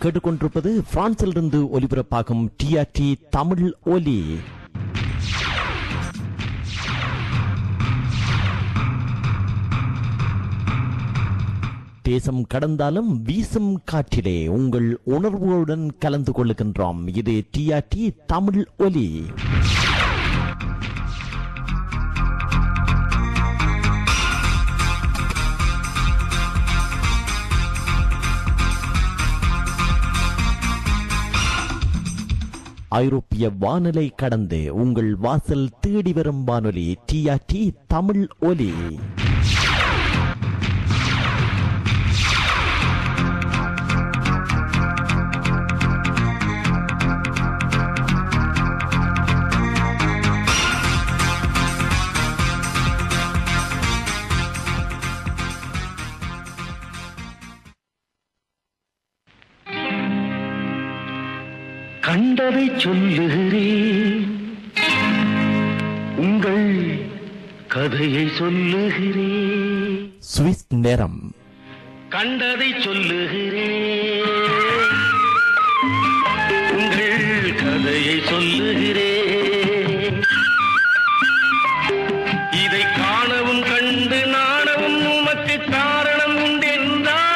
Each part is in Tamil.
கேட்டுக்கொண்டிருப்பது பிரான்சிலிருந்து ஒலிபரப்பாகும் டிஆர்டி தமிழ் ஒலி. தேசம் கடந்தாலும் வீசும் காற்றிலே உங்கள் உணர்வுகளுடன் கலந்து கொள்ளுகின்றோம். இது டிஆர்டி தமிழ் ஒலி. ஐரோப்பிய வானொலி கடந்து உங்கள் வாசல் தேடி வரும் வானொலி டிஆர்டி தமிழ் ஒலி. கண்டதை சொல்லுகிறேன், உங்கள் கதையை சொல்லுகிறேன். சுவிஸ் நேரம். கண்டதை சொல்லுகிறேன், உங்கள் கதையை சொல்லுகிறேன். இதை காணவும் கண்டு நாணவும் உமக்கு காரணம் உண்டென்றால்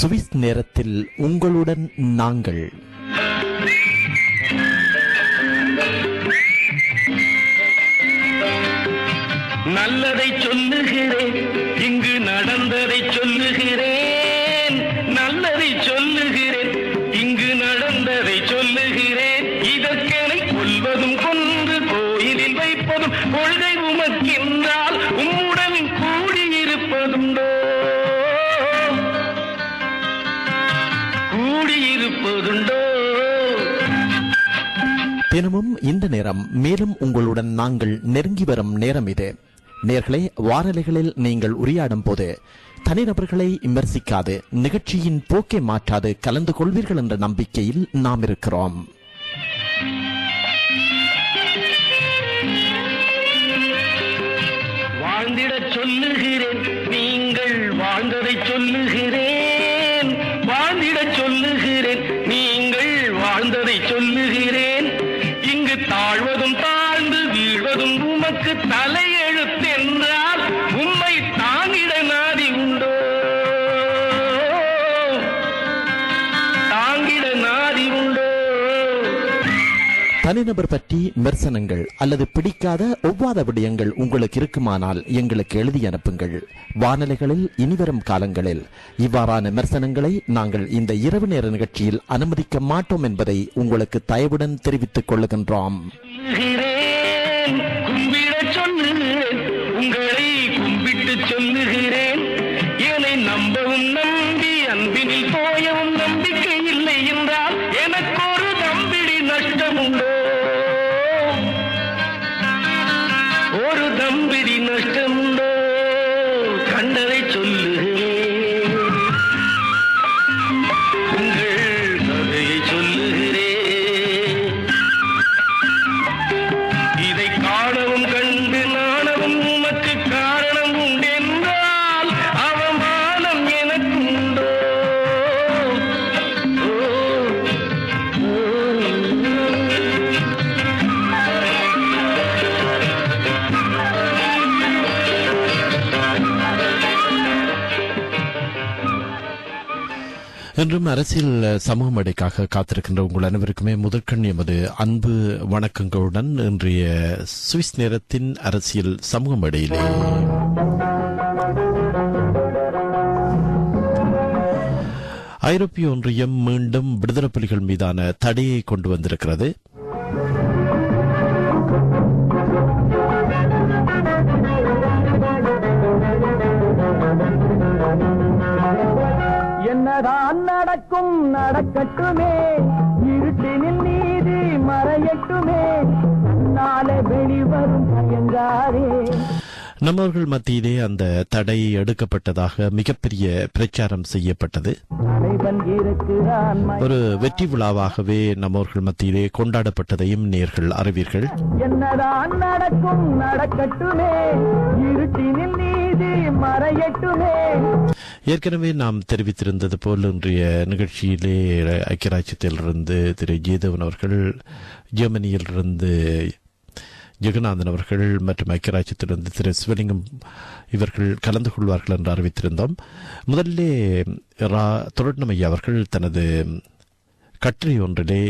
சுவிஸ் நேரத்தில் உங்களுடன் நாங்கள். நல்லதை சொல்லுகிறேன், இங்கு நடந்ததை சொல்லுகிறேன். நல்லதை சொல்லுகிறேன், இங்கு நடந்ததை சொல்லுகிறேன். இதற்கெனை கொல்வதும் கொன்று கோயிலில் வைப்பதும் கொள்கை உமக்கென்றால் உம்முடன் கூடியிருப்பதுண்டோ? தினமும் இந்த நேரம் மேலும் உங்களுடன் நாங்கள் நெருங்கி வரும் நேரம் இது. நேர்களை வாரலைகளில் நீங்கள் உரையாடும் போது தனிநபர்களை விமர்சிக்காது, நிகழ்ச்சியின் போக்கை மாற்றாது கலந்து கொள்வீர்கள் என்ற நம்பிக்கையில் நாம் இருக்கிறோம். வாழ்ந்திடச் சொல்லுகிறேன், நீங்கள் வாழ்ந்ததை சொல்லுகிறேன். வாழ்ந்திடச் சொல்லுகிறேன், நீங்கள் வாழ்ந்ததை சொல்லுகிறேன். இங்கு தாழ்வதும் தாழ்ந்து வீழ்வதும் உமக்கு தலையெழுத்தென்றால் உம்மை தாங்கிட நாதி உண்டோ? தாங்கிட நாதி உண்டோ? தனிநபர் பற்றி விமர்சனங்கள் அல்லது பிடிக்காத ஒவ்வாத விடயங்கள் உங்களுக்கு இருக்குமானால் எங்களுக்கு எழுதி அனுப்புங்கள். வானொலிகளில் இனிவரும் காலங்களில் இவ்வாறான விமர்சனங்களை நாங்கள் இந்த இரவு நேர நிகழ்ச்சியில் அனுமதிக்க மாட்டோம் என்பதை உங்களுக்கு தயவுடன் தெரிவித்துக் கொள்ளுகின்றோம். உங்களை கும்பிட்டு சொல்லுகிறேன், என்னை நம்பவும் நம்பி அன்பினில் போயவும் நம்பிக்கை இல்லை என்றால் எனக்கு ஒரு நம்பிடி நஷ்டம் உண்டோ? ஒரு தம்பிடி நஷ்டம் உண்டோ? கண்டதை சொல்லுகிறேன், உங்கள் கதையை சொல்லுகிறேன். இதை காணவும் கண்டு நாணவும் உமக்கு காரணம் உண்டென்றால் அவமானம் எனக்கு உண்டோ? இன்றும் அரசியல் சமூக மேடைக்காக காத்திருக்கின்ற உங்கள் அனைவருக்குமே முதற்கண் எமது அன்பு வணக்கங்களுடன் இன்றைய சுவிஸ் நேரத்தின் அரசியல் சமூக மேடையிலே ஐரோப்பிய ஒன்றியம் மீண்டும் விடுதலை புலிகள் மீதான தடையை கொண்டு வந்திருக்கிறது. என்னதான் நடக்கும் நடக்கட்டுமே, இருட்டினில் நீதி மறையட்டுமே, நாளை வெளிவரும் பயங்காரே. நம்மவர்கள் மத்தியிலே அந்த தடை எடுக்கப்பட்டதாக மிகப்பெரிய பிரச்சாரம் செய்யப்பட்டது. ஒரு வெற்றி விழாவாகவே நம்மவர்கள் மத்தியிலே கொண்டாடப்பட்டதையும் நேர்கள் அறிவீர்கள். என்னதான் நடக்கும் நடக்கட்டுமே, இருட்டினில் நீதி மறையட்டுமே. ஏற்கனவே நாம் தெரிவித்திருந்தது போல் இன்றைய நிகழ்ச்சியிலே ஐக்கிய ராஜ்யத்திலிருந்து திரு ஜெயதேவன் அவர்கள், ஜெர்மனியிலிருந்து ஜெகநாதன் அவர்கள் மற்றும் ஐக்கிய ராஜ்யத்திலிருந்து திரு சிவலிங்கம் இவர்கள் கலந்து கொள்வார்கள் என்று அறிவித்திருந்தோம். முதலிலே தொடர்நமையா அவர்கள் தனது கட்டுரை ஒன்றிலே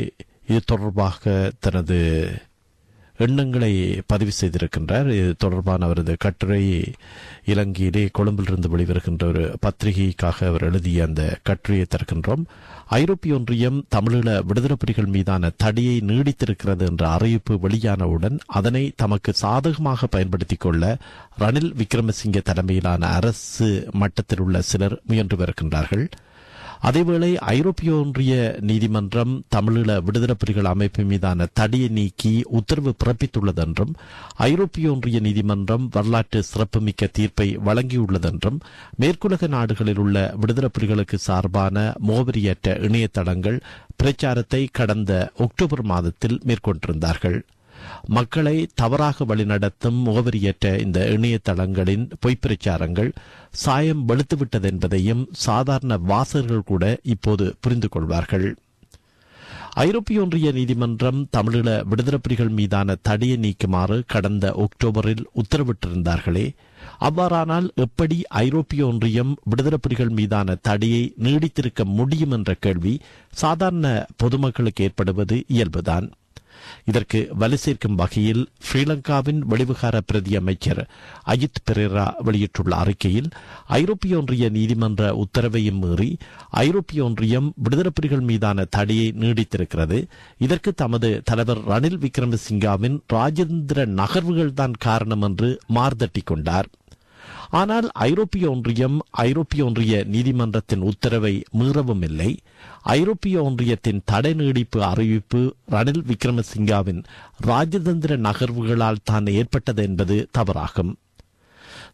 இது தொடர்பாக தனது எண்ணங்களை பதிவு செய்திருக்கின்றார். இது தொடர்பான அவரது கட்டுரை இலங்கையிலே கொழும்பிலிருந்து வெளிவருகின்ற ஒரு பத்திரிகைக்காக அவர் எழுதிய அந்த கட்டுரையை தருகின்றோம். ஐரோப்பிய ஒன்றியம் தமிழீழ விடுதலை புலிகள் மீதான தடையை நீடித்திருக்கிறது என்ற அறிவிப்பு வெளியானவுடன் அதனை தமக்கு சாதகமாக பயன்படுத்திக் கொள்ள ரணில் விக்ரமசிங்கே தலைமையிலான அரசு மட்டத்தில் உள்ள சிலர் முயன்று வருகின்றார்கள். அதேவேளை ஐரோப்பிய ஒன்றிய நீதிமன்றம் தமிழீழ விடுதலை புலிகள் அமைப்பு மீதான தடையை நீக்கி உத்தரவு பிறப்பித்துள்ளதென்றும் ஐரோப்பிய ஒன்றிய நீதிமன்றம் வரலாற்று சிறப்புமிக்க தீர்ப்பை வழங்கியுள்ளதென்றும் மேற்குலக நாடுகளில் உள்ள விடுதலை புலிகளுக்கு சார்பான மோவரியற்ற இணையதளங்கள் பிரச்சாரத்தை கடந்த அக்டோபர் மாதத்தில் மேற்கொண்டிருந்தார்கள். மக்களை தவறாக வழிநடத்தும் முகவரியற்ற இந்த இணையதளங்களின் பொய்ப்பிரச்சாரங்கள் சாயம் வெளுத்துவிட்டது என்பதையும் சாதாரண வாசகர்கள் கூட இப்போது புரிந்து கொள்வார்கள். ஐரோப்பிய ஒன்றிய நீதிமன்றம் தமிழீழ விடுதலை புலிகள் மீதான தடையை நீக்குமாறு கடந்த அக்டோபரில் உத்தரவிட்டிருந்தார்களே, அவ்வாறானால் எப்படி ஐரோப்பிய ஒன்றியம் விடுதலை புலிகள் மீதான தடையை நீடித்திருக்க முடியும் என்ற கேள்வி சாதாரண பொதுமக்களுக்கு ஏற்படுவது இயல்புதான். இதற்கு வலு சேர்க்கும் வகையில் ஸ்ரீலங்காவின் வெளிவிகார பிரதி அமைச்சர் அஜித் பெரேரா வெளியிட்டுள்ள அறிக்கையில் ஐரோப்பிய ஒன்றிய நீதிமன்ற உத்தரவையும் மீறி ஐரோப்பிய ஒன்றியம் விடுதலை புலிகள் மீதான தடையை நீடித்திருக்கிறது. இதற்கு தமது தலைவர் ரணில் விக்ரமசிங்காவின் ராஜேந்திர நகர்வுகள்தான் காரணம் என்று மார்தட்டிக் கொண்டார். ஆனால் ஐரோப்பிய ஒன்றிய நீதிமன்றத்தின் உத்தரவை மீறவும் இல்லை. ஐரோப்பிய ஒன்றியத்தின் தடை நீடிப்பு அறிவிப்பு ரணில் விக்ரமசிங்காவின் ராஜதந்திர நகர்வுகளால் தான் ஏற்பட்டது என்பது தவறாகும்.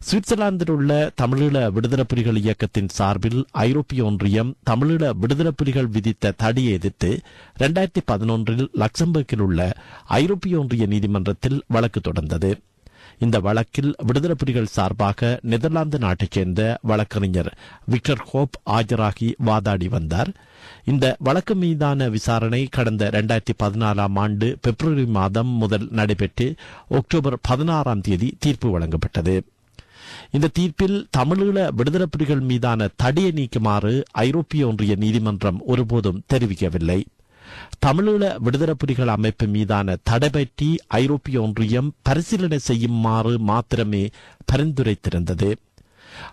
சுவிட்சர்லாந்தில் உள்ள தமிழீழ விடுதலை புலிகள் இயக்கத்தின் சார்பில் ஐரோப்பிய ஒன்றியம் தமிழீழ விடுதலை புலிகள் விதித்த தடையை எதிர்த்து 2011 லக்சம்பர்கில் உள்ள ஐரோப்பிய ஒன்றிய நீதிமன்றத்தில் வழக்கு தொடர்ந்தது. இந்த வழக்கில் விடுதலை புலிகள் சார்பாக நெதர்லாந்து நாட்டைச் சேர்ந்த வழக்கறிஞர் விக்டர் ஹோப் ஆஜராகி வாதாடி வந்தார். இந்த வழக்கு மீதான விசாரணை கடந்த 2014 ஆண்டு பிப்ரவரி மாதம் முதல் நடைபெற்று அக்டோபர் 16 தீர்ப்பு வழங்கப்பட்டது. இந்த தீர்ப்பில் தமிழீழ விடுதலை புலிகள் மீதான தடையை நீக்குமாறு ஐரோப்பிய ஒன்றிய நீதிமன்றம் ஒருபோதும் தெரிவிக்கவில்லை. தமிழீழ விடுதலை புலிகள் அமைப்பு மீதான தடை பற்றி ஐரோப்பிய ஒன்றியம் பரிசீலனை செய்யுமாறு மாத்திரமே பரிந்துரைத்திருந்தது.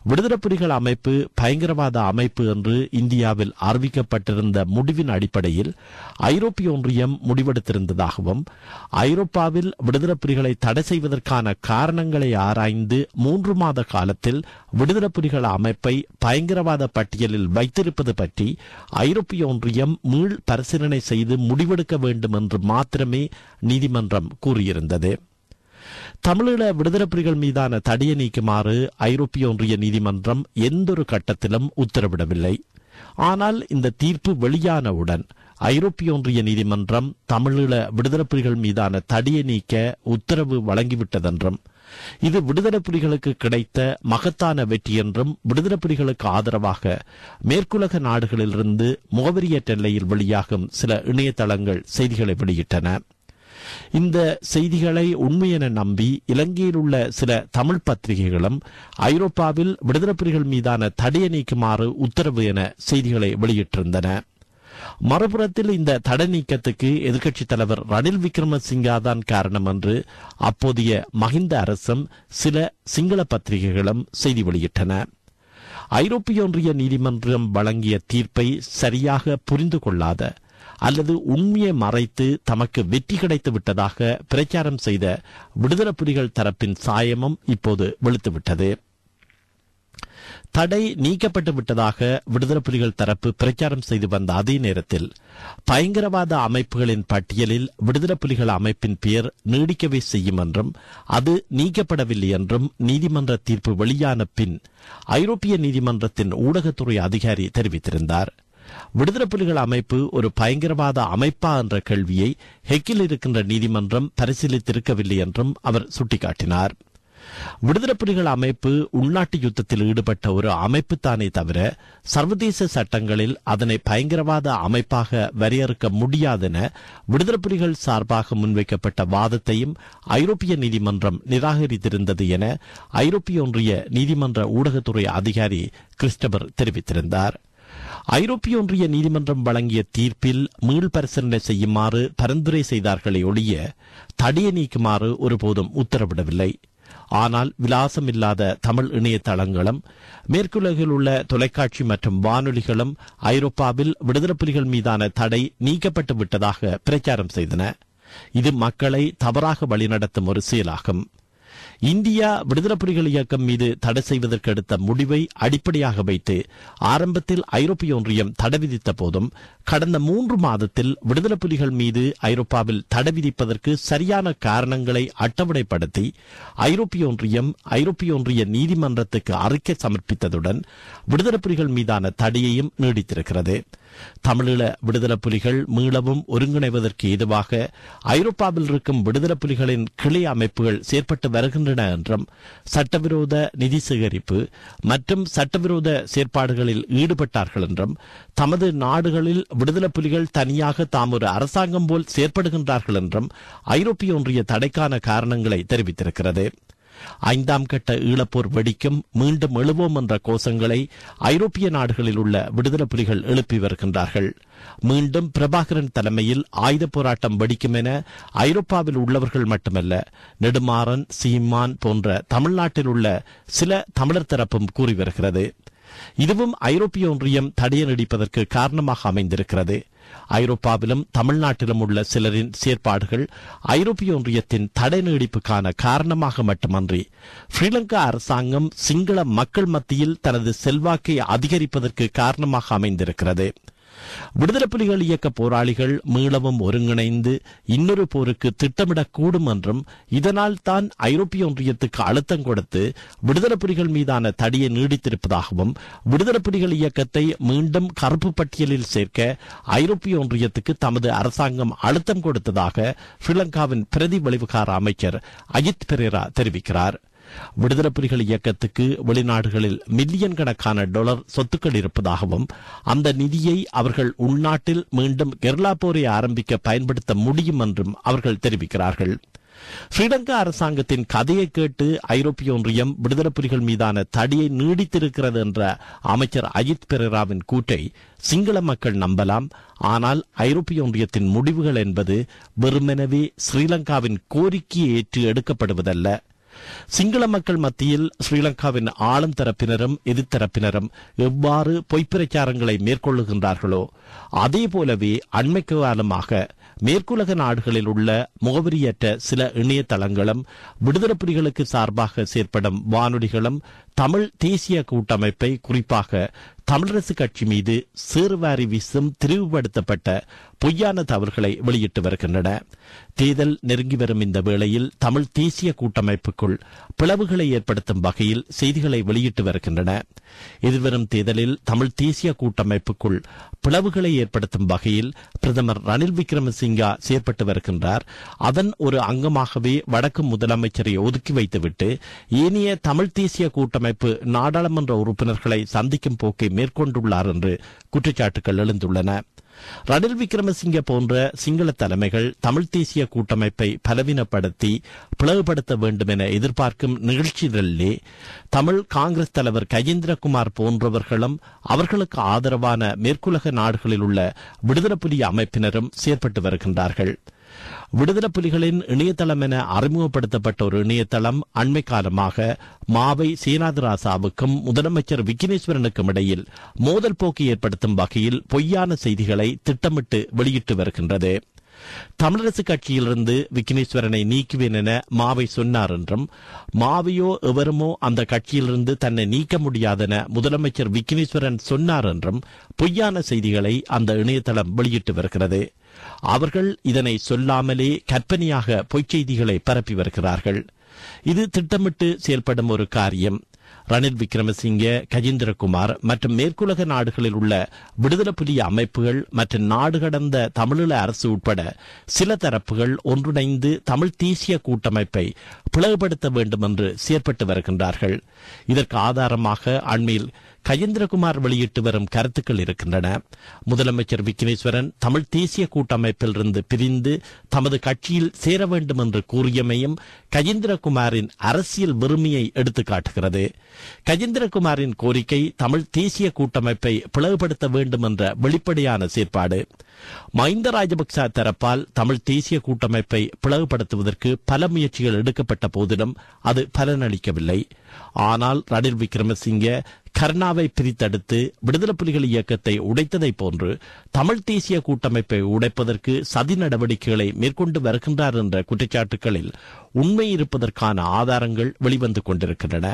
விடுதலை புலிகள் அமைப்பு பயங்கரவாத அமைப்பு என்று இந்தியாவில் அறிவிக்கப்பட்டிருந்த முடிவின் அடிப்படையில் ஐரோப்பிய ஒன்றியம் முடிவெடுத்திருந்ததாகவும் ஐரோப்பாவில் விடுதலை புலிகளை தடை செய்வதற்கான காரணங்களை ஆராய்ந்து 3 மாத காலத்தில் விடுதலை புலிகள் அமைப்பை பயங்கரவாத பட்டியலில் வைத்திருப்பது பற்றி ஐரோப்பிய ஒன்றியம் மீள் பரிசீலனை செய்து முடிவெடுக்க வேண்டும் என்று மாத்திரமே நீதிமன்றம் கூறியிருந்தது. தமிழீழ விடுதலை புலிகள் மீதான தடையை நீக்குமாறு ஐரோப்பிய ஒன்றிய நீதிமன்றம் எந்தொரு கட்டத்திலும் உத்தரவிடவில்லை. ஆனால் இந்த தீர்ப்பு வெளியானவுடன் ஐரோப்பிய ஒன்றிய நீதிமன்றம் தமிழீழ விடுதலை புலிகள் மீதான தடையை நீக்க உத்தரவு வழங்கிவிட்டதென்றும் இது விடுதலை புலிகளுக்கு கிடைத்த மகத்தான வெற்றி என்றும் விடுதலை புலிகளுக்கு ஆதரவாக மேற்குலக நாடுகளிலிருந்து முகவரியற்ற எல்லையில் வெளியாகும் சில இணையதளங்கள் செய்திகளை வெளியிட்டன. இந்த செய்திகளை உண்மையென நம்பி இலங்கையில் உள்ள சில தமிழ் பத்திரிகைகளும் ஐரோப்பாவில் விடுதலை புலிகள் மீதான தடையை நீக்குமாறு உத்தரவு என செய்திகளை வெளியிட்டிருந்தன. மறுபுறத்தில் இந்த தடை நீக்கத்துக்கு எதிர்க்கட்சித் தலைவர் ரணில் விக்ரமசிங்கா தான் காரணம் என்று அப்போதைய மஹிந்த அரசும் சில சிங்கள பத்திரிகைகளும் செய்தி வெளியிட்டன. ஐரோப்பிய ஒன்றிய நீதிமன்றம் வழங்கிய தீர்ப்பை சரியாக புரிந்து கொள்ளாத அல்லது உண்மையை மறைத்து தமக்கு வெற்றி கிடைத்து விட்டதாக பிரச்சாரம் செய்த விடுதலை புலிகள் தரப்பின் சாயமும் இப்போது வெளுத்துவிட்டது. தடை நீக்கப்பட்டு விட்டதாக விடுதலை புலிகள் தரப்பு பிரச்சாரம் செய்து வந்த அதே நேரத்தில் பயங்கரவாத அமைப்புகளின் பட்டியலில் விடுதலை புலிகள் அமைப்பின் பெயர் நீடிக்கவே செய்யும் என்றும் அது நீக்கப்படவில்லை என்றும் நீதிமன்ற தீர்ப்பு வெளியான பின் ஐரோப்பிய நீதிமன்றத்தின் ஊடகத்துறை அதிகாரி தெரிவித்திருந்தார். விடுதலை புலிகள் அமைப்பு ஒரு பயங்கரவாத அமைப்பா என்ற கேள்வியை ஹெக்கில் இருக்கின்ற நீதிமன்றம் பரிசீலித்திருக்கவில்லை என்றும் அவர் சுட்டிக்காட்டினார். விடுதலை புலிகள் அமைப்பு உள்நாட்டு யுத்தத்தில் ஈடுபட்ட ஒரு அமைப்பு தானே தவிர சர்வதேச சட்டங்களில் அதனை பயங்கரவாத அமைப்பாக வரையறுக்க முடியாதென விடுதலை புலிகள் சார்பாக முன்வைக்கப்பட்ட வாதத்தையும் ஐரோப்பிய நீதிமன்றம் நிராகரித்திருந்தது என ஐரோப்பிய ஒன்றிய நீதிமன்ற ஊடகத்துறை அதிகாரி கிறிஸ்டபர் தெரிவித்திருந்தார். ஐரோப்பிய ஒன்றிய நீதிமன்றம் வழங்கிய தீர்ப்பில் மீள் பரிசீலனை செய்யுமாறு பரிந்துரை செய்தார்களே ஒழிய தடையை நீக்குமாறு ஒருபோதும் உத்தரவிடவில்லை. ஆனால் விலாசம் இல்லாத தமிழ் இணையதளங்களும் மேற்குலகில் உள்ள தொலைக்காட்சி மற்றும் வானொலிகளும் ஐரோப்பாவில் விடுதலை புலிகள் மீதான தடை நீக்கப்பட்டு விட்டதாக பிரச்சாரம் செய்தன. இது மக்களை தவறாக வழிநடத்தும் ஒரு செயலாகும். இந்தியா விடுதலை புலிகள் இயக்கம் மீது தடை செய்வதற்கு எடுத்த முடிவை அடிப்படையாக வைத்து ஆரம்பத்தில் ஐரோப்பிய ஒன்றியம் தடை விதித்த போதும் கடந்த 3 மாதத்தில் விடுதலை புலிகள் மீது ஐரோப்பாவில் தடை விதிப்பதற்கு சரியான காரணங்களை அட்டவணைப்படுத்தி ஐரோப்பிய ஒன்றிய நீதிமன்றத்துக்கு அறிக்கை சமர்ப்பித்ததுடன் விடுதலை புலிகள் மீதான தடையையும் நீடித்திருக்கிறது. தமிழீழ விடுதலை புலிகள் மீளவும் ஒருங்கிணைவதற்கு ஏதுவாக ஐரோப்பாவில் இருக்கும் விடுதலை புலிகளின் கிளை அமைப்புகள் செயற்பட்டு வருகின்றன என்றும் சட்டவிரோத நிதி சேகரிப்பு மற்றும் சட்டவிரோத செயற்பாடுகளில் ஈடுபட்டார்கள் என்றும் தமது நாடுகளில் விடுதலை புலிகள் தனியாக தாம் ஒரு அரசாங்கம் போல் செயற்படுகின்றார்கள் என்றும் ஐரோப்பிய ஒன்றிய தடைக்கான காரணங்களை தெரிவித்திருக்கிறது. 5ஆம் கட்ட ஈழப்போர் வெடிக்கும், மீண்டும் எழுவோம் என்ற கோஷங்களை ஐரோப்பிய நாடுகளில் உள்ள விடுதலை புலிகள் எழுப்பி வருகின்றார்கள். மீண்டும் பிரபாகரன் தலைமையில் ஆயுத போராட்டம் வெடிக்கும் என ஐரோப்பாவில் உள்ளவர்கள் மட்டுமல்ல, நெடுமாறன், சீமான் போன்ற தமிழ்நாட்டில் உள்ள சில தமிழர் தரப்பும் கூறி வருகிறது. இதுவும் ஐரோப்பிய ஒன்றியம் தடையை நீடிப்பதற்கு காரணமாக அமைந்திருக்கிறது. ஐரோப்பாவிலும் தமிழ்நாட்டிலும் உள்ள சிலரின் செயற்பாடுகள் ஐரோப்பிய ஒன்றியத்தின் தடை நீடிப்புக்கான காரணமாக மட்டுமன்றி ஸ்ரீலங்கா அரசாங்கம் சிங்கள மக்கள் மத்தியில் தனது செல்வாக்கை அதிகரிப்பதற்கு காரணமாக அமைந்திருக்கிறது. விடுதலை புலிகள் இயக்க போராளிகள் மீளவும் ஒருங்கிணைந்து இன்னொரு போருக்கு திட்டமிடக்கூடும் என்றும் இதனால் தான் ஐரோப்பிய ஒன்றியத்துக்கு அழுத்தம் கொடுத்து விடுதலை புலிகள் மீதான தடையை நீடித்திருப்பதாகவும் விடுதலை புலிகள் இயக்கத்தை மீண்டும் கருப்பு பட்டியலில் சேர்க்க ஐரோப்பிய ஒன்றியத்துக்கு தமது அரசாங்கம் அழுத்தம் கொடுத்ததாக ஸ்ரீலங்காவின் பிரதி வெளிவிகார அமைச்சர் அஜித் பெரேரா தெரிவிக்கிறார். விடுதலை புலிகள் இயக்கத்துக்கு வெளிநாடுகளில் மில்லியன் கணக்கான டாலர் சொத்துக்கள் இருப்பதாகவும் அந்த நிதியை அவர்கள் உள்நாட்டில் மீண்டும் கெர்லா போரை ஆரம்பிக்க பயன்படுத்த முடியும் என்றும் அவர்கள் தெரிவிக்கிறார்கள். ஸ்ரீலங்கா அரசாங்கத்தின் கதையை கேட்டு ஐரோப்பிய ஒன்றியம் விடுதலை புலிகள் மீதான தடையை நீடித்திருக்கிறது என்ற அமைச்சர் அஜித் பெரேராவின் கூற்றை சிங்கள மக்கள் நம்பலாம். ஆனால் ஐரோப்பிய ஒன்றியத்தின் முடிவுகள் என்பது வெறுமெனவே ஸ்ரீலங்காவின் கோரிக்கையை ஏற்று எடுக்கப்படுவதல்ல. சிங்கள மக்கள் மத்தியில் ஸ்ரீலங்காவின் ஆளும் தரப்பினரும் எதிர்த்தரப்பினரும் எவ்வாறு பொய்ப்பிரச்சாரங்களை மேற்கொள்ளுகின்றார்களோ அதே போலவே அண்மை காலமாக மேற்குலக நாடுகளில் உள்ள முகவரியற்ற சில இணையதளங்களும் விடுதலை புலிகளுக்கு சார்பாக செயற்படும் வானொலிகளும் தமிழ் தேசிய கூட்டமைப்பை, குறிப்பாக தமிழரசு கட்சி மீது சேறுவாரி வீசும் திரிவுபடுத்தப்பட்ட பொய்யான தவறுகளை வெளியிட்டு வருகின்றன. தேர்தல் நெருங்கி வரும் இந்த வேளையில் தமிழ் தேசிய கூட்டமைப்புக்குள் பிளவுகளை ஏற்படுத்தும் வகையில் செய்திகளை வெளியிட்டு வருகின்றன. எதிர்வரும் தேர்தலில் தமிழ் தேசிய கூட்டமைப்புக்குள் பிளவுகளை ஏற்படுத்தும் வகையில் பிரதமர் ரணில் விக்ரமசிங்கா செயற்பட்டு வருகின்றார். அதன் ஒரு அங்கமாகவே வடக்கு முதலமைச்சரை ஒதுக்கி வைத்துவிட்டு ஏனைய தமிழ் தேசிய கூட்டமைப்பு நாடாளுமன்ற உறுப்பினர்களை சந்திக்கும் போக்கை மேற்கொண்டுள்ளார் என்று குற்றச்சாட்டுகள் எழுந்துள்ளன. ரணில் விக்ரமசிங்க போன்ற சிங்கள தலைமைகள் தமிழ் தேசிய கூட்டமைப்பை பலவீனப்படுத்தி பிளவுபடுத்த வேண்டும் என எதிர்பார்க்கும் நிகழ்ச்சிகளிலே தமிழ் காங்கிரஸ் தலைவர் கஜேந்திரகுமார் போன்றவர்களும் அவர்களுக்கு ஆதரவான மேற்குலக நாடுகளில் உள்ள விடுதலை புலி அமைப்பினரும் செயற்பட்டு வருகின்றார்கள். விடுதலை புலிகளின் இணையதளம் என அறிமுகப்படுத்தப்பட்ட ஒரு இணையதளம் அண்மை காலமாக மாவை சேனாதிராசாவுக்கும் முதலமைச்சர் விக்னேஸ்வரனுக்கும் இடையில் மோதல் போக்கு ஏற்படுத்தும் வகையில் பொய்யான செய்திகளை திட்டமிட்டு வெளியிட்டு வருகின்றது. தமிழரசு கட்சியிலிருந்து விக்னேஸ்வரனை நீக்குவேன் என மாவை சொன்னார் என்றும், மாவையோ எவருமோ அந்த கட்சியிலிருந்து தன்னை நீக்க முடியாதென முதலமைச்சர் விக்னேஸ்வரன் சொன்னார் என்றும் பொய்யான செய்திகளை அந்த இணையதளம் வெளியிட்டு வருகிறது. அவர்கள் இதனை சொல்லாமலே கற்பனையாக பொய்ச் செய்திகளை பரப்பி வருகிறார்கள். இது திட்டமிட்டு செயல்படும் ஒரு காரியம். ரணில் விக்ரமசிங்கே, கஜேந்திரகுமார் மற்றும் மேற்குலக நாடுகளில் உள்ள விடுதலை புலி அமைப்புகள் மற்றும் நாடு கடந்த தமிழீழ அரசு உட்பட சில தரப்புகள் ஒன்றிணைந்து தமிழ் தேசிய கூட்டமைப்பை பிளவுபடுத்த வேண்டும் என்று செயற்பட்டு வருகின்றார்கள். இதற்கு ஆதாரமாக அண்மையில் கஜேந்திரகுமார் வெளியிட்டு வரும் கருத்துக்கள் இருக்கின்றன. முதலமைச்சர் விக்னேஸ்வரன் தமிழ் தேசிய கூட்டமைப்பில் இருந்து பிரிந்து தமது கட்சியில் சேர வேண்டும் என்று கூறியமையும் கஜேந்திரகுமாரின் அரசியல் வெறுமையை எடுத்து காட்டுகிறது. கஜேந்திரகுமாரின் கோரிக்கை தமிழ் தேசிய கூட்டமைப்பை பிளவுபடுத்த வேண்டும் என்ற வெளிப்படையான செயற்பாடு. மஹிந்த ராஜபக்ச தரப்பால் தமிழ் தேசிய கூட்டமைப்பை பிளவுபடுத்துவதற்கு பல முயற்சிகள் எடுக்கப்பட்ட போதிலும் அது பலனளிக்கவில்லை. ஆனால் ரணில் விக்ரமசிங்கே கர்ணாவை பிரித்தெடுத்து விடுதலை புலிகள் இயக்கத்தை உடைத்ததை போன்று தமிழ் தேசிய கூட்டமைப்பை உடைப்பதற்கு சதி நடவடிக்கைகளை மேற்கொண்டு வருகின்றார் என்ற குற்றச்சாட்டுகளில் உண்மை இருப்பதற்கான ஆதாரங்கள் வெளிவந்து கொண்டிருக்கின்றன.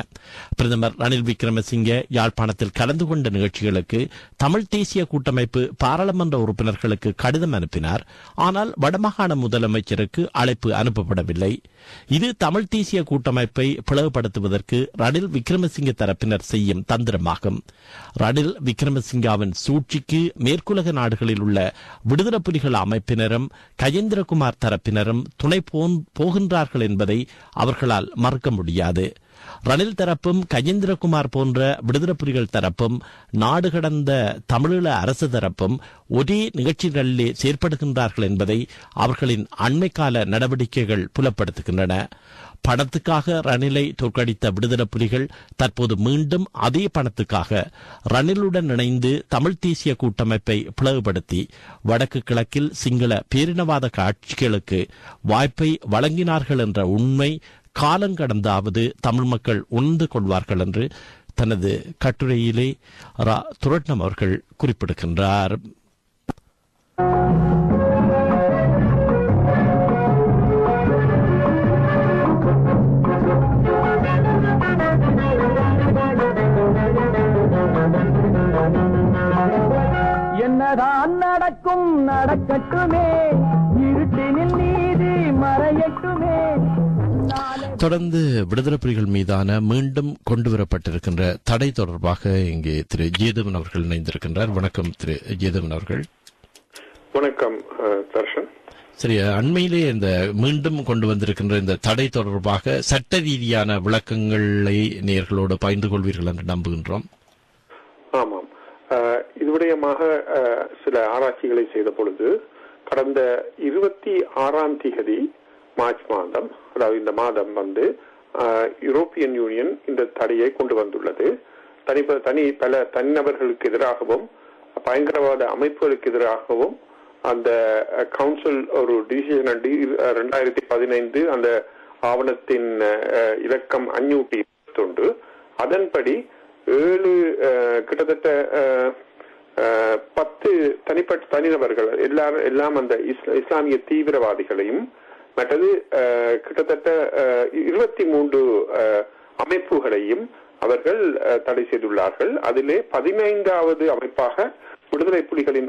பிரதமர் ரணில் விக்ரமசிங்கே யாழ்ப்பாணத்தில் கலந்து கொண்ட நிகழ்ச்சிகளுக்கு தமிழ் தேசிய கூட்டமைப்பு பாராளுமன்ற உறுப்பினர்களுக்கு கடிதம் அனுப்பினார். ஆனால் வடமாகாண முதலமைச்சருக்கு அழைப்பு அனுப்பப்படவில்லை. இது தமிழ் தேசிய கூட்டமைப்பை பிளவுபடுத்துவதற்கு ரணில் விக்ரமசிங்கே தரப்பினர் செய்யும் தந்திரமாகும். ரணில் விக்ரமசிங்காவின் சூழ்ச்சிக்கு மேற்குலக நாடுகளில் உள்ள விடுதலை புலிகள் அமைப்பினரும் கஜேந்திரகுமார் தரப்பினரும் துணை போகின்றார்கள் என்பதை அவர்களால் மறுக்க முடியாது. ரணில் தரப்பும் கஜேந்திரகுமார் போன்ற விடுதலை புலிகள் தரப்பும் நாடு கடந்த தமிழீழ அரசு தரப்பும் ஒரே நிகழ்ச்சிகளிலே செயற்படுகின்றார்கள் என்பதை அவர்களின் அண்மைக்கால நடவடிக்கைகள் புலப்படுத்துகின்றன. பணத்துக்காக ரணிலை தோற்கடித்த விடுதலை புலிகள் தற்போது மீண்டும் அதே பணத்துக்காக ரணிலுடன் இணைந்து தமிழ் தேசிய கூட்டமைப்பை பிளவுபடுத்தி வடக்கு கிழக்கில் சிங்கள பேரினவாத கட்சிகளுக்கு வாய்ப்பை வழங்கினார்கள் என்ற உண்மை காலங்கடந்தாவது தமிழ் மக்கள் உணர்ந்து கொள்வார்கள் என்று தனது கட்டுரையிலே துரட்னம் அவர்கள் குறிப்பிடுகின்றார். என்னதான் நடக்கும் நடக்கட்டுமே, இருட்டினில் நீதி மறையட்டுமே. தொடர்ந்து விடுதலை புலிகள் மீதான மீண்டும் கொண்டுவரப்பட்டிருக்கின்ற தடை தொடர்பாக இங்கே திரு ஜேதவன் அவர்கள் இணைந்திருக்கின்றார். வணக்கம் திரு ஜேதவன் அவர்கள். வணக்கம் தர்ஷன். சரி, அண்மையிலே இந்த மீண்டும் கொண்டு வந்திருக்கின்ற இந்த தடை தொடர்பாக சட்ட ரீதியான விளக்கங்களை நேயர்களோடு பகிர்ந்து கொள்வீர்கள் என்று நம்புகின்றோம். ஆமாம், இது விடயமாக சில ஆராய்ச்சிகளை செய்த பொழுது கடந்த 26 மார்ச் மாதம், அதாவது இந்த மாதம் யூரோப்பியன் யூனியன் இந்த தடையை கொண்டு வந்துள்ளது. பல தனிநபர்களுக்கு எதிராகவும் பயங்கரவாத அமைப்புகளுக்கு எதிராகவும் அந்த கவுன்சில் ஒரு டிசிஷன் 2015 அந்த ஆவணத்தின் இலக்கம் 521 அதன்படி 7 கிட்டத்தட்ட 10 தனிப்பட்ட தனிநபர்கள் எல்லாம் அந்த இஸ்லாமிய தீவிரவாதிகளையும் மற்றது கிட்டத்தட்ட 23 அமைப்புகளையும் அவர்கள் தடை செய்துள்ளார்கள். அதிலே 15வது அமைப்பாக விடுதலை புலிகளின்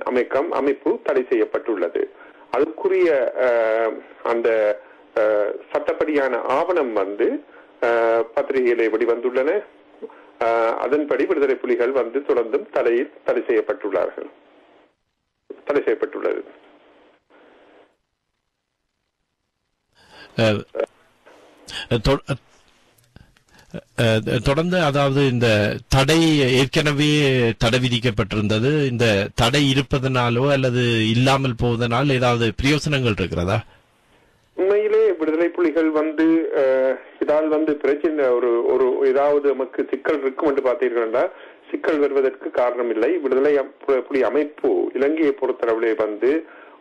அமைப்பு தடை செய்யப்பட்டுள்ளது. அதுக்குரிய அந்த சட்டப்படியான ஆவணம் பத்திரிகையிலே வெளிவந்துள்ளன. அதன்படி விடுதலை புலிகள் தொடர்ந்தும் தடை செய்யப்பட்டுள்ளது. தொடர்ந்து அதாவது இந்த தடை ஏற்கனவே தடை விதிக்கப்பட்டிருந்தது. இந்த தடை இருப்பதனாலோ அல்லது இல்லாமல் போவதனால் ஏதாவது பிரயோசனங்கள் இருக்கிறதா? உண்மையிலே விடுதலை புலிகள் இதால் பிரச்சனை ஒரு ஏதாவது நமக்கு சிக்கல் இருக்கும் என்று பார்த்தீர்களா? சிக்கல் வருவதற்கு காரணம் இல்லை. விடுதலை புலி அமைப்பு இலங்கையை பொறுத்தளவிலே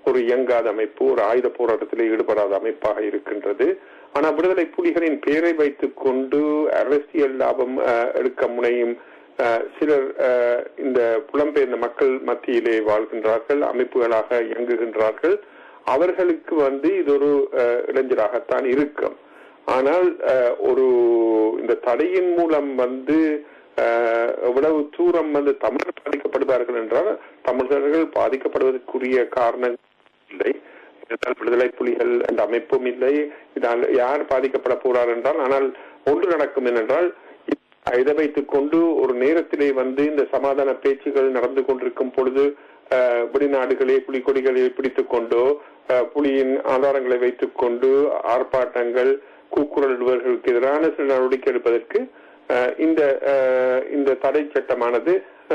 ஒரு இயங்காத அமைப்பு, ஒரு ஆயுத போராட்டத்திலே ஈடுபடாத அமைப்பாக இருக்கின்றது. ஆனால் விடுதலை புலிகளின் பெயரை வைத்துக் கொண்டு அரசியல் லாபம் எடுக்க முனையும் சிலர் இந்த புலம்பெயர்ந்த மக்கள் மத்தியிலே வாழ்கின்றார்கள், அமைப்புகளாக இயங்குகின்றார்கள். அவர்களுக்கு இது ஒரு இளைஞராகத்தான் இருக்கும். ஆனால் இந்த தடையின் மூலம் எவ்வளவு தூரம் தமிழர்கள் பாதிக்கப்படுவார்கள் என்றால், தமிழர்கள் பாதிக்கப்படுவதற்குரிய காரணம் இல்லை. இதனால் விடுதலை புலிகள் என்ற அமைப்பும் இல்லை. இதனால் யார் பாதிக்கப்பட போறார் என்றால், ஆனால் ஒன்று நடக்கும் என்னென்றால், இதை வைத்துக் கொண்டு ஒரு நேரத்திலே இந்த சமாதான பேச்சுகள் நடந்து கொண்டிருக்கும் பொழுது வெளிநாடுகளே புலிகொடிகளை பிடித்துக் கொண்டோ புலியின் ஆதாரங்களை வைத்துக் கொண்டு ஆர்ப்பாட்டங்கள் கூக்குரல்களுக்கு எதிரான சில நடவடிக்கை எடுப்பதற்கு இந்த தடை சட்டமானது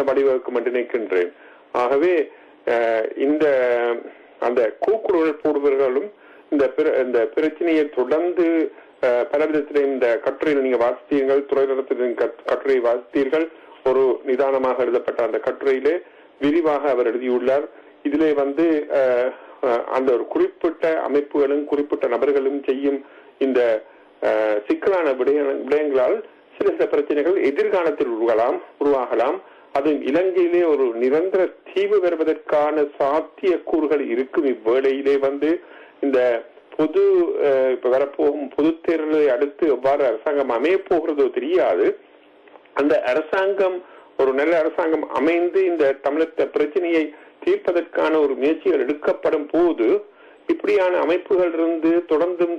வழிவகுக்கும் என்று நினைக்கின்றேன். ஆகவே அந்த கூக்குரல் போடுபவர்களும் இந்த பிரச்சனையை தொடர்ந்து பல விதத்திலே இந்த கட்டுரையில் நீங்க வாசித்தீர்கள், துறை நடத்தின் கட்டுரையை வாசித்தீர்கள். ஒரு நிதானமாக எழுதப்பட்ட அந்த கட்டுரையிலே விரிவாக அவர் எழுதியுள்ளார். இதிலே அந்த ஒரு குறிப்பிட்ட அமைப்புகளும் குறிப்பிட்ட நபர்களும் செய்யும் இந்த சிக்கலான விடயங்களால் சில பிரச்சனைகள் எதிர்காலத்தில் உருவாகலாம். அதுவும் இலங்கையிலே ஒரு நிரந்தர தீவு வருவதற்கான சாத்திய கூறுகள் இருக்கும். இவ்வேளையிலே இந்த இப்ப வரப்போகும் பொது தேர்தலை அடுத்து எவ்வாறு அரசாங்கம் அமைய போகிறதோ தெரியாது. அந்த அரசாங்கம் ஒரு நல்ல அரசாங்கம் அமைந்து இந்த தமிழக பிரச்சனையை தீர்ப்பதற்கான ஒரு முயற்சிகள் எடுக்கப்படும் போது இப்படியான அமைப்புகள் இருந்து தொடர்ந்தும்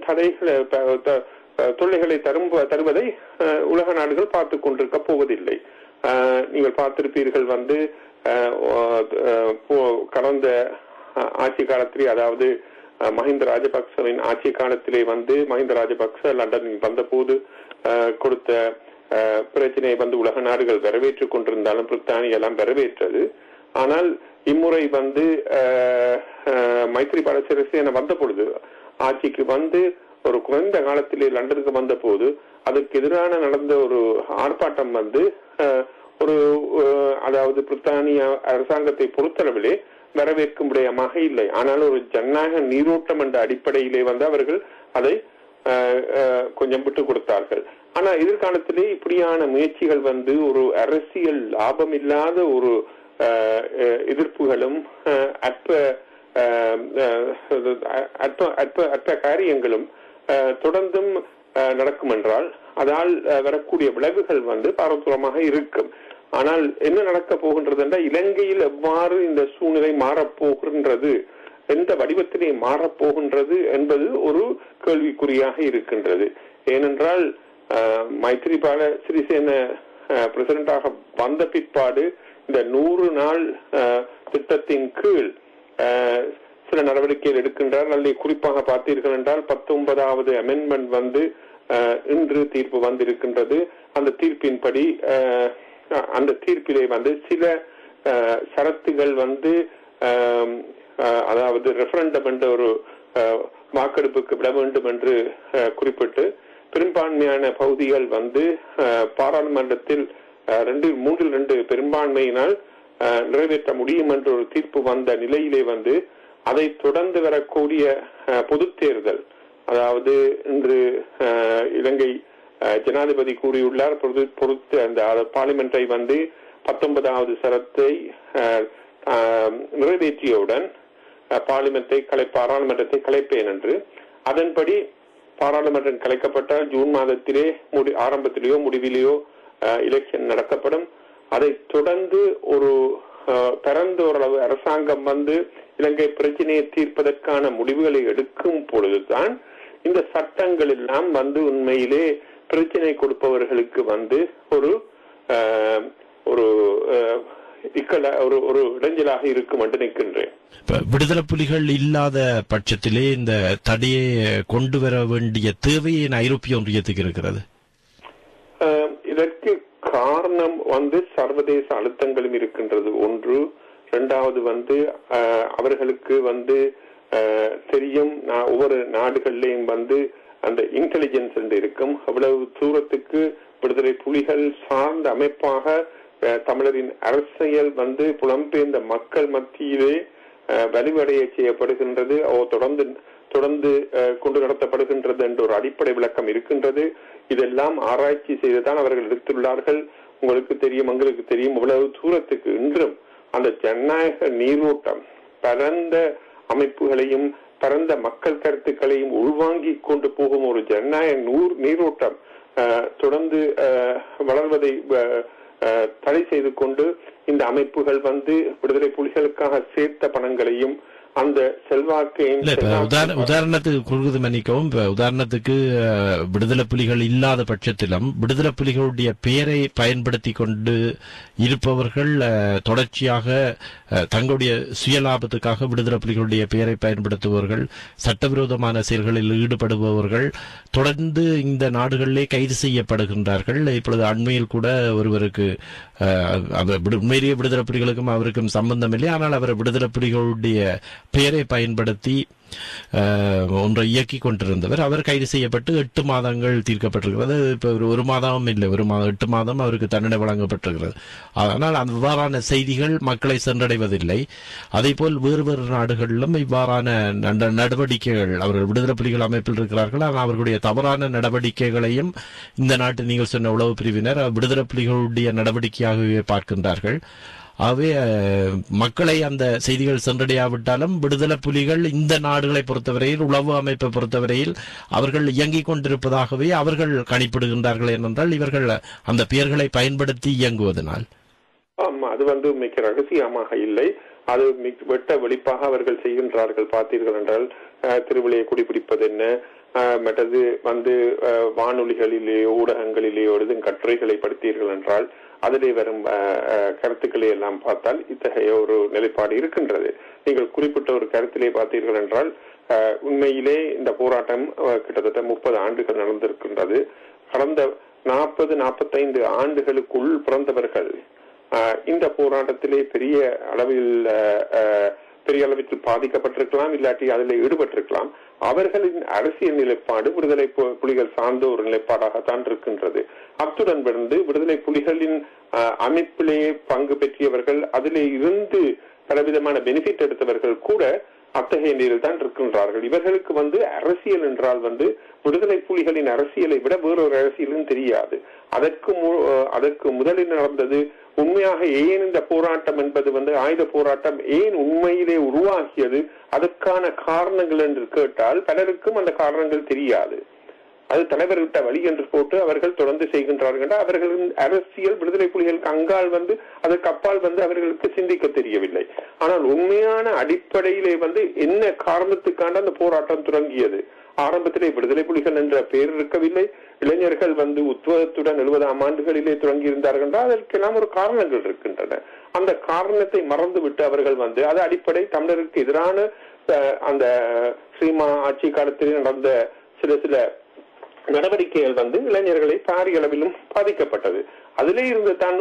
தொல்லைகளை தருவதை உலக நாடுகள் பார்த்து கொண்டிருக்க போவதில்லை. நீங்கள் பார்த்திருப்பீர்கள் கடந்த ஆட்சி காலத்திலே, அதாவது மஹிந்த ராஜபக்சவின் ஆட்சி காலத்திலே மஹிந்த ராஜபக்ச லண்டனில் வந்த போது கொடுத்த பிரச்சனையை உலக நாடுகள் வரவேற்றுக் கொண்டிருந்தாலும் பிரித்தானியா எல்லாம் வரவேற்றது. ஆனால் இம்முறை மைத்ரிபால சிறிசேன வந்த பொழுது ஆட்சிக்கு ஒரு குறைந்த காலத்திலே லண்டனுக்கு வந்த போது அதுக்கு எதிரான நடந்த ஒரு ஆர்ப்பாட்டம் அதாவது பிரித்தானியா அரசாங்கத்தை பொறுத்தளவிலே வரவேற்கும் விடயமாக இல்லை. ஆனால் ஒரு ஜனநாயக நீரோட்டம் என்ற அடிப்படையிலே அவர்கள் அதை கொஞ்சம் விட்டு கொடுத்தார்கள். ஆனா எதிர்காலத்திலே இப்படியான முயற்சிகள் ஒரு அரசியல் லாபம் இல்லாத ஒரு எதிர்ப்புகளும் அற்ப காரியங்களும் தொடர்ந்தும் நடக்கும் என்றால் அதால் வரக்கூடிய விளைவுகள் பாரதூரமாக இருக்கும். ஆனால் என்ன நடக்க போகின்றது என்றால், இலங்கையில் எவ்வாறு இந்த சூழ்நிலை மாறப்போகின்றது, எந்த வடிவத்திலே மாறப்போகின்றது என்பது ஒரு கேள்விக்குறியாக இருக்கின்றது. ஏனென்றால் மைத்ரிபால சிறிசேன பிரசிடண்டாக வந்த பிற்பாடு இந்த 100 நாள் திட்டத்தின் கீழ் சில நடவடிக்கைகள் எடுக்கின்றார். அதில் குறிப்பாக பார்த்தீர்கள் என்றால் 19வது அமெண்ட்மெண்ட் இன்று தீர்ப்பு வந்திருக்கின்றது. அந்த தீர்ப்பின்படி அந்த தீர்ப்பிலே சில சரத்துகள் அதாவது ரெஃபரண்டம் என்ற ஒரு வாக்கெடுப்புக்கு விட வேண்டும் என்று குறிப்பிட்டு பெரும்பான்மையான பகுதிகள் பாராளுமன்றத்தில் 2/3 பெரும்பான்மையினால் நிறைவேற்ற முடியும் என்ற ஒரு தீர்ப்பு வந்த நிலையிலே அதை தொடர்ந்து வரக்கூடிய பொது தேர்தல், அதாவது இன்று இலங்கை ஜனாதிபதி கூறியுள்ளார், பொறுத்து அந்த பார்லிமெண்டை 19வது சரத்தை நிறைவேற்றியவுடன் பாராளுமன்றத்தை கலைப்பேன் என்று. அதன்படி பாராளுமன்றம் கலைக்கப்பட்டால் ஜூன் மாதத்திலே ஆரம்பத்திலேயோ முடிவிலேயோ எலெக்ஷன் நடத்தப்படும். அதை தொடர்ந்து ஒரு பரந்த ஓரளவு அரசாங்கம் இலங்கை பிரச்சனையை தீர்ப்பதற்கான முடிவுகளை எடுக்கும் பொழுதுதான் இந்த சட்டங்கள் எல்லாம் உண்மையிலே பிரச்சனை கொடுப்பவர்களுக்கு ஒரு ஒரு இடைஞ்சலாக இருக்கும் என்று நிற்கின்றேன். விடுதலை புலிகள் இல்லாத பட்சத்திலே இந்த தடையை கொண்டு வர வேண்டிய தேவையை ஐரோப்பிய ஒன்றியத்துக்கு இருக்கிறது. இதற்கு காரணம் சர்வதேச அழுத்தங்களும் இருக்கின்றது. ஒன்று. இரண்டாவது அவர்களுக்கு தெரியும், ஒவ்வொரு நாடுகளிலையும் அந்த இன்டெலிஜென்ஸ் என்று இருக்கும். அவ்வளவு தூரத்துக்கு விடுதலை புலிகள் சார்ந்த அமைப்பாக தமிழரின் அரசியல் புலம்பெயர்ந்த மக்கள் மத்தியிலே வலிவடைய செய்யப்படுகின்றது, தொடர்ந்து கொண்டு நடத்தப்படுகின்றது என்ற ஒரு அடிப்படை விளக்கம் இருக்கின்றது. இதெல்லாம் ஆராய்ச்சி செய்துதான் அவர்கள் எடுத்துள்ளார்கள். உங்களுக்கு தெரியும், எங்களுக்கு தெரியும், இவ்வளவு தூரத்துக்கு இன்றும் அந்த ஜனநாயக நீரோட்டம் பரந்த அமைப்புகளையும் பரந்த மக்கள் கருத்துக்களையும் உள்வாங்கிக் கொண்டு போகும் ஒரு ஜனநாயக நீரோட்டம் தொடர்ந்து வளர்வதை தடை செய்து கொண்டு இந்த அமைப்புகள் வந்து விடுதலை புலிகளுக்காக சேர்த்த பணங்களையும் அந்த செல்வாக்கையும் உதாரணத்துக்கு குறுகுது மன்னிக்கவும். உதாரணத்துக்கு விடுதலை புலிகள் இல்லாத பட்சத்திலும் விடுதலை புலிகளுடைய பெயரை பயன்படுத்தி கொண்டு இருப்பவர்கள் தொடர்ச்சியாக தங்களுடைய சுயலாபத்துக்காக விடுதலை புலிகளுடைய பெயரை பயன்படுத்துபவர்கள், சட்டவிரோதமான செயல்களில் ஈடுபடுபவர்கள் தொடர்ந்து இந்த நாடுகளிலே கைது செய்யப்படுகின்றார்கள். இப்பொழுது அண்மையில் கூட ஒருவருக்கு உண்மையிலேயே விடுதலை புலிகளுக்கும் அவருக்கும் சம்பந்தம் இல்லை, ஆனால் அவர் விடுதலை புலிகளுடைய பெயரை பயன்படுத்தி ஒன்றை இயக்கி கொண்டிருந்தவர், அவர் கைது செய்யப்பட்டு 8 மாதங்கள் தீர்க்கப்பட்டிருக்கிறது. இப்ப ஒரு மாதமும் இல்லை, 8 மாதம் அவருக்கு தண்டனை வழங்கப்பட்டிருக்கிறது. ஆனால் அவ்வாறான செய்திகள் மக்களை சென்றடைவதில்லை. அதே போல் வேறு வேறு நாடுகளிலும் இவ்வாறான நடவடிக்கைகள், அவர்கள் விடுதலை புலிகள் அமைப்பில் இருக்கிறார்கள், ஆனால் அவர்களுடைய தவறான நடவடிக்கைகளையும் இந்த நாட்டு நீங்கள் சொன்ன உளவு பிரிவினர் விடுதலை புலிகளுடைய நடவடிக்கையாகவே பார்க்கின்றார்கள். ஆகவே மக்களை அந்த செய்திகள் சென்றடையாவிட்டாலும் விடுதலை புலிகள் இந்த நாடுகளை பொறுத்தவரையில், உளவு அமைப்பை பொறுத்தவரையில் அவர்கள் இயங்கிக் கொண்டிருப்பதாகவே அவர்கள் கணிப்பிடுகின்றார்கள். ஏனென்றால் இவர்கள் அந்த பெயர்களை பயன்படுத்தி இயங்குவதனால். ஆமா, அது வந்து மிக ரகசியமாக இல்லை, அது வெட்ட வெளிப்பாக அவர்கள் செய்கின்றார்கள். பார்த்தீர்கள் என்றால் திருவிழையை குடிபிடிப்பது என்ன, மற்றது வந்து வானொலிகளிலேயோ ஊடகங்களிலேயோ எழுதும் கட்டுரைகளை படித்தீர்கள் என்றால் அதிலே வரும் கருத்துக்களை எல்லாம் பார்த்தால் இத்தகைய ஒரு நிலைப்பாடு இருக்கின்றது. நீங்கள் குறிப்பிட்ட ஒரு கருத்திலே பார்த்தீர்கள் என்றால் உண்மையிலே இந்த போராட்டம் கிட்டத்தட்ட 30 ஆண்டுகள் நடந்திருக்கின்றது. கடந்த 40-45 ஆண்டுகளுக்குள் பிறந்தவர்கள் இந்த போராட்டத்திலே பெரிய அளவிற்கு பாதிக்கப்பட்டிருக்கலாம், இல்லாட்டி அதில் ஈடுபட்டிருக்கலாம். அவர்களின் அரசியல் நிலைப்பாடு விடுதலை புலிகள் சார்ந்த ஒரு நிலைப்பாடாகத்தான் இருக்கின்றது. அத்துடன் வந்து விடுதலை புலிகளின் அமைப்பிலேயே பங்கு பெற்றியவர்கள், அதிலே இருந்து பலவிதமான பெனிஃபிட் எடுத்தவர்கள் கூட அத்தகைய நிலையில் தான் இருக்கின்றார்கள். இவர்களுக்கு வந்து அரசியல் என்றால் வந்து விடுதலை புலிகளின் அரசியலை விட வேறொரு அரசியலும் தெரியாது. அதற்கு முதலில் நடந்தது உண்மையாக ஏன் இந்த போராட்டம் என்பது வந்து ஆயுத போராட்டம் ஏன் உண்மையிலே உருவாகியது, அதற்கான காரணங்கள் என்று கேட்டால் பலருக்கும் அந்த காரணங்கள் தெரியாது. அது தலைவர்கிட்ட வழி என்று போட்டு அவர்கள் தொடர்ந்து செய்கின்றார்கள். அவர்களின் அரசியல் விடுதலை புலிகளுக்கு அங்கால் வந்து அதற்கு அப்பால் வந்து அவர்களுக்கு சிந்திக்க தெரியவில்லை. ஆனால் உண்மையான அடிப்படையிலே வந்து என்ன காரணத்துக்கான அந்த போராட்டம் தொடங்கியது. ஆரம்பத்திலே விடுதலை புலிகள் என்ற பெயர் இருக்கவில்லை. இளைஞர்கள் வந்து உத்வேகத்துடன் 70ஆம் ஆண்டுகளிலே தொடங்கி இருந்தார்கள் என்றால் அதற்கெல்லாம் ஒரு காரணங்கள் இருக்கின்றன. அந்த காரணத்தை மறந்துவிட்டு அவர்கள் வந்து அது அடிப்படை தமிழருக்கு எதிரான அந்த ஸ்ரீமா ஆட்சி காலத்திலே நடந்த சில நடவடிக்கைகள் வந்து இளைஞர்களை பாரிய அளவிலும் பாதிக்கப்பட்டது. அதிலே இருந்து தான்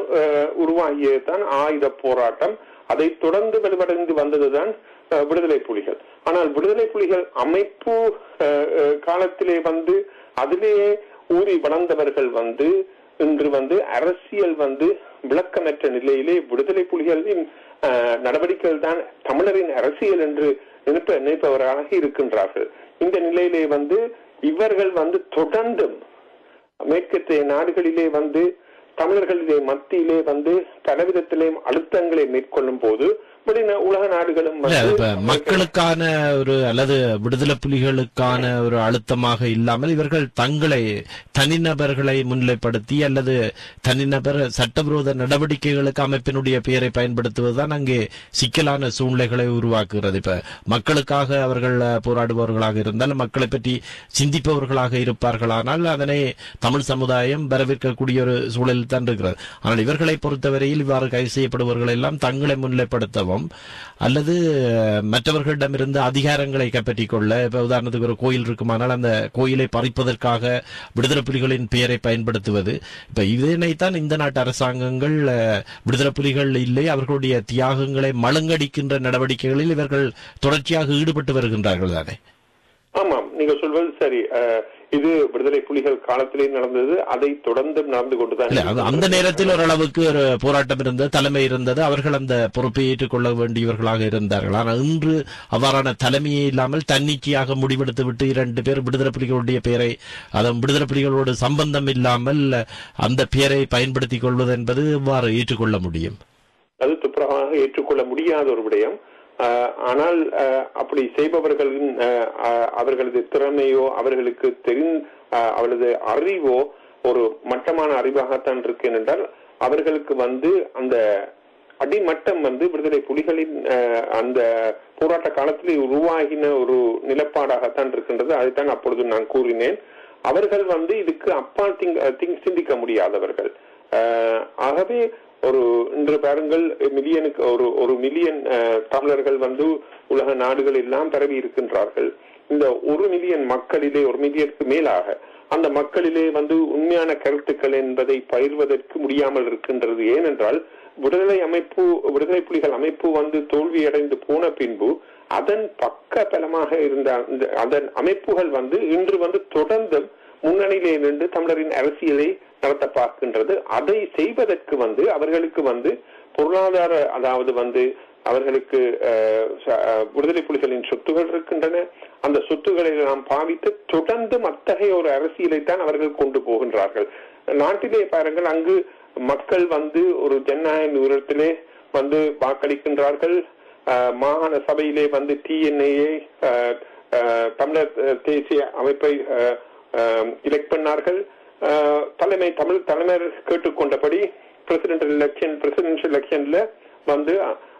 உருவாகியதுதான் ஆயுத போராட்டம். அதை தொடர்ந்து வலுவடைந்து வந்ததுதான் விடுதலை புலிகள். ஆனால் விடுதலை புலிகள் அமைப்பு காலத்திலே வந்து அதிலேயே ஊறி வளர்ந்தவர்கள் வந்து இன்று வந்து அரசியல் வந்து விளக்கமற்ற நிலையிலே விடுதலை புலிகளின் நடவடிக்கைகள் தான் தமிழரின் அரசியல் என்று நினைப்பவர்களாக இருக்கின்றார்கள். இந்த நிலையிலே வந்து இவர்கள் வந்து தொடர்ந்தும் மேற்கத்திய நாடுகளிலே வந்து தமிழர்களிலே மத்தியிலே வந்து பலவிதத்திலேயும் அழுத்தங்களை மேற்கொள்ளும் போது உலக நாடுகளும் மக்களுக்கான ஒரு அல்லது விடுதலை புலிகளுக்கான ஒரு அழுத்தமாக இல்லாமல் இவர்கள் தங்களை தனிநபர்களை முன்னிலைப்படுத்தி அல்லது தனிநபர் சட்டவிரோத நடவடிக்கைகளுக்கு அமைப்பினுடைய பெயரை பயன்படுத்துவதுதான் அங்கே சிக்கலான சூழ்நிலைகளை உருவாக்குகிறது. இப்ப மக்களுக்காக அவர்கள் போராடுபவர்களாக இருந்தால், மக்களை பற்றி சிந்திப்பவர்களாக இருப்பார்களானால் அதனை தமிழ் சமுதாயம் வரவேற்கக்கூடிய ஒரு சூழலில் தான் இருக்கிறது. ஆனால் இவர்களை பொறுத்தவரையில் இவ்வாறு கைது செய்யப்படுபவர்கள் எல்லாம் தங்களை முன்னிலைப்படுத்தவும் அல்லது மற்றவர்களிடமிருந்து அதிகாரங்களை கைப்பற்றிக் கொள்ள, இப்ப உதாரணத்துக்கு ஒரு கோயில் இருக்குமானால் அந்த கோயிலை பறிப்பதற்காக விடுதலை புலிகளின் பெயரை பயன்படுத்துவது. இப்ப இதனைத்தான் இந்த நாட்டு அரசாங்கங்கள் விடுதலை புலிகள் இல்லை அவர்களுடைய தியாகங்களை மழுங்கடிக்கின்ற நடவடிக்கைகளில் இவர்கள் தொடர்ச்சியாக ஈடுபட்டு வருகின்றார்கள் தானே? ஆமாம், நீங்க சொல்வது சரி. இது விடுதலை புலிகள் காலத்திலே நடந்தது, அதை தொடர்ந்து நடந்து கொண்டுதான். அந்த நேரத்தில் ஓரளவுக்கு ஒரு போராட்டம் இருந்தது, தலைமை இருந்தது, அவர்கள் அந்த பொறுப்பை ஏற்றுக்கொள்ள வேண்டியவர்களாக இருந்தார்கள். ஆனால் இன்று அவ்வாறான தலைமையே இல்லாமல் தன்னிச்சையாக முடிவெடுத்து விட்டு 2 பேர் விடுதலை புலிகளுடைய பெயரை, அதன் விடுதலை புலிகளோடு சம்பந்தம் இல்லாமல் அந்த பெயரை பயன்படுத்திக் கொள்வது என்பது எவ்வாறு ஏற்றுக்கொள்ள முடியும்? அது துப்புரவாக ஏற்றுக்கொள்ள முடியாத ஒரு விடயம். ஆனால் அப்படி செய்பவர்களின் அவர்களது திறமையோ அவர்களுக்கு அவளது அறிவோ ஒரு மட்டமான அறிவாகத்தான் இருக்கு என்றால் அவர்களுக்கு அந்த அடிமட்டம் விடுதலை புலிகளின் அந்த போராட்ட காலத்தில் உருவாகின ஒரு நிலப்பாடாகத்தான் இருக்கின்றது. அதைத்தான் அப்பொழுது நான் கூறினேன். அவர்கள் இதுக்கு அப்பால் சிந்திக்க முடியாதவர்கள். ஆகவே இன்று பாருங்கள், ஒரு மில்லியன் தமிழர்கள் உலக நாடுகள் எல்லாம் பரவி இருக்கின்றார்கள். இந்த 1 மில்லியன் மக்களிலே 1 மில்லியனுக்கு மேலாக அந்த மக்களிலே உண்மையான கருத்துக்கள் என்பதை பயிர்வதற்கு முடியாமல் இருக்கின்றது. ஏனென்றால் விடுதலை புலிகள் அமைப்பு தோல்வியடைந்து போன பின்பு அதன் பக்க பலமாக இருந்த அதன் அமைப்புகள் இன்று தொடர்ந்து முன்னணியிலே நின்று தமிழரின் அரசியலை நடத்த பார்க்கின்றது. அதை செய்வதற்கு அவர்களுக்கு பொருளாதார அவர்களுக்கு விடுதலை புலிகளின் சொத்துகள் இருக்கின்றன. அந்த சொத்துக்களை நாம் பாவித்து தொடர்ந்து அத்தகைய ஒரு அரசியலை தான் அவர்கள் கொண்டு போகின்றார்கள். நாட்டிலே பாருங்கள், அங்கு மக்கள் ஒரு ஜனநாயக உயரத்திலே வாக்களிக்கின்றார்கள். மாகாண சபையிலே TNA தமிழர் தேசிய அமைப்பை எலெக்ட் பண்ணார்கள். தமிழ் தலைவர் கேட்டுக்கொண்டபடி பிரசிடென்ஷியல் எலெக்ஷன்ல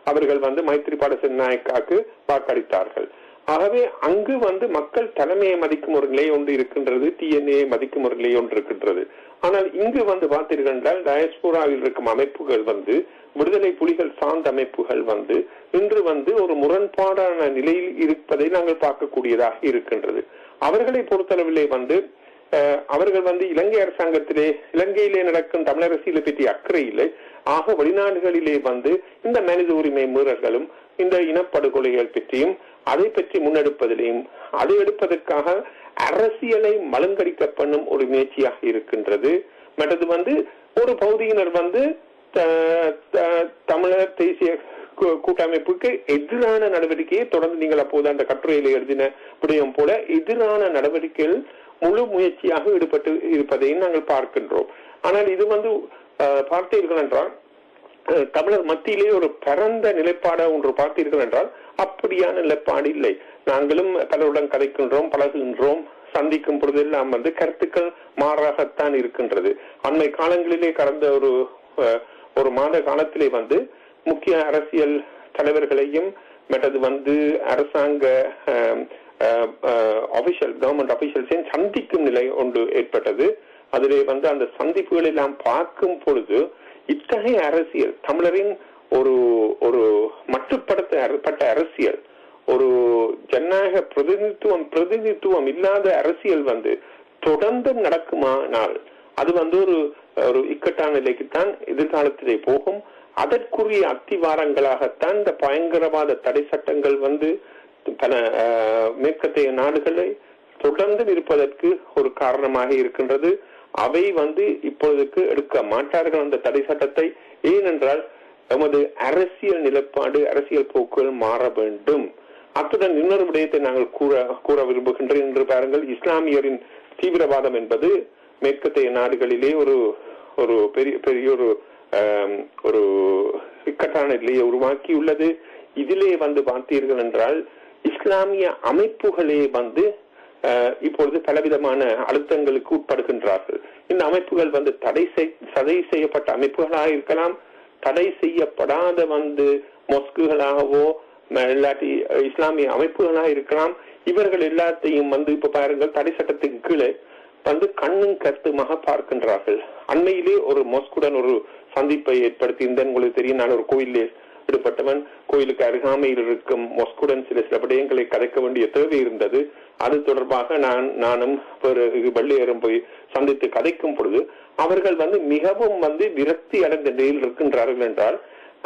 அவர்கள் மைத்ரிபால சிறிநாயக்காவுக்கு வாக்களித்தார்கள். ஆகவே அங்கு மக்கள் தலைமையை மதிக்கும் ஒரு நிலை ஒன்று இருக்கின்றது, TNA மதிக்கும் ஒரு நிலை ஒன்று இருக்கின்றது. ஆனால் இங்கு பார்த்தீர்கள் என்றால் டயஸ்போராவில் இருக்கும் அமைப்புகள் விடுதலை புலிகள் சார்ந்த அமைப்புகள் இன்று ஒரு முரண்பாடான நிலையில் இருப்பதை நாங்கள் பார்க்கக்கூடியதாக இருக்கின்றது. அவர்களை பொறுத்தளவிலே அவர்கள் இலங்கை அரசாங்கத்திலே இலங்கையிலே நடக்கும் தமிழ் அரசியலை பற்றி அக்கறையிலே ஆக வெளிநாடுகளிலே இந்த மனித உரிமை மீறல்களும் இந்த இனப்படுகொலைகள் பற்றியும் அதை பற்றி முன்னெடுப்பதிலையும் அதை எடுப்பதற்காக அரசியலை மழுங்கடிக்க பண்ணும் ஒரு முயற்சியாக இருக்கின்றது. மற்றது ஒரு பகுதியினர் தமிழர் தேசிய கூட்டமைப்புக்கு எதிரான நடவடிக்கையை தொடர்ந்து நீங்கள் அப்போது அந்த கட்டுரையில எழுதின விடயம் போல எதிரான நடவடிக்கைகள் முழு முயற்சியாக ஈடுபட்டு இருப்பதையும் நாங்கள் பார்க்கின்றோம். ஆனால் இது பார்த்தீர்கள் என்றால் தமிழர் மத்தியிலே ஒரு பரந்த நிலைப்பாடு ஒன்று பார்த்தீர்கள் என்றால் அப்படியான நிலைப்பாடு இல்லை. நாங்களும் பலருடன் கதைக்கின்றோம், பழகுகின்றோம், சந்திக்கும் பொழுதெல்லாம் கருத்துக்கள் மாறாகத்தான் இருக்கின்றது. அண்மை காலங்களிலே கடந்த ஒரு மாத காலத்திலே முக்கிய அரசியல் தலைவர்களையும் மற்றது அரசாங்க கவர்மெண்ட் ஆபீஷியல்ஸையும் சந்திக்கும் நிலை ஒன்று ஏற்பட்டது. அதிலே அந்த சந்திப்புகளை எல்லாம் பார்க்கும் பொழுது இத்தகைய அரசியல் தமிழரின் ஒரு மட்டுப்படுத்தப்பட்ட அரசியல், ஒரு ஜனநாயக பிரதிநிதித்துவம் இல்லாத அரசியல் தொடர்ந்து நடக்குமானால் அது ஒரு இக்கட்டான நிலைக்குத்தான் எதிர்காலத்திலே போகும். அதற்குரிய அத்திவாரங்களாகத்தான் இந்த பயங்கரவாத தடை சட்டங்கள் பல மேற்கத்தைய நாடுகளை தொடர்ந்து இருப்பதற்கு ஒரு காரணமாக இருக்கின்றது. அவை இப்பொழுதுக்கு எடுக்க மாட்டார்கள் அந்த தடை சட்டத்தை. ஏனென்றால் நமது அரசியல் நிலைப்பாடு அரசியல் போக்குகள் மாற வேண்டும். அத்துடன் இன்னொரு விடயத்தை நாங்கள் கூற விரும்புகின்றேன் என்று பாருங்கள். இஸ்லாமியரின் தீவிரவாதம் என்பது மேற்கத்தைய நாடுகளிலே ஒரு பெரிய ஒரு இக்கட்டான நிலையை உருவாக்கியுள்ளது. இதிலே பார்த்தீர்கள் என்றால் இஸ்லாமிய அமைப்புகளே இப்பொழுது பலவிதமான அழுத்தங்களுக்கு உட்படுகின்றார்கள். இந்த அமைப்புகள் தடை செய்யப்பட்ட அமைப்புகளாக இருக்கலாம், தடை செய்யப்படாத மொஸ்குகளாகவோ இல்லாட்டி இஸ்லாமிய அமைப்புகளாக இருக்கலாம். இவர்கள் எல்லாத்தையும் இப்ப பாருங்கள், தடை சட்டத்தின் கீழே கண்ணும் கருத்துமாக பார்க்கின்றார்கள். அண்மையிலே ஒரு மொஸ்குடன் ஒரு சந்திப்பை ஏற்படுத்தியிருந்தேன். உங்களுக்கு தெரியும், நான் ஒரு கோயிலே ஈடுபட்டவன். கோயிலுக்கு அருகாமையில் இருக்கும் மொஸ்குடன் சில விடயங்களை கதைக்க வேண்டிய தேவை இருந்தது. அது தொடர்பாக நானும் வெள்ளையரும் போய் சந்தித்து கதைக்கும் பொழுது அவர்கள் மிகவும் விரக்தி அடைந்த நிலையில் இருக்கின்றார்கள். என்றால்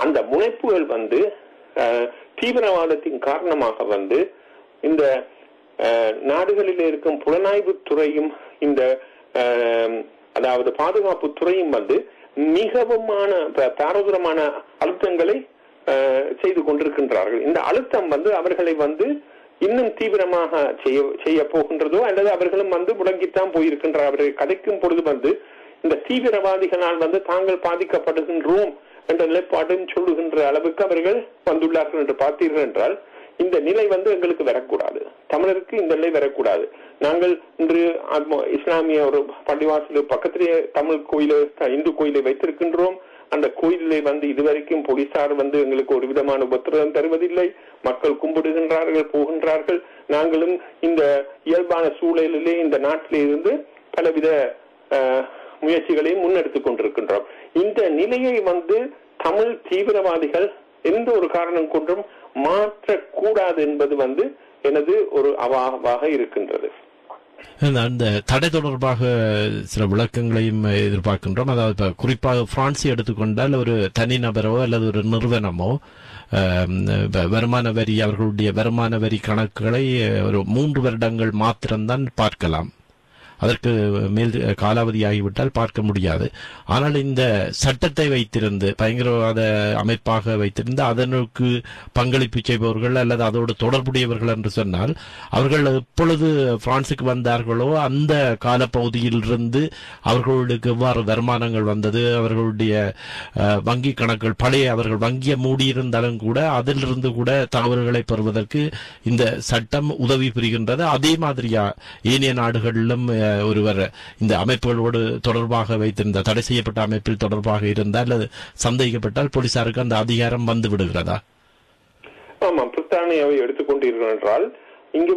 அந்த முனைப்புகள் தீவிரவாதத்தின் காரணமாக இந்த நாடுகளில் இருக்கும் புலனாய்வு துறையும் இந்த அதாவது பாதுகாப்பு துறையும் மிகவுமான பாரதூரமான அழுத்தங்களை செய்து கொண்டிருக்கின்றார்கள். இந்த அழுத்தம் அவர்களை இன்னும் தீவிரமாக செய்ய போகின்றதோ அல்லது அவர்களும் முடங்கித்தான் போயிருக்கின்றார். அவர்கள் கதைக்கும் பொழுது இந்த தீவிரவாதிகளால் தாங்கள் பாதிக்கப்படுகின்றோம் என்ற நிலைப்பாடும் சொல்லுகின்ற அளவுக்கு அவர்கள் வந்துள்ளார்கள் என்று பார்த்தீர்கள் என்றால் இந்த நிலை எங்களுக்கு வரக்கூடாது. தமிழருக்கு இந்த நிலை வரக்கூடாது. நாங்கள் இன்று இஸ்லாமிய ஒரு பள்ளிவாசல் பக்கத்திலேயே தமிழ் கோயிலை இந்து கோயிலை வைத்திருக்கின்றோம். அந்த கோயிலை இதுவரைக்கும் போலீசார் எங்களுக்கு ஒரு விதமான உபத்திரவம் தருவதில்லை. மக்கள் கும்பிடுகின்றார்கள், போகின்றார்கள். நாங்களும் இந்த இயல்பான சூழலிலே இந்த நாட்டிலே இருந்து பலவித முயற்சிகளை முன்னெடுத்துக் கொண்டிருக்கின்றோம். இந்த நிலையை தமிழ் தீவிரவாதிகள் எந்த ஒரு காரணம் கொண்டும் மாற்றக்கூடாது என்பது எனது ஒரு அவாவாக இருக்கின்றது. அந்த தடை தொடர்பாக சில விளக்கங்களையும் எதிர்பார்க்கின்றோம். அதாவது குறிப்பாக பிரான்ஸை எடுத்துக்கொண்டால் ஒரு தனிநபரோ அல்லது ஒரு நிறுவனமோ வருமான வரி அவர்களுடைய வருமான வரி கணக்குகளை ஒரு 3 வருடங்கள் மாத்திரம்தான் பார்க்கலாம். அதற்கு மேல் காலாவதியாகிவிட்டால் பார்க்க முடியாது. ஆனால் இந்த சட்டத்தை வைத்திருந்து பயங்கரவாத அமைப்பாக வைத்திருந்து அதற்கு பங்களிப்பு செய்பவர்கள் அல்லது அதோடு தொடர்புடையவர்கள் என்று சொன்னால் அவர்கள் எப்பொழுது பிரான்சுக்கு வந்தார்களோ அந்த காலப்பகுதியிலிருந்து அவர்களுக்கு எவ்வாறு வருமானங்கள் வந்தது, அவர்களுடைய வங்கி கணக்குகள் பழைய அவர்கள் வங்கியை மூடியிருந்தாலும் கூட அதிலிருந்து கூட தகவல்களை பெறுவதற்கு இந்த சட்டம் உதவி புரிகின்றது. அதே மாதிரியா ஏனைய நாடுகளிலும் ஒருவர் இந்த அமைப்புகளோடு தொடர்பாக வைத்திருந்த தடை செய்யப்பட்ட அமைப்பில் தொடர்பாக இருந்தால் அல்லது சந்தேகப்பட்டால் போலீசாருக்கு அந்த அதிகாரம் வந்து விடுகிறதா? ஆமாம், பிரித்தானியாவை எடுத்துக்கொண்டீர்கள் என்றால் இங்கு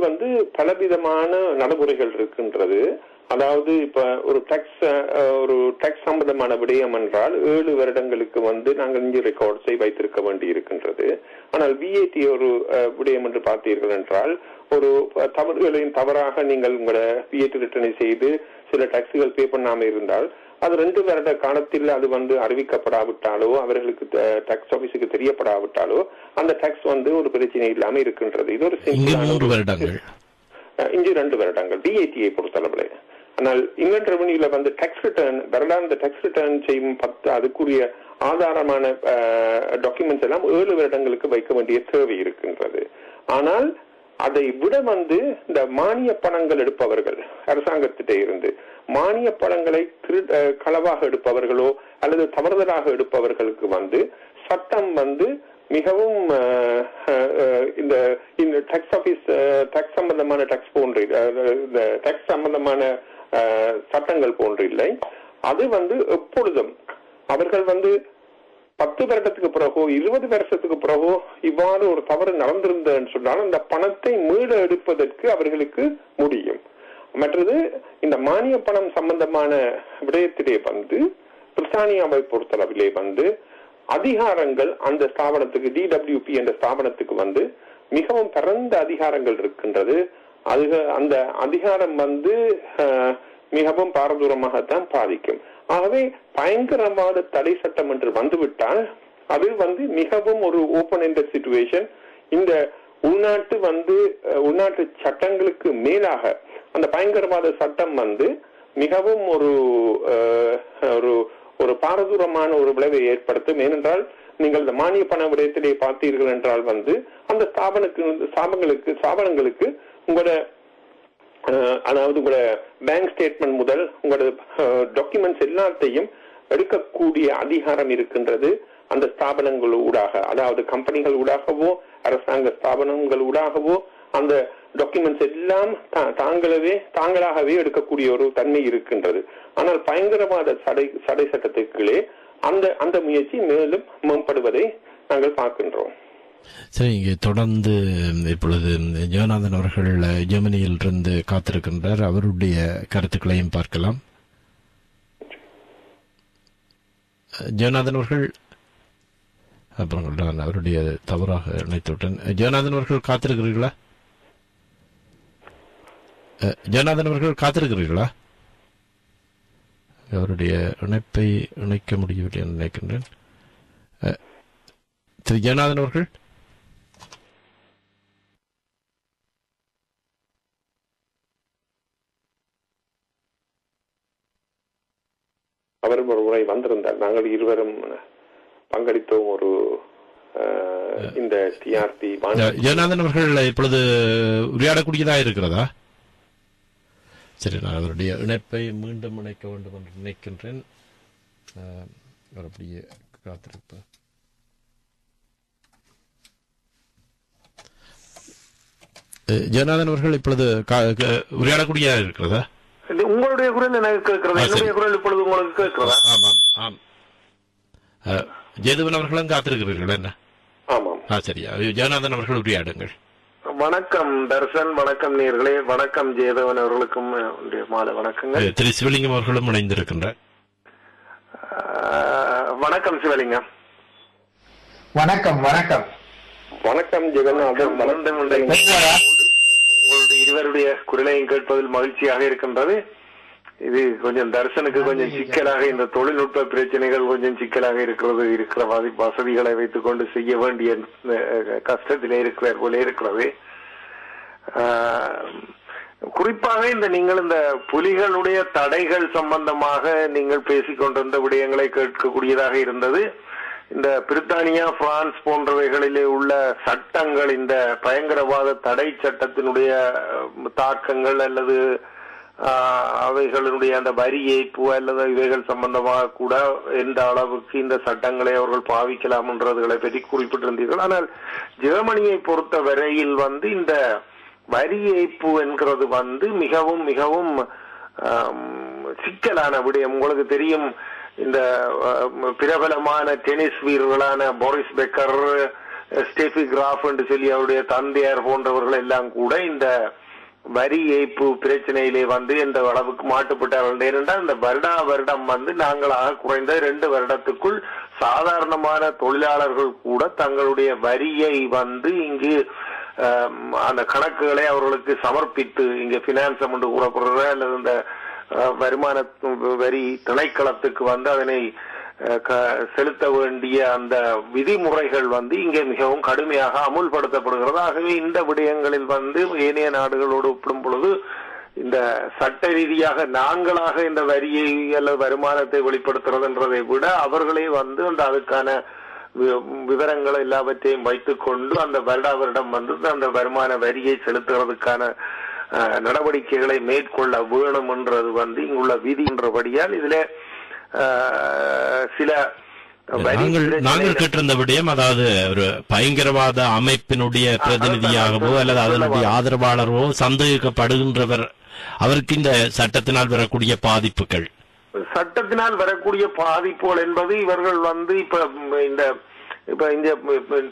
பலவிதமான நடைமுறைகள் இருக்கின்றது. அதாவது இப்ப ஒரு டாக்ஸ் சம்பந்தமான விடயம் என்றால் 7 வருடங்களுக்கு நாங்கள் இங்கு ரெக்கார்ட்ஸை வைத்திருக்க வேண்டி இருக்கின்றது. ஆனால் விஏடி ஒரு விடயம் என்று பார்த்தீர்கள் என்றால் ஒரு தவறுகளையும் தவறாக நீங்கள் உங்களை விஏடி ரிட்டர்னை செய்து சில டாக்ஸுகள் பே பண்ணாம இருந்தால் அது 2 வருட காலத்தில் அது அறிவிக்கப்படாவிட்டாலோ அவர்களுக்கு டாக்ஸ் ஆபீஸுக்கு தெரியப்படாவிட்டாலோ அந்த டாக்ஸ் ஒரு பிரச்சனை இல்லாம இருக்கின்றது. இது ஒரு இங்கு 2 வருடங்கள் விஏடியை பொறுத்தளவுல. ஆனால் இங்கிலாந்து ரெவன்யூல டாக்ஸ் ரிட்டர்ன் வருடாந்த டாக்ஸ் ரிட்டர்ன் செய்யும் அதுக்குரிய ஆதாரமான டாக்குமெண்ட்ஸ் எல்லாம் 7 வருடங்களுக்கு வைக்க வேண்டிய தேவை இருக்கின்றது. ஆனால் அதை விட இந்த மானிய பணங்கள் எடுப்பவர்கள் அரசாங்கத்திட்ட இருந்து மானிய பணங்களை களவாக எடுப்பவர்களோ அல்லது தவறுதலாக எடுப்பவர்களுக்கு சட்டம் மிகவும் இந்த டாக்ஸ் ஆபீஸ் டாக்ஸ் சம்பந்தமான டாக்ஸ் போன்று இந்த டாக்ஸ் சம்பந்தமான சட்டங்கள் போன்று இல்லை. அது எப்பொழுதும் அவர்கள் 10 வருடத்துக்கு பிறகோ 20 வருஷத்துக்கு பிறகோ இவ்வாறு ஒரு தவறு நடந்திருந்ததுன்னு சொன்னால் அந்த பணத்தை மீள எடுப்பதற்கு அவர்களுக்கு முடியும். மற்றது இந்த மானிய பணம் சம்பந்தமான விடயத்திலே பிரித்தானியாவை பொறுத்தளவிலே அதிகாரங்கள் அந்த ஸ்தாபனத்துக்கு டிடபிள்யூபி என்ற ஸ்தாபனத்துக்கு மிகவும் பரந்த அதிகாரங்கள் இருக்கின்றது. அந்த அதிகாரம் மிகவும் பாரதூரமாகத்தான் பாதிக்கும். ஆகவே பயங்கரவாத தடை சட்டம் என்று வந்துவிட்டால் அது மிகவும் ஒரு ஓபன் எண்டட் சிச்சுவேஷன். இந்த உள்நாட்டு சட்டங்களுக்கு மேலாக அந்த பயங்கரவாத சட்டம் மிகவும் ஒரு பாரதூரமான ஒரு விளைவை ஏற்படுத்தும். ஏனென்றால் நீங்கள் இந்த மானிய பண விடயத்திலே பார்த்தீர்கள் என்றால் அந்த ஸ்தாபனங்களுக்கு உங்களோட அதாவது உங்களோட பேங்க் ஸ்டேட்மெண்ட் முதல் உங்களோட டாக்குமெண்ட்ஸ் எல்லாத்தையும் எடுக்கக்கூடிய அதிகாரம் இருக்கின்றது அந்த ஸ்தாபனங்கள் ஊடாக. அதாவது கம்பெனிகள் ஊடாகவோ அரசாங்க ஸ்தாபனங்கள் ஊடாகவோ அந்த டாக்குமெண்ட்ஸ் எல்லாம் தாங்களாகவே எடுக்கக்கூடிய ஒரு தன்மை இருக்கின்றது. ஆனால் பயங்கரவாத தடை சட்டத்துக்குள்ளே அந்த முயற்சி மேலும் மேம்படுவதை நாங்கள் பார்க்கின்றோம். சரி, இங்கே தொடர்ந்து இப்பொழுது ஜெகநாதன் அவர்கள் ஜெர்மனியில் இருந்து காத்திருக்கின்றார். அவருடைய கருத்துக்களையும் பார்க்கலாம். ஜெகநாதன் அவர்கள் அப்புறம் அவருடைய தவறாக இணைத்துவிட்டேன். ஜெகநாதன் அவர்கள் காத்திருக்கிறீர்களா? ஜெகநாதன் அவர்கள் காத்திருக்கிறீர்களா? அவருடைய இணைப்பை இணைக்க முடியவில்லை என்று நினைக்கின்றேன். திரு ஜெகநாதன் அவர்கள் அவர் ஒரு முறை வந்திருந்தார். நாங்கள் இருவரும் பங்களித்தோம் ஒரு இந்த டிஆர்பி. ஜெகநாதன் அவர்கள் இப்பொழுது உரையாடக்கூடியதாக இருக்கிறதா? சரி, நான் அவருடைய இணைப்பை மீண்டும் இணைக்க வேண்டும் என்று நினைக்கின்றேன். அவர் அப்படியே காத்திருப்பு. ஜெகநாதன் அவர்கள் இப்பொழுது உரையாடக்கூடிய இருக்கிறதா? உங்களுடைய குரல் எனக்கு கேட்கிறதா? என்னுடைய குரல் இப்பொழுது உங்களுக்கு கேட்கிறதா? ஆமாம் ஆம். ஜெயதேவன் அவர்களும் காத்திருக்கிறீர்கள் என்ன? ஆமாம். சரியா, ஜெகநாதன் அவர்கள் உரையாடுங்கள். வணக்கம் தர்சன், வணக்கம் நேர்களே, வணக்கம் ஜெயதேவன் அவர்களுக்கும் மாலை வணக்கங்கள். திரு சிவலிங்கம் அவர்களும் இணைந்திருக்கின்றார். வணக்கம் சிவலிங்கம். வணக்கம் வணக்கம் வணக்கம் ஜெகநாதன். உங்களுடைய இருவருடைய குரலையும் கேட்பதில் மகிழ்ச்சியாக இருக்கின்றது. இது கொஞ்சம் தர்சனுக்கு கொஞ்சம் சிக்கலாக, இந்த தொழில்நுட்ப பிரச்சனைகள் கொஞ்சம் சிக்கலாக இருக்கிற வசதிகளை வைத்துக் கொண்டு செய்ய வேண்டிய கஷ்டத்திலே இருக்கிறார் போல இருக்கிறது. குறிப்பாக நீங்கள் இந்த புலிகளுடைய தடைகள் சம்பந்தமாக நீங்கள் பேசிக்கொண்டிருந்த விடயங்களை கேட்கக்கூடியதாக இருந்தது. இந்த பிரித்தானியா, பிரான்ஸ் போன்றவைகளிலே உள்ள சட்டங்கள், இந்த பயங்கரவாத தடை சட்டத்தினுடைய தாக்கங்கள் அல்லது அவைகளுடைய அந்த வரி ஏய்ப்பு அல்லது இவைகள் சம்பந்தமாக கூட எந்த அளவுக்கு இந்த சட்டங்களை அவர்கள் பாவிக்கலாம் என்றதுகளை பற்றி குறிப்பிட்டிருந்தீர்கள். ஆனால் ஜெர்மனியை பொறுத்த வரையில் இந்த வரி ஏய்ப்பு என்கிறது மிகவும் மிகவும் சிக்கலான விடயம். உங்களுக்கு தெரியும், இந்த பிரபலமான டென்னிஸ் வீரர்களான போரிஸ் பெக்கர், ஸ்டெஃபி கிராஃப் என்று சொல்லி அவருடைய தந்தையார் போன்றவர்கள் எல்லாம் கூட இந்த வரி ஏய்ப்பு பிரச்சனையிலே எந்த அளவுக்கு மாட்டுப்பட்டார்கள். ஏனென்றால் இந்த வருடம் நாங்களாக குறைந்த 2 வருடத்துக்குள் சாதாரணமான தொழிலாளர்கள் கூட தங்களுடைய வரியை இங்கு அந்த கணக்குகளை அவர்களுக்கு சமர்ப்பித்து, இங்க பினான்ஸ் என்று கூறப்படுற அல்லது இந்த வருமான வரி திணைக்களத்துக்கு அதனை செலுத்த வேண்டிய அந்த விதிமுறைகள் இங்கே மிகவும் கடுமையாக அமுல்படுத்தப்படுகிறது. ஆகவே இந்த விடயங்களில் ஏனைய நாடுகளோடு ஒப்பிடும் பொழுது இந்த சட்ட ரீதியாக நாங்களாக இந்த வரியை அல்லது வருமானத்தை வெளிப்படுத்துறதுன்றதை விட அவர்களே அதுக்கான விவரங்கள் எல்லாவற்றையும் வைத்துக் கொண்டு அந்த வருடம் அந்த வருமான வரியை செலுத்துறதுக்கான நடவடிக்கைகளை மேற்கொள்ள வேணும் என்றது இங்குள்ள விதி என்றபடியால் இதுல சில நாங்கள் கேட்டிருந்த விடயம், அதாவது ஒரு பயங்கரவாத அமைப்பினுடைய பிரதிநிதியாகவோ அல்லது அதனுடைய ஆதரவாளரோ சந்தேகிக்கப்படுகின்றவர், அவருக்கு இந்த சட்டத்தினால் வரக்கூடிய பாதிப்புகள், சட்டத்தினால் வரக்கூடிய பாதிப்புகள் என்பது இவர்கள் இப்ப இந்த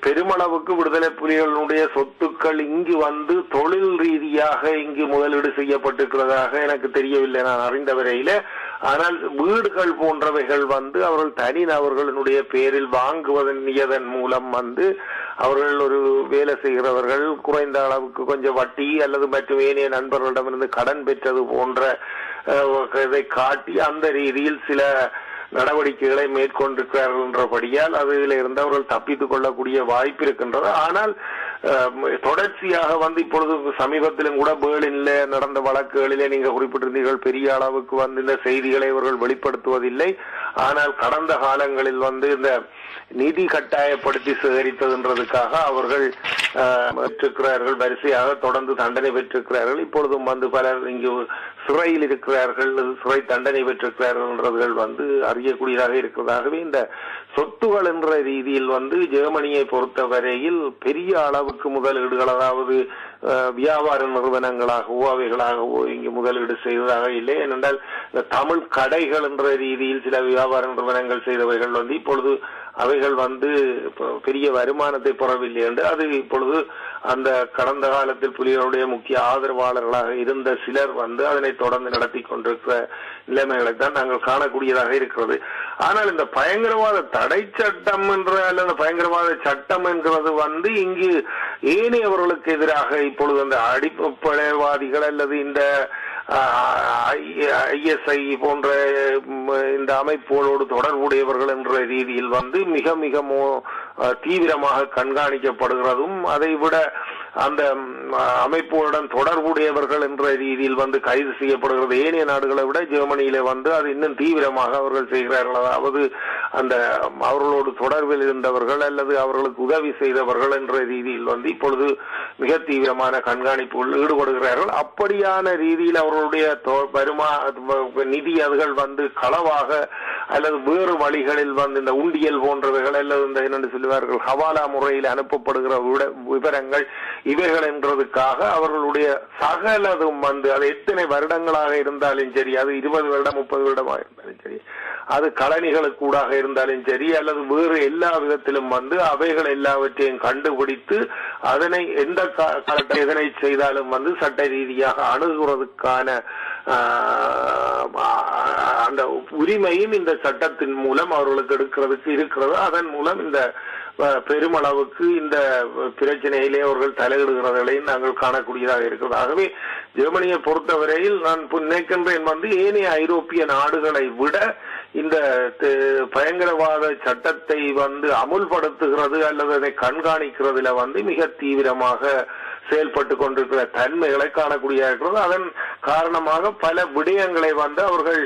பெருமளவுக்கு விடுதலை புலிகளுடைய சொத்துக்கள் இங்கு தொழில் ரீதியாக இங்கு முதலீடு செய்யப்பட்டிருக்கிறதாக எனக்கு தெரியவில்லை, நான் அறிந்த வரையில. ஆனால் வீடுகள் போன்றவைகள் அவர்கள் தனிநபர்களுடைய பேரில் வாங்குவதன் மூலம் அவர்கள் ஒரு வேலை செய்கிறவர்கள் குறைந்த அளவுக்கு கொஞ்சம் வட்டி அல்லது மற்றும் ஏனைய நண்பர்களிடமிருந்து கடன் பெற்றது போன்ற இதை காட்டி அந்த ரீதியில் சில நடவடிக்கைகளை மேற்கொண்டிருக்கிறார்கள் என்றபடியால் அதில் இருந்து அவர்கள் தப்பித்துக் கொள்ளக்கூடிய வாய்ப்பு இருக்கின்றது. ஆனால் தொடர்ச்சியாக இப்பொழுது சமீபத்திலும் கூட பேர்லின்ல நடந்த வழக்குகளிலே நீங்க குறிப்பிட்டிருந்தீர்கள், பெரிய அளவுக்கு இந்த செய்திகளை அவர்கள் வெளிப்படுத்துவதில்லை. ஆனால் கடந்த காலங்களில் இந்த நிதி கட்டாயப்படுத்தி சேகரித்ததுன்றதுக்காக அவர்கள் பெற்றிருக்கிறார்கள், வரிசையாக தொடர்ந்து தண்டனை பெற்றிருக்கிறார்கள். இப்பொழுதும் பலர் இங்கு சிறையில் இருக்கிறார்கள், சிறை தண்டனை பெற்றிருக்கிறார்கள் என்றவர்கள் அறியக்கூடியதாக இருக்கிறதாகவே இந்த சொத்துகள் என்ற ரீதியில் ஜெர்மனியை பொறுத்த வரையில் பெரிய அளவுக்கு முதலீடுகள், அதாவது வியாபார நிறுவனங்களாகவோ அவைகளாகவோ இங்கு முதலீடு செய்ததாக இல்லை. ஏனென்றால் இந்த தமிழ் கடைகள் என்ற ரீதியில் சில வியாபார நிறுவனங்கள் செய்தவைகள் இப்பொழுது அவைகள் பெரிய வருமானத்தை பெறவில்லை என்று அது இப்பொழுது அந்த கடந்த காலத்தில் புலிகளுடைய முக்கிய ஆதரவாளர்களாக இருந்த சிலர் அதனை தொடர்ந்து நடத்தி கொண்டிருக்கிற நிலைமைகளை தான் நாங்கள் காணக்கூடியதாக இருக்கிறது. ஆனால் இந்த பயங்கரவாத தடை சட்டம் என்ற அல்லது பயங்கரவாத சட்டம் என்கிறது இங்கு ஏனையவர்களுக்கு எதிராக இப்பொழுது அந்த அடிப்படைவாதிகள் அல்லது இந்த ISI போன்ற இந்த அமைப்புகளோடு தொடர்புடையவர்கள் என்ற ரீதியில் மிக மிக தீவிரமாக கண்காணிக்கப்படுகிறதும், அதை விட அந்த அமைப்புகளுடன் தொடர்புடையவர்கள் என்ற ரீதியில் கைது செய்யப்படுகிறது. ஏனைய நாடுகளை விட ஜெர்மனியில அது இன்னும் தீவிரமாக அவர்கள் செய்கிறார்கள். அதாவது அந்த அவர்களோடு தொடர்பில் இருந்தவர்கள் அல்லது அவர்களுக்கு உதவி செய்தவர்கள் என்ற ரீதியில் இப்பொழுது மிக தீவிரமான கண்காணிப்புகள் ஈடுபடுகிறார்கள். அப்படியான ரீதியில் அவர்களுடைய நிதி அதுகள் களவாக அல்லது வேறு வழிகளில் வந்து இந்த உண்டியல் போன்றவைகள் அல்லது இந்த என்னென்று சொல்லுவார்கள் ஹவாலா முறையில் அனுப்பப்படுகிற விவரங்கள் இவைகள் என்றதுக்காக அவர்களுடைய சகலதும் வந்து அது எத்தனை வருடங்களாக இருந்தாலும் சரி, அது 20 வருடம் 30 வருடமாக இருந்தாலும் சரி, அது கழனிகளுக்கு கூடாக இருந்தாலும் சரி, அல்லது வேறு எல்லா விதத்திலும் வந்து அவைகள் எல்லாவற்றையும் கண்டுபிடித்து அதனை எந்த காலத்தில் எதனை செய்தாலும் வந்து சட்ட ரீதியாக அணுகுவதற்கான அந்த உரிமையும் இந்த சட்டத்தின் மூலம் அவர்களுக்கு எடுக்கிறதுக்கு இருக்கிறது. அதன் மூலம் இந்த பெருமளவுக்கு இந்த பிரச்சனையிலே அவர்கள் தலையிடுகிறதையும் நாங்கள் காணக்கூடியதாக இருக்கிறது. ஆகவே ஜெர்மனியை பொறுத்தவரையில் நான் நினைக்கின்றேன் வந்து ஏனைய ஐரோப்பிய நாடுகளை விட இந்த பயங்கரவாத சட்டத்தை வந்து அமுல்படுத்துகிறது அல்லது அதை கண்காணிக்கிறதுல வந்து மிக தீவிரமாக செயல்பட்டு கொண்டிருக்கிற தன்மைகளை காணக்கூடிய இருக்கிறது. அதன் காரணமாக பல விடயங்களை வந்து அவர்கள்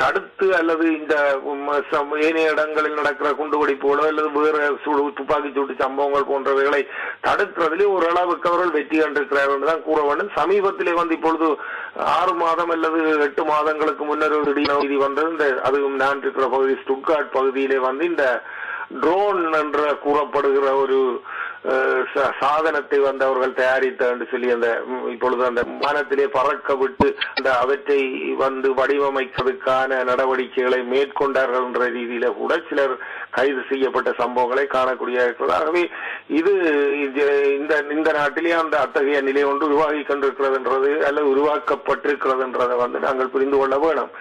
தடுத்து அல்லது இந்த ஏனைய இடங்களில் நடக்கிற குண்டுவெடிப்புகளோ அல்லது வேறு துப்பாக்கி சூட்டு சம்பவங்கள் போன்றவைகளை தடுக்கிறதிலே ஓரளவுக்கு அவர்கள் வெற்றி கண்டிருக்கிறார்கள் என்றுதான் கூற வேண்டும். சமீபத்திலே வந்து இப்பொழுது 6 மாதம் அல்லது 8 மாதங்களுக்கு முன்னர் ஒரு நீதி வந்தது. இந்த அதுவும் நான் இருக்கிற பகுதி ஸ்டுட்கார்ட் பகுதியிலே வந்து இந்த ட்ரோன் என்று கூறப்படுகிற ஒரு சாதனத்தை வந்து அவர்கள் தயாரித்த என்று சொல்லி அந்த இப்பொழுது அந்த விமானத்திலே பறக்க விட்டு அந்த அவற்றை வந்து வடிவமைப்பதற்கான நடவடிக்கைகளை மேற்கொண்டார்கள் என்ற ரீதியில கூட சிலர் கைது செய்யப்பட்ட சம்பவங்களை காணக்கூடிய இருக்கிறது. ஆகவே இது இந்த நாட்டிலே அந்த அத்தகைய நிலை ஒன்று உருவாகி கொண்டிருக்கிறது என்றது அல்லது உருவாக்கப்பட்டிருக்கிறது என்றதை வந்து நாங்கள் புரிந்து கொள்ள வேணும்.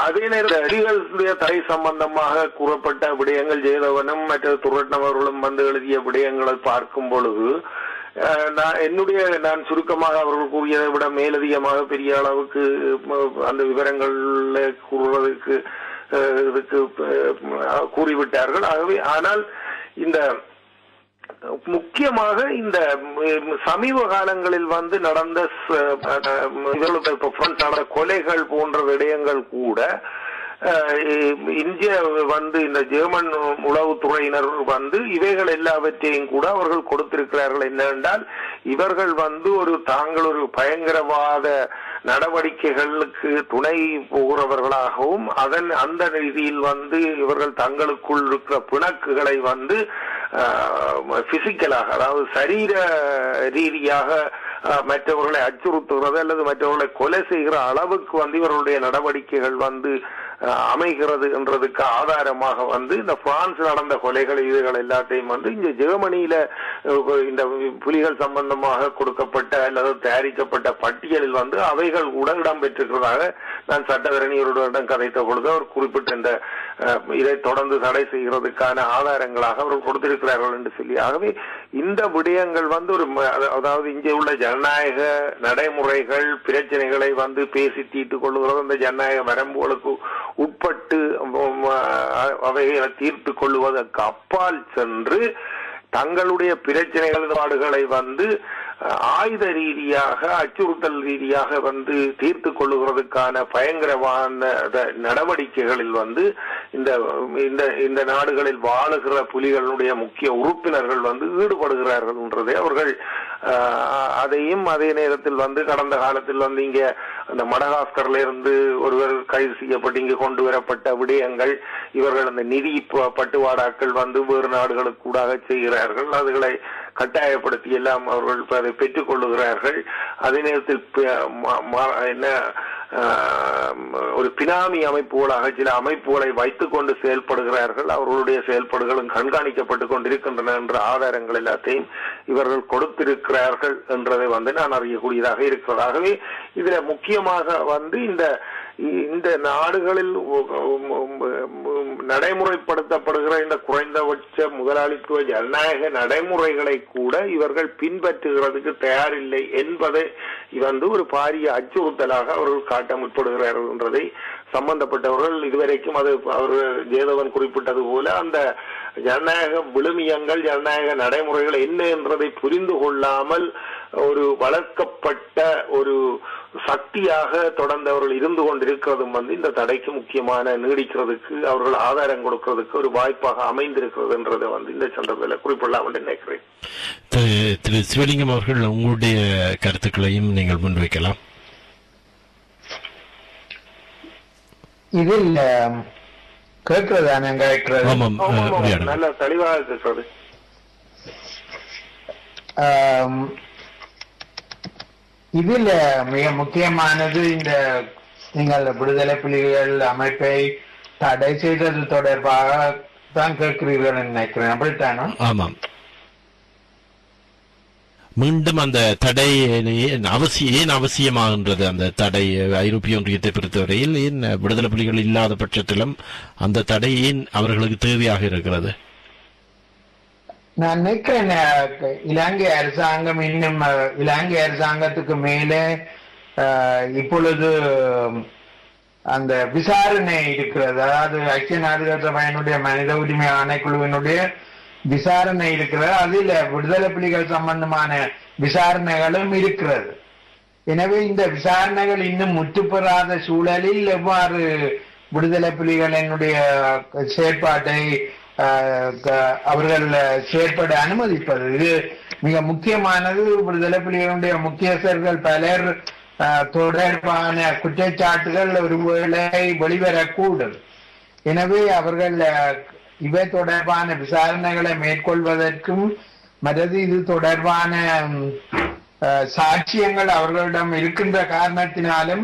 அதே நேரத்தில் தடை சம்பந்தமாக கூறப்பட்ட விடயங்கள் ஜெயதவனும் மற்ற துரட்னவர்களும் வந்து எழுதிய விடயங்களை பார்க்கும் பொழுது நான் சுருக்கமாக அவர்கள் கூறியதை விட மேலதிகமாக பெரிய அளவுக்கு அந்த விவரங்கள் கூறுவதற்கு இதுக்கு கூறிவிட்டார்கள். ஆகவே ஆனால் இந்த முக்கியமாக இந்த சமீப காலங்களில் வந்து நடந்த கொலைகள் போன்ற விடயங்கள் கூட இந்திய வந்து இந்த ஜெர்மன் உளவுத்துறையினர் வந்து இவைகள் எல்லாவற்றையும் கூட அவர்கள் கொடுத்திருக்கிறார்கள். என்னவென்றால் இவர்கள் வந்து தாங்கள் ஒரு பயங்கரவாத நடவடிக்கைகளுக்கு துணை போகிறவர்களாகவும் அந்த ரீதியில் வந்து இவர்கள் தங்களுக்குள் இருக்கிற பிணக்குகளை வந்து பிசிக்கலாக அதாவது சரீர ரீதியாக மற்றவர்களை அச்சுறுத்துகிறது அல்லது மற்றவர்களை கொலை செய்கிற அளவுக்கு வந்து இவர்களுடைய நடவடிக்கைகள் வந்து அமைகிறது என்றதுக்கு ஆதாரமாக வந்து இந்த பிரான்ஸ் நடந்த கொலைகள் இதுகள் எல்லாத்தையும் வந்து இங்க ஜெர்மனியில இந்த புலிகள் சம்பந்தமாக கொடுக்கப்பட்ட அல்லது தயாரிக்கப்பட்ட பட்டியலில் வந்து அவைகள் உடன் இடம் பெற்றிருக்கிறதாக நான் சட்டத்தரணியருடன் கதைத்த பொழுது அவர் குறிப்பிட்ட இந்த இதை தொடர்ந்து தடை செய்கிறதுக்கான ஆதாரங்களாக அவர்கள் கொடுத்திருக்கிறார்கள் என்று சொல்லி. ஆகவே இந்த விடயங்கள் வந்து அதாவது இங்கே உள்ள ஜனநாயக நடைமுறைகள் பிரச்சனைகளை வந்து பேசி தீர்த்து கொள்ளுகிறது. அந்த ஜனநாயக வரம்புகளுக்கு உட்பட்டு அவைகளை தீர்த்து கொள்வதற்கு அப்பால் சென்று தங்களுடைய பிரச்சனைகள் நாடுகளை வந்து ஆயுத ரீதியாக அச்சுறுத்தல் ரீதியாக வந்து தீர்த்து கொள்ளுகிறதுக்கான பயங்கரமான நடவடிக்கைகளில் வந்து இந்த நாடுகளில் வாழுகிற புலிகளுடைய முக்கிய உறுப்பினர்கள் வந்து ஈடுபடுகிறார்கள் என்றதை அவர்கள் அதையும் அதே நேரத்தில் வந்து கடந்த காலத்தில் வந்து இங்க அந்த மடகாஸ்கர்ல இருந்து ஒருவர் கைது செய்யப்பட்டு இங்கு கொண்டு வரப்பட்ட விடயங்கள் இவர்கள் அந்த நிதி பட்டுவாடாக்கள் வந்து வேறு நாடுகளுக்கு கூடாக செய்கிறார்கள். அதுகளை கட்டாயப்படுத்தி எல்லாம் அவர்கள் அதை பெற்றுக் கொள்ளுகிறார்கள். அதே நேரத்தில் என்ன ஒரு பினாமி அமைப்புகளாக சில அமைப்புகளை வைத்துக் கொண்டு செயல்படுகிறார்கள். அவர்களுடைய செயல்பாடுகளும் கண்காணிக்கப்பட்டுக் கொண்டிருக்கின்றன என்ற ஆதாரங்கள் எல்லாத்தையும் இவர்கள் கொடுத்திருக்கிறார்கள் என்றதை வந்து நான் அறியக்கூடியதாக இருக்கிறதாகவே இதுல முக்கியமாக வந்து இந்த நாடுகளில் நடைமுறைப்படுத்தப்படுகிற இந்த குறைந்தபட்ச முதலாளித்துவ ஜனநாயக நடைமுறைகளை கூட இவர்கள் பின்பற்றுகிறதுக்கு தயாரில்லை என்பதை வந்து ஒரு பாரிய அச்சுறுத்தலாக அவர்கள் காட்ட முற்படுகிறார்கள் என்றதை சம்பந்தப்பட்டவர்கள் இதுவரைக்கும் அது அவர் ஜேதவன் குறிப்பிட்டது போல அந்த ஜனநாயக விழுமியங்கள் ஜனநாயக நடைமுறைகள் என்ன என்றதை புரிந்து கொள்ளாமல் ஒரு வளர்க்கப்பட்ட ஒரு சக்தியாக தொடர்ந்து அவர்கள் இருந்து கொண்டிருக்கிறதும் வந்து இந்த தடைக்கு முக்கியமான நீடிக்கிறதுக்கு அவர்கள் ஆதாரம் கொடுக்கிறதுக்கு ஒரு வாய்ப்பாக அமைந்திருக்கிறது என்றதை வந்து இந்த சந்தர்ப்பத்தில் குறிப்பிடலாம் என்று நினைக்கிறேன். திரு சிவலிங்கம் அவர்கள் உங்களுடைய கருத்துக்களையும் நீங்கள் முன்வைக்கலாம். இதில் கேட்கிறதா கேட்கிறது ஆமாம் நல்ல தெளிவாக சொல்லு. இதில் மிக முக்கியமானது இந்த நீங்கள் விடுதலை புலிகள் அமைப்பை தடை செய்தது தொடர்பாக தான் கேட்கிறீர்கள் நினைக்கிறேன். அப்படித்தானோ? ஆமாம். மீண்டும் அந்த தடை ஏன் அவசியமாகின்றது? அந்த தடை ஐரோப்பிய ஒன்றியத்தை பொறுத்தவரையில் ஏன் விடுதலை புலிகள் இல்லாத பட்சத்திலும் அந்த தடை ஏன் அவர்களுக்கு தேவையாக இருக்கிறது? நான் நினைக்கிறேன் இலங்கை அரசாங்கம் இன்னும் இலங்கை அரசாங்கத்துக்கு மேலே இப்பொழுது அந்த விசாரணை இருக்கிறது. அதாவது ஐக்கிய நாடுகள் சபையினுடைய மனித உரிமை ஆணைக்குழுவினுடைய விசாரணை இருக்கிறது. அதில் விடுதலை புலிகள் சம்பந்தமான விசாரணைகளும் இருக்கிறது. எனவே இந்த விசாரணைகள் இன்னும் முற்றுப்பெறாத சூழலில் எவ்வாறு விடுதலை புலிகளினுடைய செயற்பாட்டை அவர்கள் செயற்பட அனுமதிப்பது இது மிக முக்கியமானது. விடுதலை புலிகளுடைய முக்கியஸ்தர்கள் பலர் தொடர்பான குற்றச்சாட்டுகள் ஒருவேளை வெளிவரக்கூடும். எனவே அவர்கள் இவை தொடர்பான விசாரணைகளை மேற்கொள்வதற்கும் மற்றது இது தொடர்பான சாட்சியங்கள் அவர்களிடம் இருக்கின்ற காரணத்தினாலும்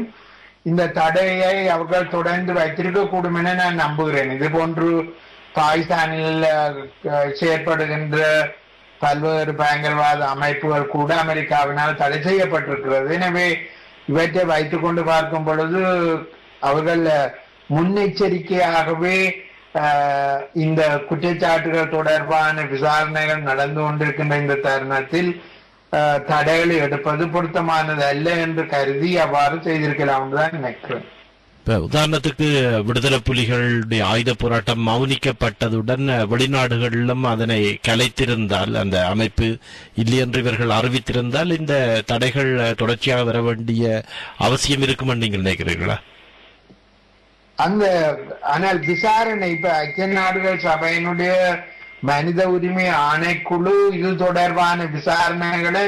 இந்த தடையை அவர்கள் தொடர்ந்து வைத்திருக்க கூடும் என நான் நம்புகிறேன். இது போன்று பாகிஸ்தானில் செயற்படுகின்ற பல்வேறு பயங்கரவாத அமைப்புகள் கூட அமெரிக்காவினால் தடை செய்யப்பட்டிருக்கிறது. எனவே இவற்றை வைத்துக் கொண்டு பார்க்கும் பொழுது அவர்கள் முன்னெச்சரிக்கையாகவே இந்த குற்றச்சாட்டுகள் தொடர்பான விசாரணைகள் நடந்து கொண்டிருக்கின்ற இந்த தருணத்தில் தடைகளை எடுப்பது பொருத்தமானது அல்ல என்று கருதி அவ்வாறு செய்திருக்கலாம் தான் நினைக்கிறேன். இப்ப உதாரணத்துக்கு விடுதலை புலிகளுடைய ஆயுத போராட்டம் மௌனிக்கப்பட்டதுடன் வெளிநாடுகளிலும் அதனை கலைத்திருந்தால், அந்த அமைப்பு இல்லை என்று இவர்கள் அறிவித்திருந்தால் இந்த தடைகள் தொடர்ச்சியாக வர வேண்டிய அவசியம் இருக்கும் என்று நீங்கள் நினைக்கிறீர்களா? அந்த ஆனால் விசாரணை இப்ப ஐக்கிய நாடுகள் சபையினுடைய மனித உரிமை ஆணைக்குழு இது தொடர்பான விசாரணைகளை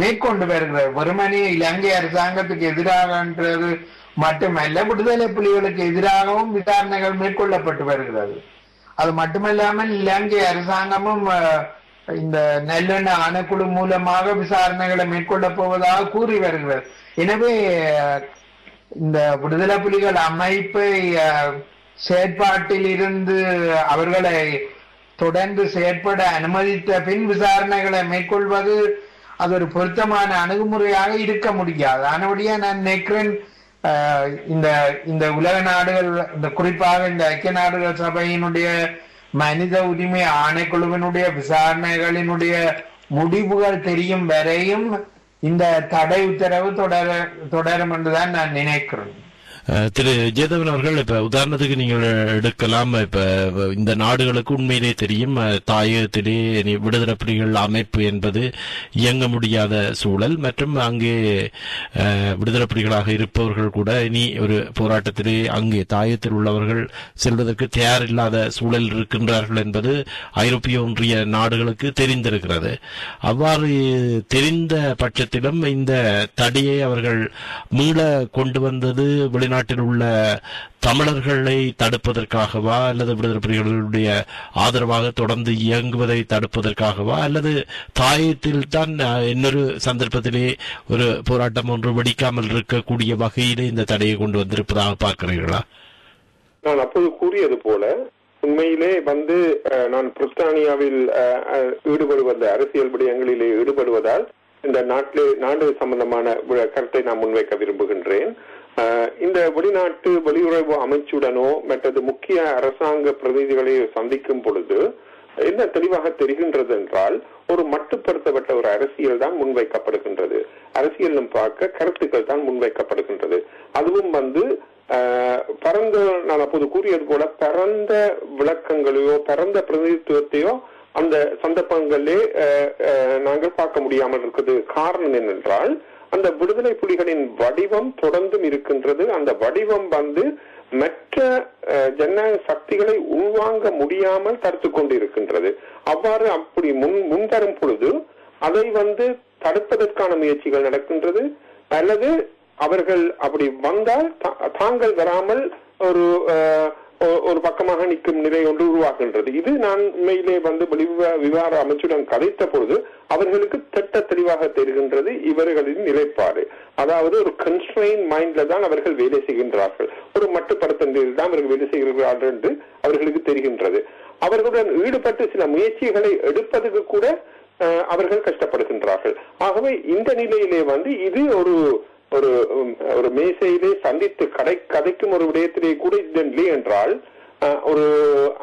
மேற்கொண்டு வருகிறது. வெறுமனே இலங்கை அரசாங்கத்துக்கு எதிராகன்றது மட்டுமல்ல, விடுதலை புலிகளுக்கு எதிராகவும் விசாரணைகள் மேற்கொள்ளப்பட்டு வருகிறது. அது மட்டுமல்லாமல் இலங்கை அரசாங்கமும் இந்த நல்லெண்ண ஆணைக்குழு மூலமாக விசாரணைகளை மேற்கொள்ளப் போவதாக கூறி வருகிறது. எனவே இந்த விடுதலை புலிகள் அமைப்பை செயற்பாட்டில் இருந்து அவர்களை தொடர்ந்து செயற்பட அனுமதித்த பின் விசாரணைகளை மேற்கொள்வது அது ஒரு பொருத்தமான அணுகுமுறையாக இருக்க முடியாது. ஆனபடியா நான் நினைக்கிறேன் இந்த உலக நாடுகள், இந்த குறிப்பாக இந்த ஐக்கிய நாடுகள் சபையினுடைய மனித உரிமை ஆணைக்குழுவினுடைய விசாரணைகளினுடைய முடிவுகள் தெரியும் வரையும் இந்த தடை உத்தரவு தொடரும் என்றுதான் நான் நினைக்கிறேன். திரு ஜெயதேவன் அவர்கள், இப்ப உதாரணத்துக்கு நீங்கள் எடுக்கலாம், இப்ப இந்த நாடுகளுக்கு உண்மையிலே தெரியும் தாயகத்திலே விடுதலை புலிகள் அமைப்பு என்பது இயங்க முடியாத சூழல் மற்றும் அங்கே விடுதலை புலிகளாக இருப்பவர்கள் கூட இனி ஒரு போராட்டத்திலே அங்கே தாயகத்தில் உள்ளவர்கள் செல்வதற்கு தயாரில்லாத சூழல் இருக்கின்றார்கள் என்பது ஐரோப்பிய ஒன்றிய நாடுகளுக்கு தெரிந்திருக்கிறது. அவ்வாறு தெரிந்த பட்சத்திலும் இந்த தடையை அவர்கள் மீள கொண்டு வந்தது வெளிநாட்டில் உள்ள தமிழர்களை தடுப்பதற்காகவா, அல்லது விடுதலை புலிகளுடைய ஆதரவாக தொடர்ந்து இயங்குவதை தடுப்பதற்காகவா, அல்லது தாயத்தில் தான் இன்னொரு சந்தர்ப்பத்திலே ஒரு போராட்டம் ஒன்று வெடிக்காமல் இருக்கக்கூடிய வகையிலே இந்த தடையை கொண்டு வந்திருப்பதாக பார்க்கிறீர்களா? நான் அப்போது கூறியது போல உண்மையிலே நான் பிரித்தானியாவில் ஈடுபடுவது அரசியல் விடயங்களிலே ஈடுபடுவதால் இந்த நாடு சம்பந்தமான கருத்தை நான் முன்வைக்க விரும்புகின்றேன். இந்த வெளிநாட்டு வெளியுறவு அமைச்சுடனோ மற்றது முக்கிய அரசாங்க பிரதிநிதிகளை சந்திக்கும் பொழுது என்ன தெளிவாக தெரிகின்றது என்றால், ஒரு மட்டுப்படுத்தப்பட்ட ஒரு அரசியல் தான் முன்வைக்கப்படுகின்றது. அரசியலும் பார்க்க கருத்துக்கள் தான் முன்வைக்கப்படுகின்றது. அதுவும் பரந்த, நான் அப்போது கூறியது போல பரந்த விளக்கங்களையோ பரந்த பிரதிநிதித்துவத்தையோ அந்த சந்தர்ப்பங்களிலே நாங்கள் பார்க்க முடியாமல் இருக்குது. காரணம் என்னென்றால், அந்த விடுதலை புலிகளின் வடிவம் தொடர்ந்தும் இருக்கின்றது. அந்த வடிவம் மற்ற ஜனநாயக சக்திகளை உள்வாங்க முடியாமல் தடுத்து கொண்டு இருக்கின்றது. அவ்வாறு அப்படி முன்வரும் பொழுது அதை தடுப்பதற்கான முயற்சிகள் நடக்கின்றது. அல்லது அவர்கள் அப்படி வந்தால் தாங்கள் வராமல் ஒரு ஒரு பக்கமாக நிற்கும் நிலை ஒன்று உருவாகின்றது. இது நான் உண்மையிலே விவகார அமைச்சுடன் கதைத்த பொழுது அவர்களுக்கு திட்ட தெளிவாக தெரிகின்றது இவர்களின் நிலைப்பாடு. அதாவது ஒரு கன்ஸ்ட்ரெயின் மைண்ட்ல தான் அவர்கள் வேலை செய்கின்றார்கள், ஒரு மட்டுப்படுத்தலில் தான் அவர்கள் வேலை செய்கிறார்கள் என்று அவர்களுக்கு தெரிகின்றது. அவர்களுடன் ஈடுபட்டு சில முயற்சிகளை எடுப்பதற்கு கூட அவர்கள் கஷ்டப்படுகின்றார்கள். ஆகவே இந்த நிலையிலே இது ஒரு மேசையிலே சந்தித்து கதைக்கும் ஒரு விடயத்திலே கூட இல்லை என்றால்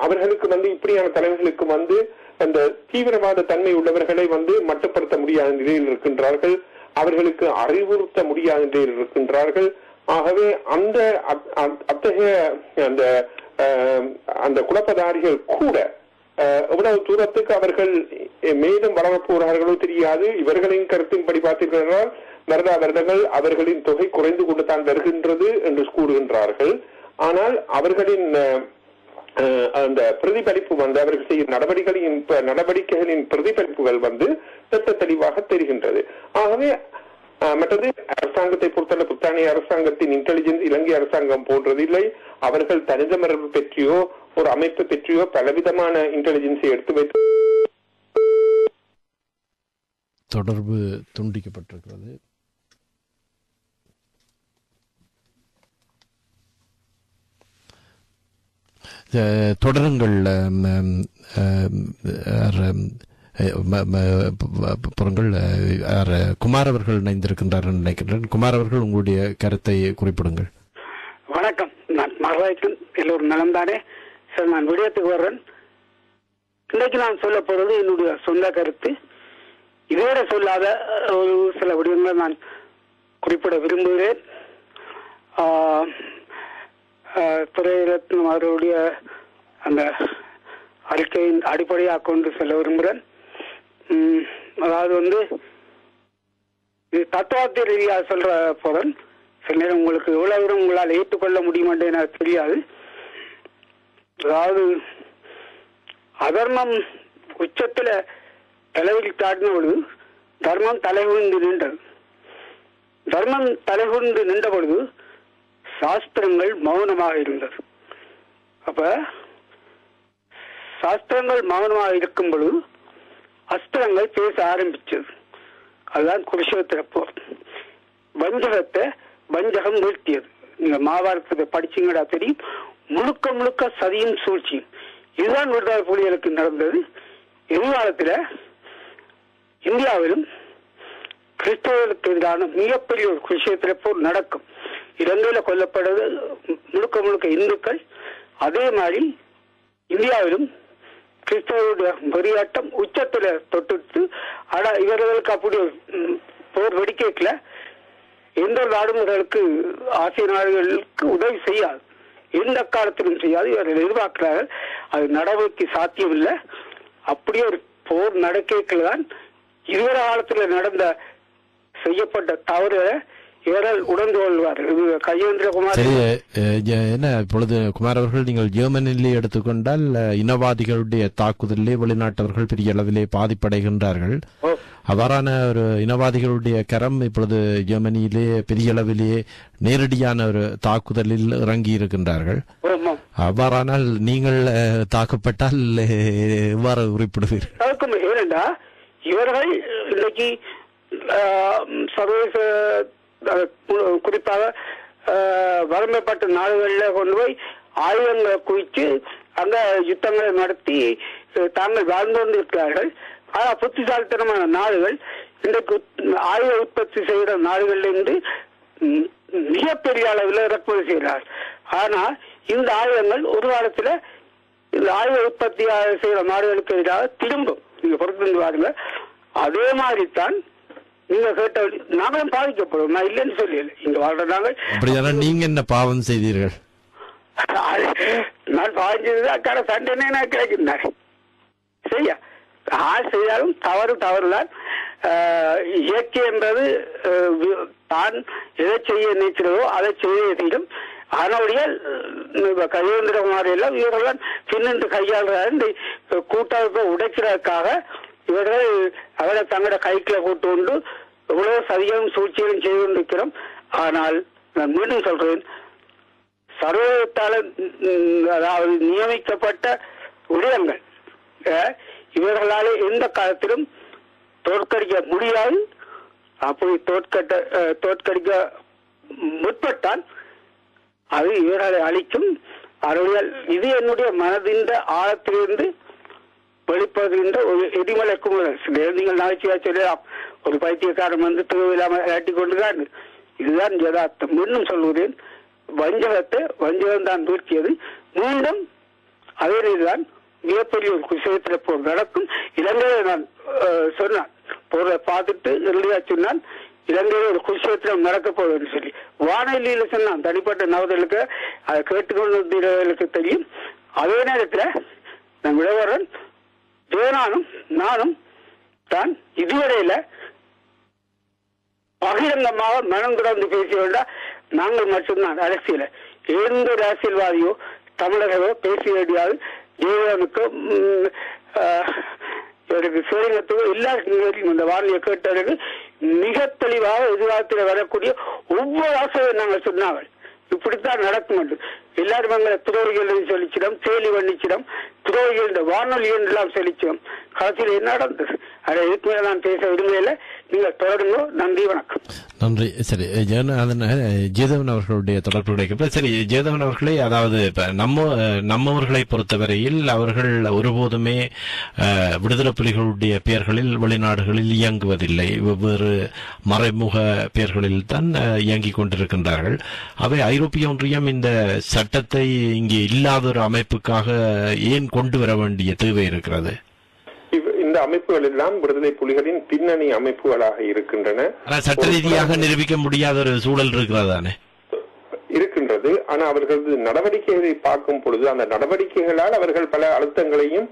அவர்களுக்கு இப்படியான தலைவர்களுக்கு அந்த தீவிரவாத தன்மை உள்ளவர்களை மட்டுப்படுத்த முடியாத நிலையில் இருக்கின்றார்கள், அவர்களுக்கு அறிவுறுத்த முடியாத நிலையில் இருக்கின்றார்கள். ஆகவே அத்தகைய அந்த குழப்பதாரிகள் கூட எவ்வளவு தூரத்துக்கு அவர்கள் மேலும் வளரப் போகிறார்களோ தெரியாது. இவர்களின் கருத்தின்படி பார்த்தீர்கள் வருடங்கள் அவர்களின் தொகை குறைந்து கொண்டு தான் வருகின்றது என்று கூறுகின்றார்கள். ஆனால் அவர்களின் அந்த பிரதிபலிப்பு அவர்கள் செய்யும் நடவடிக்கைகளின் பிரதிபலிப்புகள் திட்ட தெளிவாக தெரிகின்றது. ஆகவே மற்றது அரசாங்கத்தை பொறுத்தவரை பிரித்தானிய அரசாங்கத்தின் இன்டெலிஜென்ஸ் இலங்கை அரசாங்கம் போன்றது இல்லை. அவர்கள் தனித மரபு பற்றியோ ஒரு அமைப்பு பற்றியோ பலவிதமான இன்டெலிஜென்ஸை எடுத்து வைத்து தொடர்பு துண்டிக்கப்பட்டிருக்கிறது. தொடருங்கள் புறங்கள். குமார் அவர்கள் இணைந்திருக்கின்றார் நினைக்கின்றேன். குமார் அவர்கள் உங்களுடைய கருத்தை குறிப்பிடுங்கள். வணக்கம், நான் மகாராஜன். எல்லோரும் நலம் தானே சார்? நான் விடயத்துக்கு வர்றேன். இன்றைக்கு நான் சொல்ல போறது என்னுடைய சொந்த கருத்து. இதோட சொல்லாத ஒரு சில விடயங்களை நான் குறிப்பிட விரும்புகிறேன். துரைரத்னம் அவருடைய அந்த அறிக்கையின் அடிப்படையாக கொண்டு செல்ல விரும்புகிறேன். அதாவது இது தத்துவார்த்த ரீதியாக சொல்ற போதன் சில நேரம் உங்களுக்கு எவ்வளவு தூரம் உங்களால் ஏற்றுக்கொள்ள முடியுமென்று எனக்கு தெரியாது. அதாவது அதர்மம் உச்சத்துல தலைவில் தாட்டின பொழுது தர்மம் தலைகுந்து நின்றது. தர்மம் தலைகுந்து நின்ற பொழுது சாஸ்திரங்கள் மௌனமாக இருந்தது. அப்ப சாஸ்திரங்கள் மௌனமாக இருக்கும் பொழுது அஸ்திரங்கள் பேச ஆரம்பிச்சது. அதுதான் குருஷேத்திர போர். வஞ்சகம் வீழ்த்தியது. நீங்க மகாபாரதத்தை படிச்சீங்கடா தெரியும். முழுக்க முழுக்க சதியும் சூழ்ச்சியும். இதுதான் விடுதலை புலிகளுக்கு நடந்தது. எதிர்காலத்தில் இந்தியாவிலும் கிறிஸ்தவர்களுக்கு எதிரான மிகப்பெரிய ஒரு குருஷேத்திர போர் நடக்கும். இலங்கையில கொல்லப்படுறது முழுக்க முழுக்க இந்துக்கள். அதே மாதிரி இந்தியாவிலும் கிறிஸ்தவருடைய வெறியாட்டம் உச்சத்துல தொட்டு இவர்களுக்கு அப்படி போர் வெடிக்கல. எந்த நாடும் இவர்களுக்கு ஆசிய நாடுகளுக்கு உதவி செய்யாது, எந்த காலத்திலும் செய்யாது. இவர்கள் எதிர்பார்க்கிறார்கள். அது நடவடிக்கை சாத்தியம் இல்லை. அப்படியே ஒரு போர் நடக்கதான் இருவர காலத்தில் நடந்த செய்யப்பட்ட தவறுகளை இவர்கள் உணர்ந்து கொள்வார்கள். கையேந்திரகுமார் என்ன இப்பொழுது குமார் அவர்கள், நீங்கள் ஜெர்மனிலே எடுத்துக்கொண்டால் இனவாதிகளுடைய தாக்குதலிலே வெளிநாட்டவர்கள் பெரிய அளவிலே பாதிப்படைகின்றார்கள். அவ்வாறான ஒரு இனவாதிகளுடைய கரம் இப்பொழுது ஜெர்மனியிலே பெரிய அளவிலே நேரடியான ஒரு தாக்குதலில் இறங்கி இருக்கின்றார்கள். அவ்வாறானால் நீங்கள் தாக்கப்பட்டால் எவ்வாறு குறிப்பிடுவீர்கள்? ஏனென்றா இவர்கள் இன்றைக்கு சர்வதேச குறிப்பாக வறுமைப்பட்ட நாடுகளில் கொண்டு போய் ஆயுதங்களை குவிச்சு அங்க யுத்தங்களை நடத்தி தாங்கள் வாழ்ந்து கொண்டிருக்கிறார்கள். ஆனா புத்திசாலித்தனமான நாடுகள் இன்றைக்கு ஆயுத உற்பத்தி செய்கிற நாடுகளிலிருந்து மிகப்பெரிய அளவில் இறக்குமதி செய்கிறார். ஆனா இந்த ஆயுதங்கள் ஒரு காலத்துல இந்த ஆயுத உற்பத்தி செய்கிற நாடுகளுக்கு எதிராக திரும்பும். நீங்க பொறுத்து பாருங்க. அதே மாதிரித்தான் நீங்க கேட்ட நாங்களும் பாதிக்கப்படும். நான் இல்லைன்னு சொல்லல. இங்க வாழ்ற நாங்கள். நீங்க என்ன பாவம் செய்தீர்கள்? நான் பாவம் செய்தது அக்கார சண்டை நான் கிடைக்கின்றேன். சரியா? ஆள் செய்தாலும் தவறுதான். இயற்கை என்பது தான் எதை செய்ய நினைக்கிறதோ அதை செய்ய தீரும். அதனுடைய கையேந்திரகுமார் எல்லாம் இவர்கள் பின்னின்று கையாளுறாரு. இந்த கூட்டமைப்பை உடைக்கிறதுக்காக இவர்கள் அவரை தங்களோட கைக்குள்ள போட்டு கொண்டு எவ்வளவு சதியும் சூழ்ச்சியும் செய்து கொண்டிருக்கிறோம். ஆனால் நான் மீண்டும் சொல்றேன், சர்வதேசத்தால் அதாவது நியமிக்கப்பட்ட விடயங்கள் இவர்களால் எந்த காலத்திலும் தோற்கடிக்க முடியாது. அப்படி தோற்கடிக்க முற்பட்டால் அது இவர்களை அளிக்கும் அறிவியல். இது என்னுடைய மனதின் ஆழத்திலிருந்து வெளிப்படுகின்ற ஒரு எரிமலை குமுறல். நீங்கள் நகைச்சுவையா சொல்லலாம், ஒரு பைத்தியக்காரன் வந்து திருவிழாம காட்டி கொண்டுதான். இதுதான் யதார்த்தம். மீண்டும் சொல்கிறேன், வஞ்சகம் தான் தூர்த்தியது. மீண்டும் அதே தான் மிகப்பெரிய ஒரு குசேத்திர போர் நடக்கும். இலங்கையை நான் சொன்னான், போரை பார்த்துட்டு இறுதியா சொன்னான், இலங்கையில் ஒரு குசேத்திரம் நடக்க போகுதுன்னு சொல்லி வானொலியில சொன்னான். தனிப்பட்ட நவதலுக்கு அதை கேட்டுக்கொண்டிருந்தவர்களுக்கு தெரியும். அதே நேரத்தில் நான் விடவரன் ஜெயனானும் நானும் தான் இதுவரையில பகிரங்கமாக மனம் திறந்து பேச வேண்டாம். நாங்கள் மட்டும்தான் அரசியல எந்த ஒரு அரசியல்வாதியோ தமிழர்களோ பேச வேண்டியாது. ஜெயனுக்கு சேரினத்துக்கு எல்லா இந்த வானிலை கேட்டவர்களுக்கு மிக தெளிவாக எதிர்காலத்தில் வரக்கூடிய ஒவ்வொரு ஆசையும் நாங்கள் சொன்னார்கள். இப்படித்தான் நடக்கும் என்று எல்லாரும் எங்களை துரோகிகள் சொல்லிச்சிடம், செயலி வண்ணிச்சிடம், துரோகிகள் இந்த வானொலி என்றெல்லாம் சொல்லிச்சிடம். கடைசியில் என்ன நடந்தது? அதை இதுக்கு மேலே நான் பேச விரும்பல. நீங்கள் தொடருங்க. நன்றி, வணக்கம். நன்றி. சரி, ஜெயதேவன் அவர்களுடைய தொடர்பு கிடைக்கப்ப. சரி ஜெயதேவன் அவர்களே, அதாவது இப்ப நம்மவர்களை பொறுத்தவரையில் அவர்கள் ஒருபோதுமே விடுதலை புலிகளுடைய பெயர்களில் வெளிநாடுகளில் இயங்குவதில்லை. வெவ்வேறு மறைமுக பெயர்களில் தான் இயங்கிக் கொண்டிருக்கின்றார்கள். அவை ஐரோப்பிய ஒன்றியம் இந்த சட்டத்தை இங்கே இல்லாத ஒரு அமைப்புக்காக ஏன் கொண்டு வர வேண்டிய தேவை இருக்கிறது? இந்த அமைப்புகள் எல்லாம் விடுதலை புலிகளின் பின்னணி அமைப்புகளாக இருக்கின்றன. சட்ட ரீதியாக நிரூபிக்க முடியாத ஒரு சூழல் இருக்கிறதானே இருக்கின்றது. ஆனா அவர்களது நடவடிக்கைகளை பார்க்கும் பொழுது அந்த நடவடிக்கைகளால் அவர்கள் பல அழுத்தங்களையும்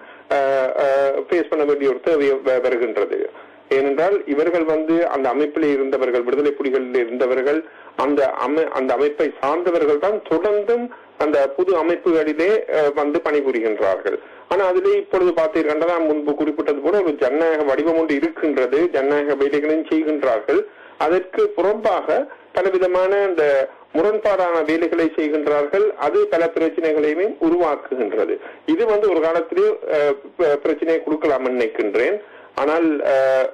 பேஸ் பண்ண வேண்டிய ஒரு தேவை வருகின்றது. ஏனென்றால் இவர்கள் அந்த அமைப்பிலே இருந்தவர்கள், விடுதலை புலிகளில் இருந்தவர்கள், அந்த அமைப்பை சார்ந்தவர்கள் தான் தொடர்ந்தும் அந்த புது அமைப்புகளிலே பணிபுரிகின்றார்கள். ஆனா அதிலே இப்பொழுது பார்த்தீர்கள், முன்பு குறிப்பிட்டது போல ஒரு ஜனநாயக வடிவம் ஒன்று இருக்கின்றது. ஜனநாயக வேலைகளையும் செய்கின்றார்கள். அதற்கு புறம்பாக பலவிதமான அந்த முரண்பாடான வேலைகளை செய்கின்றார்கள். அது பல பிரச்சனைகளையுமே உருவாக்குகின்றது. இது ஒரு காலத்திலே பிரச்சனையை கொடுக்கலாம் நினைக்கின்றேன். ஆனால்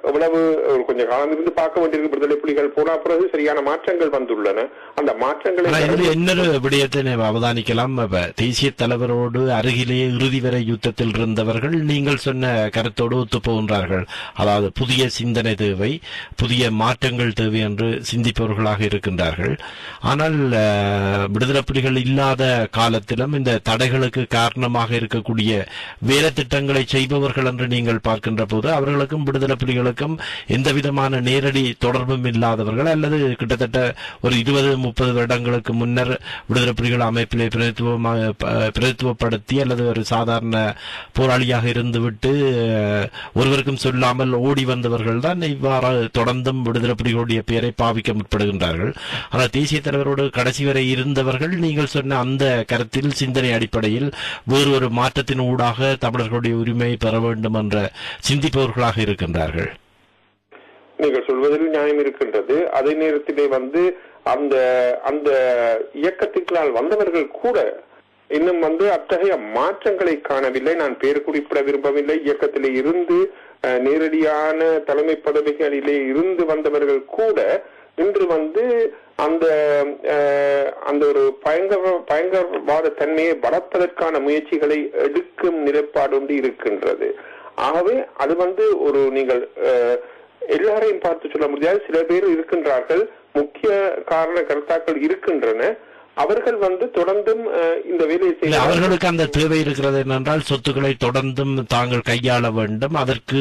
எவ்வளவு கொஞ்சம் காலம் இருந்து பார்க்க வேண்டியிருக்கு. விடுதலை புலிகள் போன பிறகு சரியான மாற்றங்கள் வந்துள்ளன. அந்த மாற்றங்களை இன்னொரு விடயத்தை அவதானிக்கலாம். தேசிய தலைவரோடு அருகிலேயே இறுதி வரை யுத்தத்தில் இருந்தவர்கள் நீங்கள் சொன்ன கருத்தோடு ஒத்து போகின்றார்கள். அதாவது புதிய சிந்தனை தேவை, புதிய மாற்றங்கள் தேவை என்று சிந்திப்பவர்களாக இருக்கின்றார்கள். ஆனால் விடுதலை புலிகள் இல்லாத காலத்திலும் இந்த தடைகளுக்கு காரணமாக இருக்கக்கூடிய வேலை திட்டங்களை செய்பவர்கள் என்று நீங்கள் பார்க்கின்ற போது அவர்களுக்கும் விடுதலை புலிகளுக்கும் எந்த விதமான நேரடி தொடர்பும் இல்லாதவர்கள், அல்லது கிட்டத்தட்ட ஒரு 20-30 வருடங்களுக்கு முன்னர் விடுதலை புலிகள் அமைப்பிலே பிரதித்துவப்படுத்தி அல்லது ஒரு சாதாரண போராளியாக இருந்துவிட்டு ஒருவருக்கும் சொல்லாமல் ஓடி வந்தவர்கள் தான் இவ்வாறு தொடர்ந்தும் விடுதலை புலிகளுடைய பெயரை பாவிக்க முற்படுகின்றார்கள். ஆனால் தேசிய தலைவரோடு கடைசி வரை இருந்தவர்கள் நீங்கள் சொன்ன அந்த கருத்தில் சிந்தனை அடிப்படையில் வேறு ஒரு மாற்றத்தின் ஊடாக தமிழர்களுடைய உரிமையை பெற வேண்டும் என்ற சிந்திப்பவர்களாக இருக்கின்றார்கள். நீங்கள் சொல்வதில் நியாயம் இருக்கின்றது. அதே நேரத்திலே அந்த அந்த இயக்கத்திற்கால் வந்தவர்கள் கூட இன்னும் அத்தகைய மாற்றங்களை காணவில்லை. நான் பேர் குறிப்பிட விரும்பவில்லை. இயக்கத்திலே இருந்து நேரடியான தலைமை பதவிகளிலே இருந்து வந்தவர்கள் கூட இன்று அந்த அந்த ஒரு பயங்கரவாத தன்மையை வளர்ப்பதற்கான முயற்சிகளை எடுக்கும் நிலைப்பாடு ஒன்று இருக்கின்றது. ஆகவே அது ஒரு நீங்கள் எல்லாரையும் பார்த்து சொல்ல முடியாது. சில பேர் இருக்கின்றார்கள், முக்கிய காரண கருத்தாக்கள் இருக்கின்றன. அவர்கள் தொடர்ந்தும் இந்த வேலையை செய்ய அவர்களுக்கு அந்த தேவை இருக்கிறது என்னென்றால் சொத்துக்களை தொடர்ந்தும் தாங்கள் கையாள வேண்டும். அதற்கு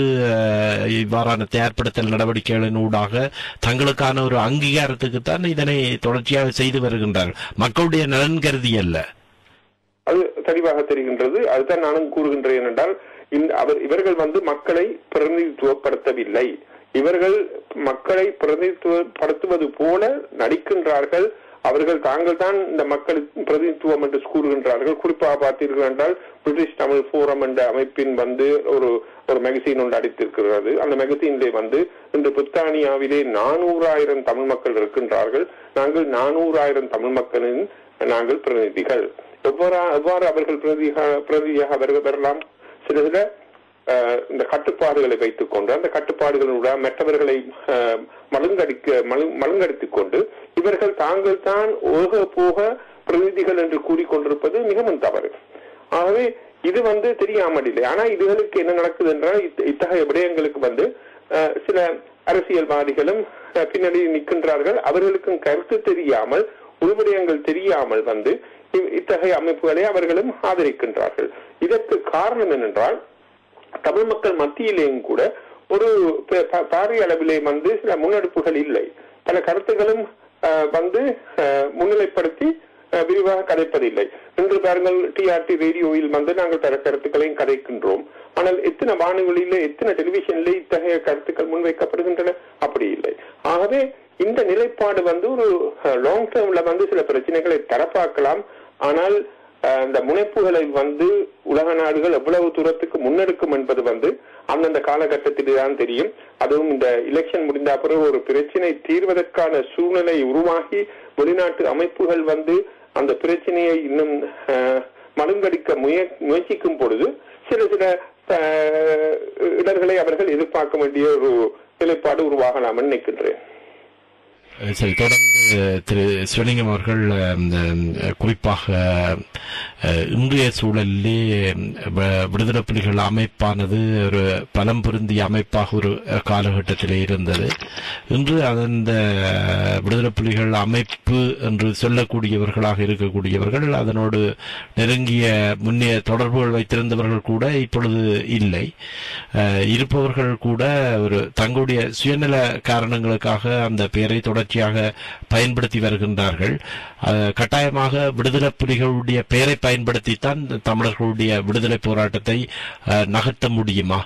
இவ்வாறான தயார்படுத்தல் நடவடிக்கைகளின் ஊடாக தங்களுக்கான ஒரு அங்கீகாரத்துக்குத்தான் இதனை தொடர்ச்சியாக செய்து வருகின்றார்கள். மக்களுடைய நலன் கருதி அல்ல. அது தெளிவாக தெரிகின்றது. அதுதான் நானும் கூறுகின்றேன். என்றால் இவர்கள் மக்களை பிரதிநிதித்துவப்படுத்தவில்லை. இவர்கள் மக்களை பிரதிநிதித்துவப்படுத்துவது போல நடிக்கின்றார்கள். அவர்கள் தாங்கள் தான் இந்த மக்கள் பிரதிநிதித்துவம் என்று கூறுகின்றார்கள். குறிப்பாக பார்த்தீர்கள் என்றால் பிரிட்டிஷ் தமிழ் போரம் என்ற அமைப்பின் ஒரு மேகசின் ஒன்று அடித்திருக்கிறது. அந்த மேகசினிலே இன்று பிரித்தானியாவிலே 400,000 தமிழ் மக்கள் இருக்கின்றார்கள். நாங்கள் 400,000 தமிழ் மக்களின் நாங்கள் பிரதிநிதிகள். எவ்வாறு அவர்கள் பிரதிநிதியாக வரலாம்? சில இந்த கட்டுப்பாடுகளை வைத்துக் கொண்டு அந்த கட்டுப்பாடுகளுடன் மற்றவர்களை மழுங்கடித்துக் கொண்டு இவர்கள் தாங்கள் தான் போக பிரதிநிதிகள் என்று கூறிக்கொண்டிருப்பது மிகவும் தவறு. ஆகவே இது தெரியாமல் இல்லை. ஆனா இதுகளுக்கு என்ன நடக்குது என்றால் இத்தகைய விடயங்களுக்கு சில அரசியல்வாதிகளும் பின்னணி நிற்கின்றார்கள். அவர்களுக்கும் கருத்து தெரியாமல் உள்விடயங்கள் தெரியாமல் இத்தகைய அமைப்புகளை அவர்களும் ஆதரிக்கின்றார்கள். இதற்கு காரணம் என்னென்றால் தமிழ் மக்கள் மத்தியிலேயும் கூட ஒரு பாரிய அளவிலே சில முன்னெடுப்புகள் இல்லை. பல கருத்துகளும் முன்னிலைப்படுத்தி விரிவாக கதைப்பதில்லை. இன்று பாருங்கள், டிஆர்டி ரேடியோவில் நாங்கள் பல கருத்துக்களையும் கதைக்கின்றோம். ஆனால் எத்தனை வானொலியில எத்தனை டெலிவிஷன்ல இத்தகைய கருத்துக்கள் முன்வைக்கப்படுகின்றன? அப்படி இல்லை. ஆகவே இந்த நிலைப்பாடு ஒரு லாங் டேர்ம்ல சில பிரச்சனைகளை தரப்பாக்கலாம். ஆனால் அந்த முனைப்புகளை உலக நாடுகள் எவ்வளவு தூரத்துக்கு முன்னெடுக்கும் என்பது அந்தந்த காலகட்டத்தில் தான் தெரியும். அதுவும் இந்த எலெக்ஷன் முடிந்த பிறகு ஒரு பிரச்சனை தீர்வதற்கான சூழ்நிலை உருவாகி வெளிநாட்டு அமைப்புகள் அந்த பிரச்சனையை இன்னும் மழுங்கடிக்க முயற்சிக்கும் பொழுது சில இடர்களை அவர்கள் எதிர்பார்க்க வேண்டிய ஒரு நிலைப்பாடு உருவாகலாம் நினைக்கின்றேன். சரி, தொடர்ந்து திரு சிவலிங்கம் அவர்கள் குறிப்பாக இன்றைய சூழலிலே விடுதலை புலிகள் அமைப்பானது ஒரு பலம் பொருந்திய அமைப்பாக ஒரு காலகட்டத்திலே இருந்தது. இன்று அந்த விடுதலை புலிகள் அமைப்பு என்று சொல்லக்கூடியவர்களாக இருக்கக்கூடியவர்கள், அதனோடு நெருங்கிய முன்னே தொடர்புகள் வைத்திருந்தவர்கள் கூட இப்பொழுது இல்லை. இருப்பவர்கள் கூட ஒரு தங்களுடைய சுயநல காரணங்களுக்காக அந்த பெயரை தொடர்ச்சியாக பயன்படுத்தி வருகின்றார்கள். கட்டாயமாக விடுதலை புலிகளுடைய பெயரை பயன்படுத்தித்தான் தமிழர்களுடைய விடுதலை போராட்டத்தை நகர்த்த முடியுமா?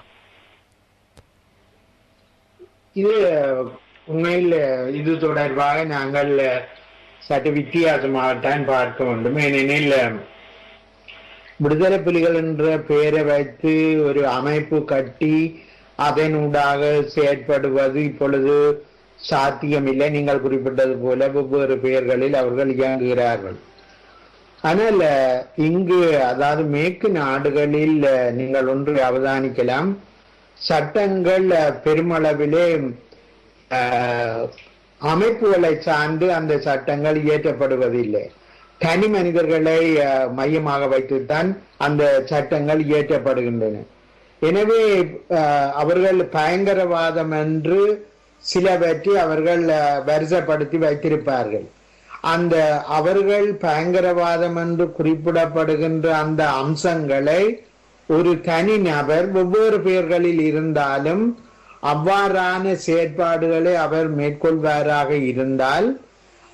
இது உண்மையில் இது தொடர்பாக நாங்கள் சற்று வித்தியாசமாகத்தான் பார்க்க வேண்டும். ஏனெனில் விடுதலை புலிகள் என்ற பெயரை வைத்து ஒரு அமைப்பு கட்டி அதனூடாக செயற்படுவது இப்பொழுது சாத்தியமில்லை. நீங்கள் குறிப்பிட்டது போல வெவ்வேறு பெயர்களில் அவர்கள் இயங்குகிறார்கள். ஆனால் இங்கு, அதாவது மேற்கு நாடுகளில் நீங்கள் ஒன்று அவதானிக்கலாம், சட்டங்கள் பெருமளவிலே அமைப்புகளை சார்ந்து அந்த சட்டங்கள் இயற்றப்படுவதில்லை. தனி மனிதர்களை மையமாக வைத்துத்தான் அந்த சட்டங்கள் இயற்றப்படுகின்றன. எனவே அவர்கள் பயங்கரவாதம் என்று சிலவற்றை அவர்கள் வரிசைப்படுத்தி வைத்திருப்பார்கள். அந்த அவர்கள் பயங்கரவாதம் என்று குறிப்பிடப்படுகின்ற அந்த அம்சங்களை ஒரு தனி நபர் வெவ்வேறு பெயர்களில் இருந்தாலும் அவ்வாறான செயற்பாடுகளை அவர் மேற்கொள்வாராக இருந்தால்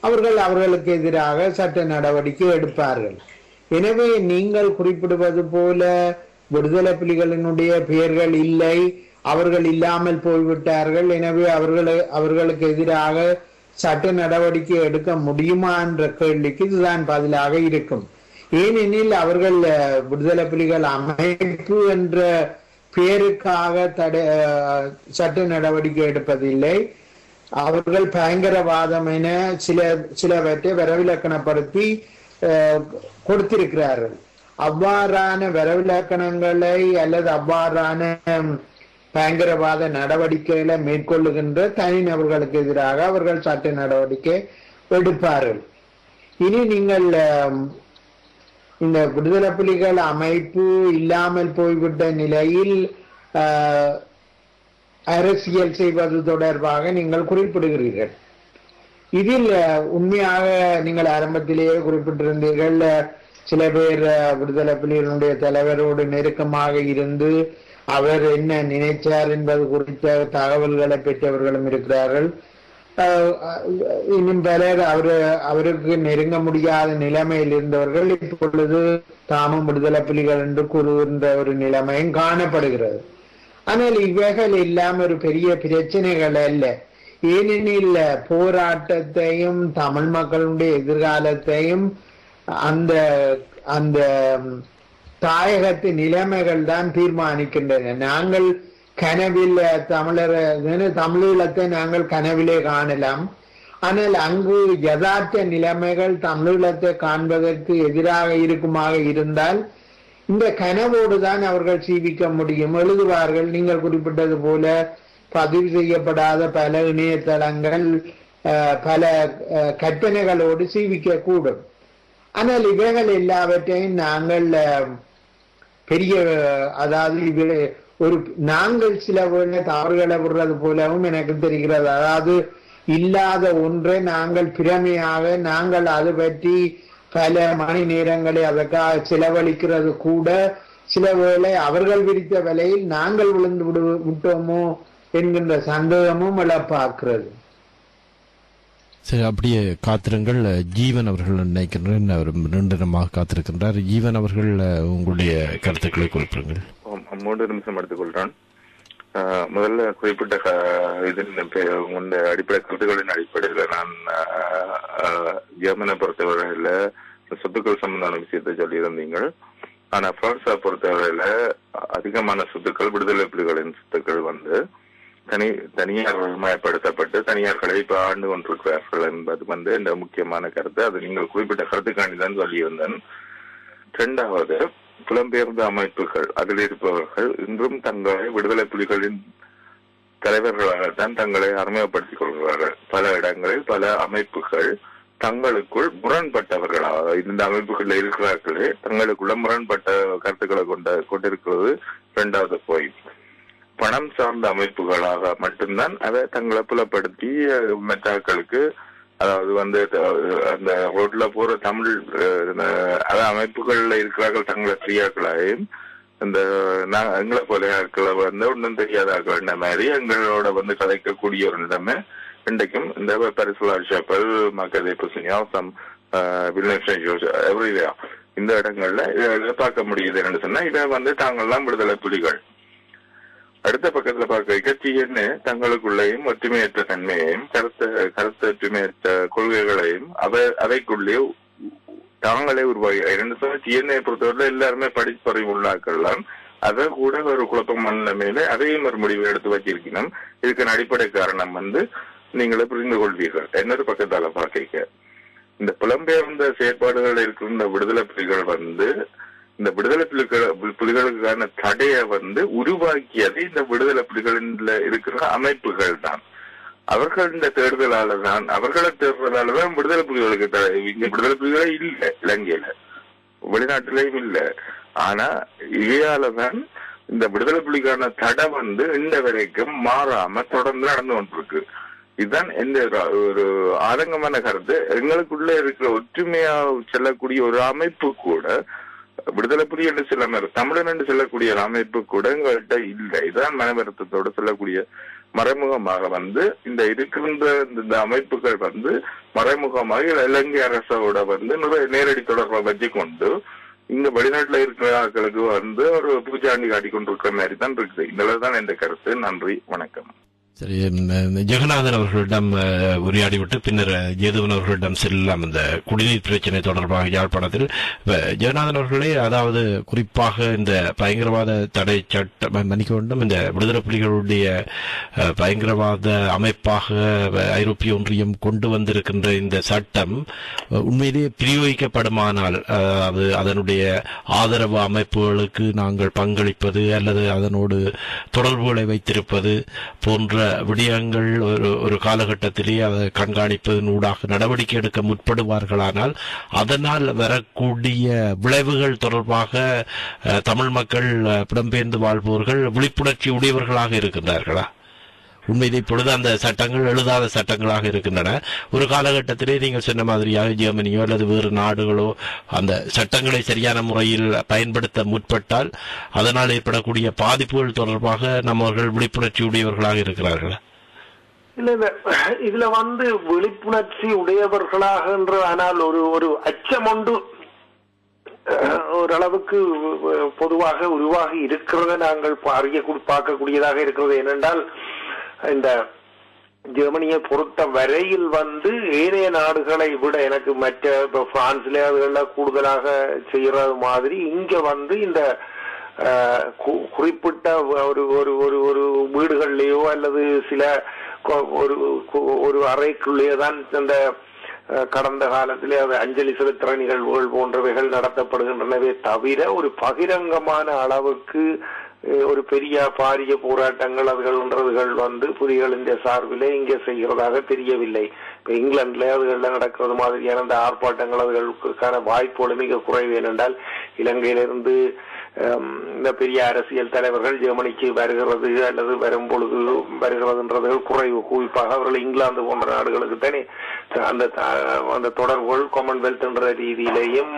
அவர்களுக்கு எதிராக சட்ட நடவடிக்கை எடுப்பார்கள். எனவே நீங்கள் குறிப்பிடுவது போல விடுதலை புலிகளினுடைய பெயர்கள் இல்லை, அவர்கள் இல்லாமல் போய்விட்டார்கள், எனவே அவர்களுக்கு எதிராக சட்ட நடவடிக்கை எடுக்க முடியுமா என்ற கேள்விக்கு இதுதான் பதிலாக இருக்கும். ஏனெனில் அவர்கள் விடுதலை புலிகள் அமைப்பு என்ற பெயருக்காக சட்ட நடவடிக்கை எடுப்பதில்லை. அவர்கள் பயங்கரவாதம் என சிலவற்றை வரவிலக்கணப்படுத்தி கொடுத்திருக்கிறார்கள். அவ்வாறான வரவிலக்கணங்களை அல்லது அவ்வாறான பயங்கரவாத நடவடிக்கைகளை மேற்கொள்ளுகின்ற தனிநபர்களுக்கு எதிராக அவர்கள் சட்ட நடவடிக்கை எடுப்பார்கள். இனி நீங்கள் இந்த விடுதலை புலிகள் அமைப்பு இல்லாமல் போய்விட்ட நிலையில் அரசியல் செய்வது தொடர்பாக நீங்கள் குறிப்பிடுகிறீர்கள். இதில் உண்மையாக நீங்கள் ஆரம்பத்திலேயே குறிப்பிட்டிருந்தீர்கள், சில பேர் விடுதலை புலிகளுடைய தலைவரோடு நெருக்கமாக இருந்து அவர் என்ன நினைச்சார் என்பது குறித்த தகவல்களை பெற்றவர்களும் இருக்கிறார்கள். இன்னும் பலர் அவருக்கு நெருங்க முடியாத நிலைமையில் இருந்தவர்கள் இப்பொழுது தாமும் விடுதலை புலிகள் என்று கூறுகின்ற ஒரு நிலைமையும் காணப்படுகிறது. ஆனால் இவைகள் இல்லாம ஒரு பெரிய பிரச்சனைகள் அல்ல. ஏனெனில் போராட்டத்தையும் தமிழ் மக்களுடைய எதிர்காலத்தையும் அந்த அந்த தாயகத்து நிலைமைகள் தான் தீர்மானிக்கின்றன. நாங்கள் கனவில் தமிழீழத்தை நாங்கள் கனவிலே காணலாம். ஆனால் அங்கு யதார்த்த நிலைமைகள் தமிழீழத்தை காண்பதற்கு எதிராக இருக்குமாக இருந்தால் இந்த கனவோடுதான் அவர்கள் சீவிக்க முடியும். எழுதுவார்கள். நீங்கள் குறிப்பிட்டது போல பதிவு செய்யப்படாத பல இணையதளங்கள் பல கற்பனைகளோடு சீவிக்க கூடும். ஆனால் இவைகள் எல்லாவற்றையும் நாங்கள் பெரிய அதாவது ஒரு நாங்கள் சில வேளை தவறுகளை விடுறது போலவும் எனக்கு தெரிகிறது. அதாவது இல்லாத ஒன்றை நாங்கள் பிரமையாக நாங்கள் அது பற்றி பல மணி நேரங்களை அதற்காக செலவழிக்கிறது கூட சில வேளை அவர்கள் விரித்த விலையில் நாங்கள் விழுந்து விட்டோமோ என்கின்ற சந்தேகமும் பார்க்கிறது. சரி, அப்படியே காத்திருங்கள். ஜீவன் அவர்கள் நினைக்கின்றேன், அவர் நீண்ட நேரமாக காத்திருக்கின்றார். ஜீவன் அவர்கள் உங்களுடைய கருத்துக்களை குறிப்பிடுங்கள். 3 நிமிஷம் எடுத்துக்கொள்றான். முதல்ல குறிப்பிட்ட இந்த அடிப்படை கருத்துக்களின் அடிப்படையில் நான் ஜெர்மனை பொறுத்தவரையில சொத்துக்கள் சம்பந்தமான விஷயத்தை சொல்லியிருந்தீங்கள். ஆனா பிரான்ஸை பொறுத்தவரையில அதிகமான சொத்துக்கள் விடுதலை புலிகளின் சொத்துக்கள் வந்து தனியார் மயப்படுத்தப்பட்டு தனியார்களை இப்ப ஆண்டு கொண்டிருக்கிறார்கள் என்பது வந்து இந்த முக்கியமான கருத்து. அது நீங்கள் குறிப்பிட்ட கருத்துக்காண்டிதான் சொல்லியிருந்தேன். 2வது, புலம்பெயர்ந்த அமைப்புகள் அதில் இருப்பவர்கள் இன்றும் தங்களை விடுதலை புலிகளின் தலைவர்களாகத்தான் தங்களை அறிமுகப்படுத்திக் கொள்கிறார்கள். பல இடங்களில் பல அமைப்புகள் தங்களுக்குள் முரண்பட்டவர்களாக இந்த அமைப்புகளில் இருக்கிறார்களே தங்களுக்குள்ள முரண்பட்ட கருத்துக்களை கொண்டிருக்கிறது 2வது பாயிண்ட். பணம் சார்ந்த அமைப்புகளாக மட்டும்தான் அதை தங்களை புலப்படுத்தி மெட்டாக்களுக்கு, அதாவது வந்து அந்த ரோட்ல போற தமிழ் அமைப்புகள்ல இருக்கிறார்கள் தங்களை ஃப்ரீயாக்களாயும் இந்த எங்களை போல ஆட்களை வந்து ஒன்றும் தெரியாத ஆட்கள் மாதிரி எங்களோட வந்து கலைக்கக்கூடிய ஒரு நிலைமை இன்றைக்கும் இந்த பரிசுலால் ஷாப்பல் மக்கதை புசினியா எவ்ரிவேயா இந்த இடங்கள்ல இதை பார்க்க முடியுது என்று சொன்னா இதை வந்து தாங்கள்லாம் விடுதலை புலிகள். அடுத்த பக்கத்துல பார்க்க டிஎன்ஏ தங்களுக்குள்ளேயும் ஒற்றுமையற்ற தன்மையையும் கருத்தொற்றுமையற்ற கொள்கைகளையும் அவைக்குள்ளே தாங்களே உருவாகி டிஎன்ஏ பொறுத்தவரை எல்லாருமே படிப்பறிவு உள்ளாக்கலாம். அதை கூட ஒரு குழப்பம் மேல அதையும் ஒரு முடிவு எடுத்து வச்சிருக்கணும். இதுக்கு அடிப்படை காரணம் வந்து நீங்களே புரிந்து கொள்வீர்கள். இன்னொரு பக்கத்தால பார்க்க இந்த புலம்பெயர்ந்த செயற்பாடுகள் இருக்கின்ற விடுதலை புலிகள் வந்து இந்த விடுதலை புலிகளுக்கான தடையை வந்து உருவாக்கியது இந்த விடுதலை புலிகளில் இருக்கிற அமைப்புகள் தான். அவர்கள் இந்த தேர்தலால தான் அவர்களை தேர்தலாலதான் விடுதலை புலிகளுக்கு இங்க விடுதலை புலிகளே இல்லை, இலங்கையில வெளிநாட்டிலையும் இல்லை. ஆனா இவையாலதான் இந்த விடுதலை புலிக்கான தடை வந்து இந்த வரைக்கும் மாறாம தொடர்ந்து நடந்து கொண்டிருக்கு. இதுதான் எந்த ஒரு ஆதங்கமான கருத்து. எங்களுக்குள்ள இருக்கிற ஒற்றுமையா செல்லக்கூடிய ஒரு அமைப்பு கூட விடுதலை புலி என்று சில தமிழன் என்று சொல்லக்கூடிய அமைப்பு கூட எங்கள்கிட்ட இல்லை. இதுதான் மனவருத்தத்தோடு சொல்லக்கூடிய மறைமுகமாக வந்து இந்த இருக்கின்ற இந்த அமைப்புகள் வந்து மறைமுகமாக இலங்கை அரசோட வந்து நேரடி தொடர்பை வச்சு கொண்டு இங்க வெளிநாட்டுல இருக்கிற ஆட்களுக்கு வந்து ஒரு பூஜாண்டி காட்டி கொண்டிருக்கிற மாதிரி தான் இருக்குது. இதுலதான் எந்த கருத்து. நன்றி, வணக்கம். சரி, ஜெகநாதன் அவர்களிடம் உரையாடிவிட்டு பின்னர் ஜேதுவன் அவர்களிடம் செல்லலாம். இந்த குடிநீர் பிரச்சனை தொடர்பாக யாழ்ப்பாணத்தில் ஜெகநாதன் அவர்களே, அதாவது குறிப்பாக இந்த பயங்கரவாத தடை சட்டம் மன்னிக்க வேண்டும், இந்த விடுதலை புலிகளுடைய பயங்கரவாத அமைப்பாக ஐரோப்பிய ஒன்றியம் கொண்டு வந்திருக்கின்ற இந்த சட்டம் உண்மையிலேயே பிரயோகிக்கப்படுமானால், அது அதனுடைய ஆதரவு அமைப்புகளுக்கு நாங்கள் பங்களிப்பது அல்லது அதனோடு தொடர்புகளை வைத்திருப்பது போன்ற விடயங்கள் ஒரு காலகட்டத்திலே அதை கண்காணிப்பதன் ஊடாக நடவடிக்கை எடுக்க முற்படுவார்களானால் அதனால் வரக்கூடிய விளைவுகள் தொடர்பாக தமிழ் மக்கள் புலம்பெயர்ந்து வாழ்பவர்கள் விழிப்புணர்ச்சி உடையவர்களாக இருக்கின்றார்களா? உண்மையிலே இப்பொழுது அந்த சட்டங்கள் எழுதாத சட்டங்களாக இருக்கின்றன. ஒரு காலகட்டத்திலே நீங்கள் சொன்ன மாதிரியாக ஜெர்மனியோ அல்லது வேறு நாடுகளோ அந்த சட்டங்களை சரியான முறையில் பயன்படுத்த முற்பட்டால் அதனால் ஏற்படக்கூடிய பாதிப்புகள் தொடர்பாக நம்மவர்கள் விழிப்புணர்ச்சி உடையவர்களாக இருக்கிறார்களா? இல்ல இதுல வந்து விழிப்புணர்ச்சி உடையவர்களாக என்று ஆனால் ஒரு அச்சம் ஒன்று ஓரளவுக்கு பொதுவாக உருவாகி இருக்கிறத நாங்கள் பார்க்கக்கூடியதாக இருக்கிறது. ஏனென்றால் இந்த ஜெர்மனியை பொறுத்த வரையில் வந்து ஏனைய நாடுகளை விட எனக்கு மற்ற பிரான்ஸ்ல அதுகள்ல கூடுதலாக செய்யறது மாதிரி இங்க வந்து இந்த குறிப்பிட்ட ஒரு ஒரு ஒரு ஒரு வீடுகள்லயோ அல்லது சில ஒரு அறைக்குள்ளே தான் அந்த கடந்த காலத்திலே அஞ்சலி செலுத்துற நிகழ்வுகள் போன்றவைகள் நடத்தப்படுகின்றனவே தவிர ஒரு பகிரங்கமான அளவுக்கு ஒரு பெரிய பாரிய போராட்டங்கள் அதுகள் வந்து புலிகளின் சார்பிலே இங்கே செய்கிறதாக தெரியவில்லை. இப்ப இங்கிலாந்துல அதுகள்ல நடக்கிறது மாதிரியான அந்த ஆர்ப்பாட்டங்கள் அதுகளுக்கான வாய்ப்புகள் மிக குறைவு. ஏனென்றால் இலங்கையிலிருந்து இந்த பெரிய அரசியல் தலைவர்கள் ஜெர்மனிக்கு வருகிறது அல்லது வரும் பொழுது வருகிறதுன்றது குறைவு. குறிப்பாக அவர்கள் இங்கிலாந்து போன்ற நாடுகளுக்கு தானே அந்த தொடர்புகள் காமன்வெல்த் என்ற ரீதியிலேயும்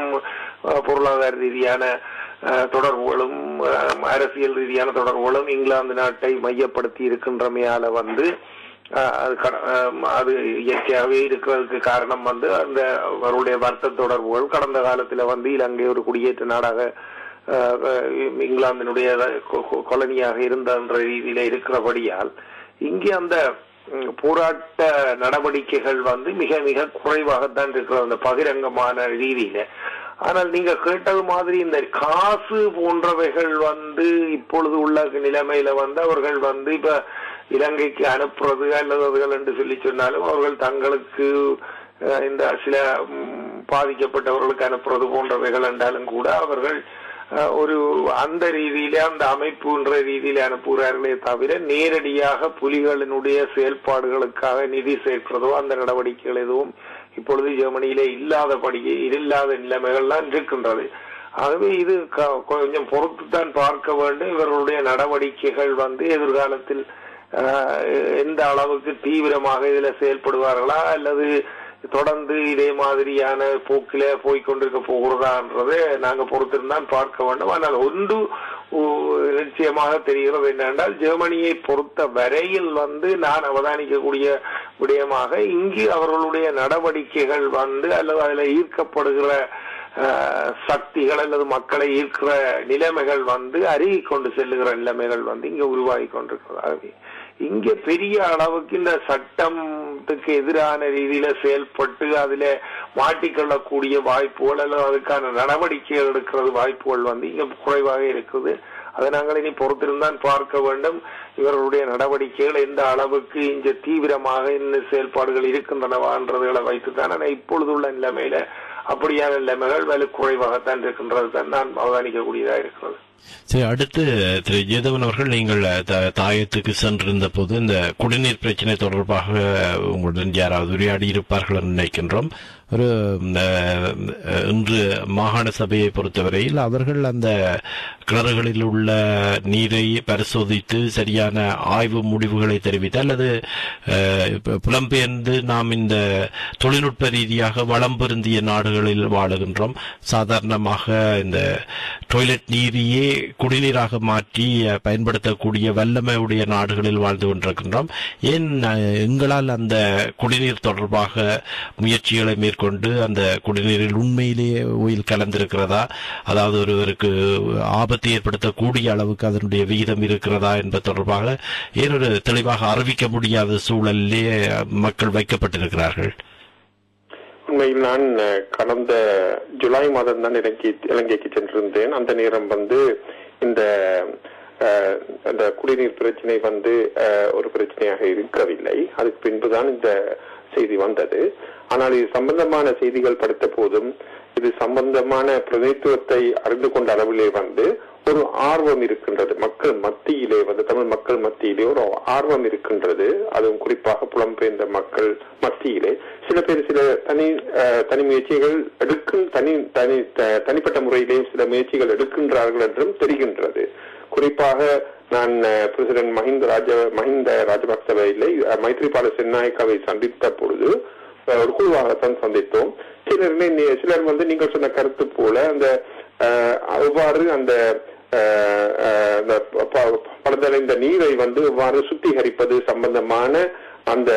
பொருளாதார ரீதியான தொடர்புகளும் அரசியல் ரீதியான தொடர்புகளும் இங்கிலாந்து நாட்டை மையப்படுத்தி இருக்கின்றமையால வந்து அது இயற்கையாகவே இருக்கிறதுக்கு காரணம் வந்து அந்த அவருடைய வர்த்தக தொடர்புகள் கடந்த காலத்துல வந்து இலங்கை ஒரு குடியேற்ற நாடாக இங்கிலாந்தினுடைய கொலனியாக இருந்த ரீதியில இருக்கிறபடியால் இங்கே அந்த போராட்ட நடவடிக்கைகள் வந்து மிக மிக குறைவாகத்தான் இருக்கிறது அந்த பகிரங்கமான ரீதியில. ஆனால் நீங்க கேட்டது மாதிரி இந்த காசு போன்றவைகள் வந்து இப்பொழுது உள்ள நிலைமையில வந்து அவர்கள் வந்து இப்ப இலங்கைக்கு அனுப்புறது அல்லது அதுகள் என்று சொல்லி சொன்னாலும் அவர்கள் தங்களுக்கு இந்த சில பாதிக்கப்பட்டவர்களுக்கு அனுப்புறது போன்றவைகள் என்றாலும் கூட அவர்கள் ஒரு அந்த ரீதியில அந்த அமைப்புன்ற ரீதியில அனுப்புகிறார்களே தவிர நேரடியாக புலிகளினுடைய செயல்பாடுகளுக்காக நிதி சேர்க்கிறதோ அந்த நடவடிக்கைகள் எதுவும் இப்பொழுது ஜெர்மனியிலே இல்லாத நிலைமைகள்லாம் இருக்கின்றது. ஆகவே இது கொஞ்சம் பொறுத்துத்தான் பார்க்க வேண்டும். இவர்களுடைய நடவடிக்கைகள் வந்து எதிர்காலத்தில் எந்த அளவுக்கு தீவிரமாக இதுல செயல்படுவார்களா அல்லது தொடர்ந்து இதே மாதிரியான போக்கில போய்கொண்டிருக்க போகிறதான்றதை நாங்க பொறுத்திருந்தான் பார்க்க வேண்டும். ஆனால் ஒன்று நிச்சயமாக தெரிகிறது என்னென்றால் ஜெர்மனியை பொறுத்த வரையில் வந்து நான் அவதானிக்கக்கூடிய விடயமாக இங்கு அவர்களுடைய நடவடிக்கைகள் வந்து அல்லது அதில் ஈர்க்கப்படுகிற சக்திகள் அல்லது மக்களை ஈர்க்கிற நிலைமைகள் வந்து அருகி கொண்டு செல்லுகிற நிலைமைகள் வந்து இங்க உருவாகி கொண்டிருக்கிறது. இங்க பெரிய அளவுக்கு இந்த சட்டத்துக்கு எதிரான ரீதியில செயல்பட்டு அதுல மாட்டிக்கொள்ளக்கூடிய வாய்ப்புகள் அல்லது அதுக்கான நடவடிக்கைகள் எடுக்கிறது வாய்ப்புகள் வந்து இங்க குறைவாக இருக்குது. அதை நாங்கள் இனி பொறுத்திருந்தான் பார்க்க வேண்டும். இவர்களுடைய நடவடிக்கைகள் எந்த அளவுக்கு இங்க தீவிரமாக இந்த செயல்பாடுகள் இருக்கின்றனவான்றதுகளை வைத்துத்தான். ஆனால் இப்பொழுது உள்ள நிலைமையில அப்படியான நிலைமைகள் வேலை குறைவாகத்தான் இருக்கின்றது தான் நான் அவதானிக்கக்கூடியதா இருக்கிறது. சரி, அடுத்து திரு ஜேதவன் அவர்கள், நீங்கள் தாயத்துக்கு சென்றிருந்த போது இந்த குடிநீர் பிரச்சனை தொடர்பாக உங்களுடன் யாராவது உரையாடி இருப்பார்கள் நினைக்கின்றோம். ஒரு இன்று மாகாண சபையை பொறுத்தவரையில் அவர்கள் அந்த கிணறுகளில் உள்ள நீரை பரிசோதித்து சரியான ஆய்வு முடிவுகளை தெரிவித்து அல்லது புலம்பெயர்ந்து நாம் இந்த தொழில்நுட்ப ரீதியாக வளம் பொருந்திய நாடுகளில் வாழுகின்றோம். சாதாரணமாக இந்த டாய்லெட் நீரையே குடிநீராக மாற்றி பயன்படுத்தக்கூடிய வல்லமையுடைய நாடுகளில் வாழ்ந்து கொண்டிருக்கின்றோம். ஏன் எங்களால் அந்த குடிநீர் தொடர்பாக முயற்சிகளை மேற்கொண்டு அந்த குடிநீரில் உண்மையிலேயே ஓயில் கலந்திருக்கிறதா, அதாவது ஒருவருக்கு ஆபத்தை ஏற்படுத்தக்கூடிய அளவுக்கு அதனுடைய விகிதம் இருக்கிறதா என்பது தொடர்பாக ஏன் ஒரு தெளிவாக அறிவிக்க முடியாத சூழலிலே மக்கள் வைக்கப்பட்டிருக்கிறார்கள்? உண்மையில் நான் கடந்த ஜூலை மாதம் தான் இலங்கைக்கு சென்றிருந்தேன். அந்த நேரம் வந்து இந்த குடிநீர் பிரச்சனை வந்து ஒரு பிரச்சனையாக இருக்கவில்லை. அதுக்கு பின்புதான் இந்த செய்தி வந்தது. ஆனால் இது சம்பந்தமான செய்திகள் படித்த போதும் இது சம்பந்தமான பிரதித்துவத்தை அறிந்து கொண்ட அளவிலே வந்து ஒரு ஆர்வம் இருக்கின்றது மக்கள் மத்தியிலே, வந்து தமிழ் மக்கள் மத்தியிலே ஒரு ஆர்வம் இருக்கின்றது. அதுவும் குறிப்பாக புலம்பெயர்ந்த மக்கள் மத்தியிலே சில பேர் சில தனி முயற்சிகள் எடுக்கும், தனிப்பட்ட முறையிலேயும் சில முயற்சிகள் எடுக்கின்றார்கள் என்றும் தெரிகின்றது. குறிப்பாக நான் பிரசிடென்ட் மஹிந்த ராஜபக்சவையிலே மைத்ரிபால சிறிநாயக்காவை சந்தித்த பொழுது ஒரு குழுவாகத்தான் சந்தித்தோம். சிலர் வந்து நீங்கள் சொன்ன கருத்து போல அந்த அவ்வாறு அந்த பழுதடைந்த நீரை வந்து எவ்வாறு சுத்திகரிப்பது சம்பந்தமான அந்த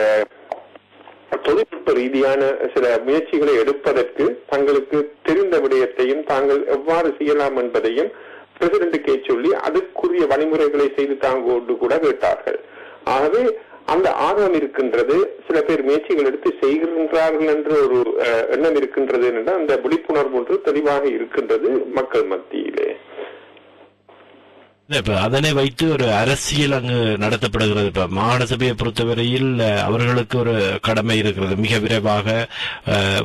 தொழில்நுட்ப ரீதியான சில முயற்சிகளை எடுப்பதற்கு தங்களுக்கு தெரிந்த விடயத்தையும் தாங்கள் எவ்வாறு செய்யலாம் என்பதையும் பிரசிடென்ட்டுக்கே சொல்லி அதுக்குரிய வழிமுறைகளை செய்து தாங்கோடு கூட கேட்டார்கள். ஆகவே அந்த ஆர்வம் இருக்கின்றது. சில பேர் முயற்சிகள் எடுத்து செய்கின்றார்கள் என்ற ஒரு எண்ணம் இருக்கின்றது என்றால் அந்த விழிப்புணர்வு ஒன்று தெளிவாக இருக்கின்றது மக்கள் மத்தியிலே. இப்ப அதனை வைத்து ஒரு அரசியல் அங்கு நடத்தப்படுகிறது. இப்ப மாகாண சபையை பொறுத்தவரையில் அவர்களுக்கு ஒரு கடமை இருக்கிறது. மிக விரைவாக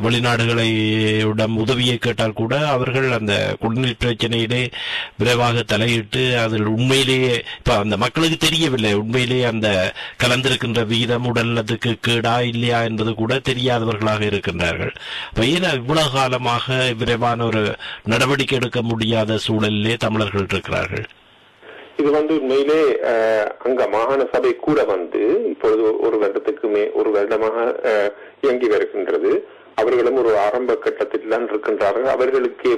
வெளிநாடுகளிடம் உதவியை கேட்டால் கூட அவர்கள் அந்த குடிநீர் பிரச்சனையிலே விரைவாக தலையிட்டு அதில் உண்மையிலேயே இப்ப அந்த மக்களுக்கு தெரியவில்லை, உண்மையிலேயே அந்த கலந்திருக்கின்ற விகிதம் உடல்நலத்துக்கு கேடா இல்லையா என்பது கூட தெரியாதவர்களாக இருக்கின்றார்கள். ஏன்னா இவ்வளவு காலமாக விரைவான ஒரு நடவடிக்கை எடுக்க முடியாத சூழலிலே தமிழர்கள் இருக்கிறார்கள். இது உண்மையிலே அங்க மாகாண சபை கூட இப்பொழுது ஒரு வருடமாக இயங்கி வருகின்றது. அவர்களும் ஒரு ஆரம்ப கட்டத்தில் தான் இருக்கின்றார்கள். அவர்களுக்கே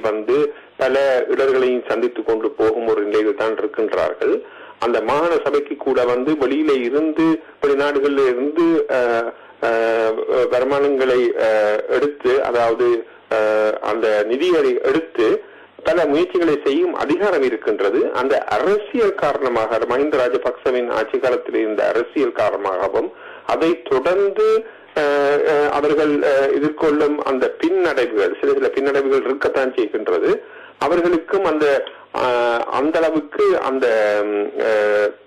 பல இடர்களையும் சந்தித்துக் கொண்டு போகும் ஒரு நிலையில் தான் இருக்கின்றார்கள். அந்த மாகாண சபைக்கு கூட வெளியில இருந்து வெளிநாடுகளில் இருந்து வருமானங்களை எடுத்து, அதாவது அந்த நிதியை எடுத்து பல முயற்சிகளை செய்யும் அதிகாரம் இருக்கின்றது. அந்த அரசியல் காரணமாக மஹிந்த ராஜபக்சவின் ஆட்சி காலத்தில் இருந்த அரசியல் காரணமாகவும் அதை தொடர்ந்து அவர்கள் எதிர்கொள்ளும் அந்த பின்னடைவுகள், சில பின்னடைவுகள் இருக்கத்தான் செய்கின்றது. அவர்களுக்கும் அந்த அளவுக்கு அந்த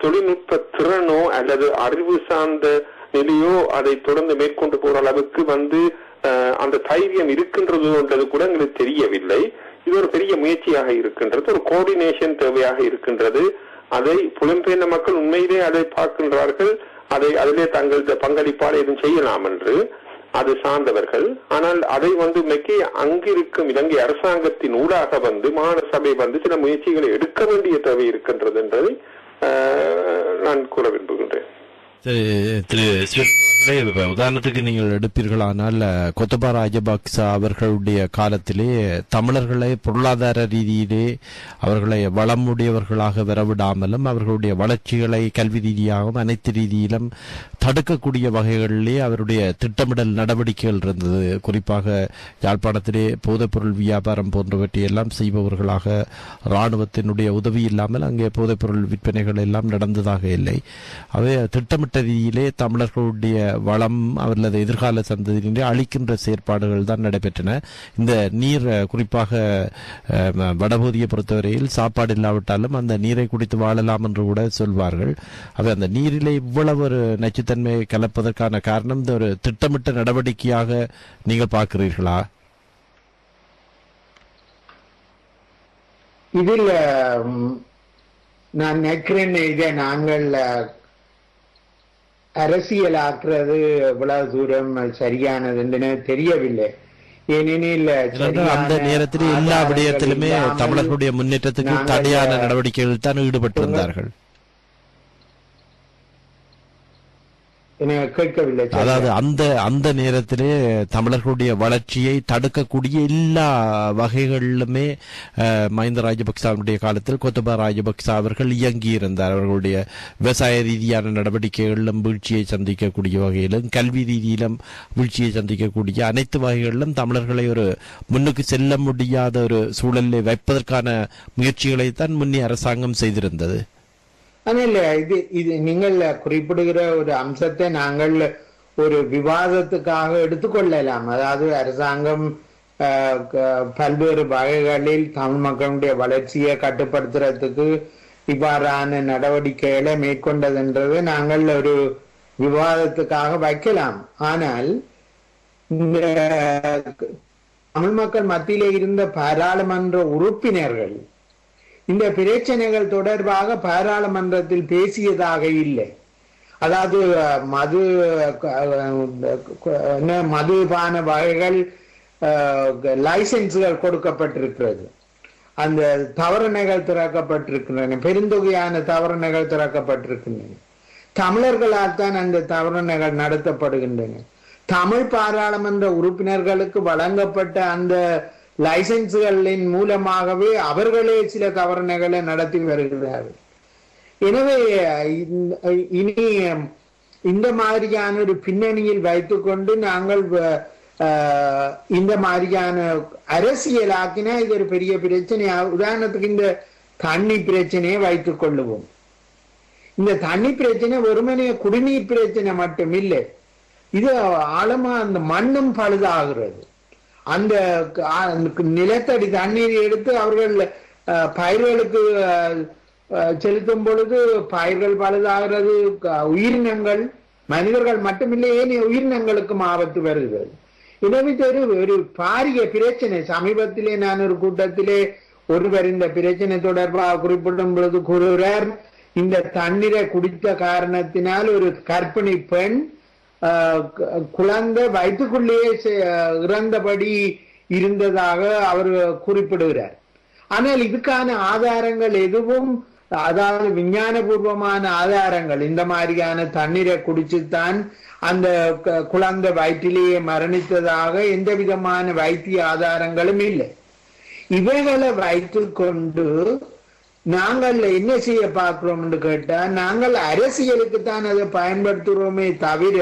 தொழில்நுட்ப திறனோ அல்லது அறிவு சார்ந்த நிலையோ அதை தொடர்ந்து மேற்கொண்டு போற அளவுக்கு அந்த தைரியம் இருக்கின்றதுன்றது கூட எங்களுக்கு தெரியவில்லை. இது ஒரு பெரிய முயற்சியாக இருக்கின்றது. ஒரு கோஆர்டினேஷன் தேவையாக இருக்கின்றது. அதை புலம்பெயர்ந்த மக்கள் உண்மையிலே அதை பார்க்கின்றார்கள். அதிலே தங்களது பங்களிப்பால் எதுவும் செய்யலாம் என்று அது சார்ந்தவர்கள். ஆனால் அதை அங்கிருக்கும் இலங்கை அரசாங்கத்தின் ஊடாக மாகாண சபை சில முயற்சிகளை எடுக்க வேண்டிய தேவை இருக்கின்றது என்பதை நான் கூற விரும்புகின்றேன். உதாரணத்துக்கு நீங்கள் எடுப்பீர்களானால் கோத்தபா ராஜபக்ச அவர்களுடைய காலத்திலே தமிழர்களை பொருளாதார ரீதியிலே அவர்களை வளமுடையவர்களாக வரவிடாமலும் அவர்களுடைய வளர்ச்சிகளை கல்வி ரீதியாகவும் அனைத்து ரீதியிலும் தடுக்கக்கூடிய வகைகளிலே அவருடைய திட்டமிடல் நடவடிக்கைகள் இருந்தது. குறிப்பாக யாழ்ப்பாணத்திலே போதைப்பொருள் வியாபாரம் போன்றவற்றை எல்லாம் செய்பவர்களாக இராணுவத்தினுடைய உதவி இல்லாமல் அங்கே போதைப்பொருள் விற்பனைகள் எல்லாம் நடந்ததாக இல்லை. அவை திட்டமிட்ட ரீதியிலே தமிழர்களுடைய வளம் அவர்களது எதிர்கால சந்ததியினரை அளிக்கின்ற செயற்பாடுகள் தான் நடைபெற்றன. இந்த நீர் குறிப்பாக வடபகுதியை பொறுத்தவரையில் சாப்பாடு இல்லாவிட்டாலும் அந்த நீரை குடித்து வாழலாம் என்று கூட சொல்வார்கள். அவை அந்த நீரிலே இவ்வளவு ஒரு நச்சுத்தன்மையை கலப்பதற்கான காரணம் இந்த ஒரு திட்டமிட்ட நடவடிக்கையாக நீங்கள் பார்க்கிறீர்களா? இதில் நான் நினைக்கிறேன், இதை நாங்கள் அரசியலாக்குறது எவ்வளவு தூரம் சரியானது என்று தெரியவில்லை. ஏனெனில் அந்த நேரத்தில் எல்லா விடயத்திலுமே தமிழர்களுடைய முன்னேற்றத்துக்கு தடையான நடவடிக்கைகள் தான் ஈடுபட்டிருந்தார்கள். கேட்கவில்லை. அதாவது அந்த நேரத்திலே தமிழர்களுடைய வளர்ச்சியை தடுக்கக்கூடிய எல்லா வகைகளிலுமே மஹிந்த ராஜபக்சவுடைய காலத்தில் கோத்தபா ராஜபக்ச அவர்கள் இயங்கி இருந்தார். அவர்களுடைய விவசாய ரீதியான நடவடிக்கைகளிலும் வீழ்ச்சியை சந்திக்கக்கூடிய வகையிலும் கல்வி ரீதியிலும் வீழ்ச்சியை சந்திக்கக்கூடிய அனைத்து வகைகளிலும் தமிழர்களை ஒரு முன்னுக்கு செல்ல முடியாத ஒரு சூழலை வைப்பதற்கான முயற்சிகளை தான் முன்னே அரசாங்கம் செய்திருந்தது. ஆனால் இது நீங்கள் குறிப்பிடுகிற ஒரு அம்சத்தை நாங்கள் ஒரு விவாதத்துக்காக எடுத்துக்கொள்ளலாம். அதாவது அரசாங்கம் பல்வேறு வகைகளில் தமிழ் மக்களுடைய வளர்ச்சியை கட்டுப்படுத்துறதுக்கு இவ்வாறான நடவடிக்கைகளை மேற்கொண்டதுன்றது நாங்கள் ஒரு விவாதத்துக்காக வைக்கலாம். ஆனால் தமிழ் மக்கள் மத்தியிலே இருந்த பாராளுமன்ற உறுப்பினர்கள் இந்த பிரச்சனைகள் தொடர்பாக பாராளுமன்றத்தில் பேசியதாக இல்லை. அதாவது மதுபான வகைகள் லைசன்ஸ்கள் கொடுக்கப்பட்டிருக்கிறது, அந்த தவறுணைகள் திறக்கப்பட்டிருக்கின்றன, பெருந்தொகையான தவறுணைகள் திறக்கப்பட்டிருக்கின்றன. தமிழர்களால் தான் அந்த தவறுணைகள் நடத்தப்படுகின்றன. தமிழ் பாராளுமன்ற உறுப்பினர்களுக்கு வழங்கப்பட்ட அந்த லைசன்ஸ்களின் மூலமாகவே அவர்களே சில தவறுகளை நடத்தி வருகிறார்கள். எனவே இனி இந்த மாதிரியான ஒரு பின்னணியில் வைத்துக்கொண்டு நாங்கள் இந்த மாதிரியான அரசியலாக்கினா இது ஒரு பெரிய பிரச்சனை. உதாரணத்துக்கு இந்த தண்ணி பிரச்சனையை வைத்துக் கொள்ளுவோம். இந்த தண்ணி பிரச்சனை வெறுமனே குடிநீர் பிரச்சனை மட்டும் இல்லை, இது ஆழமா அந்த மண்ணும் பழுதாகிறது. அந்த நிலத்தடி தண்ணீர் எடுத்து அவர்கள் பயிர்களுக்கு செலுத்தும் பொழுது பயிர்கள் பழுதாகிறது, உயிரினங்கள், மனிதர்கள் மட்டுமில்லை ஏனைய உயிரினங்களுக்கும் ஆபத்து வருகிறது. எனவே ஒரு பாரிய பிரச்சனை. சமீபத்திலே நான் ஒரு கூட்டத்திலே ஒருவர் இந்த பிரச்சனை தொடர்பாக குறிப்பிடும் பொழுது கூறுகிறார், இந்த தண்ணீரை குடித்த காரணத்தினால் ஒரு கர்ப்பிணி பெண் குழந்தை வயிற்றுக்குள்ளேயே இறந்தபடி இருந்ததாக அவர் குறிப்பிடுகிறார். ஆனால் இதுக்கான ஆதாரங்கள் எதுவும், அதாவது விஞ்ஞானபூர்வமான ஆதாரங்கள், இந்த மாதிரியான தண்ணீரை குடிச்சுத்தான் அந்த குழந்தை வயிற்றிலேயே மரணித்ததாக எந்த விதமான வைத்திய ஆதாரங்களும் இல்லை. இவைகளை வைத்துக் கொண்டு நாங்கள் என்ன செய்ய பார்க்கிறோம் என்று கேட்டா, நாங்கள் அரசியலுக்கு தான் அதை பயன்படுத்துகிறோமே தவிர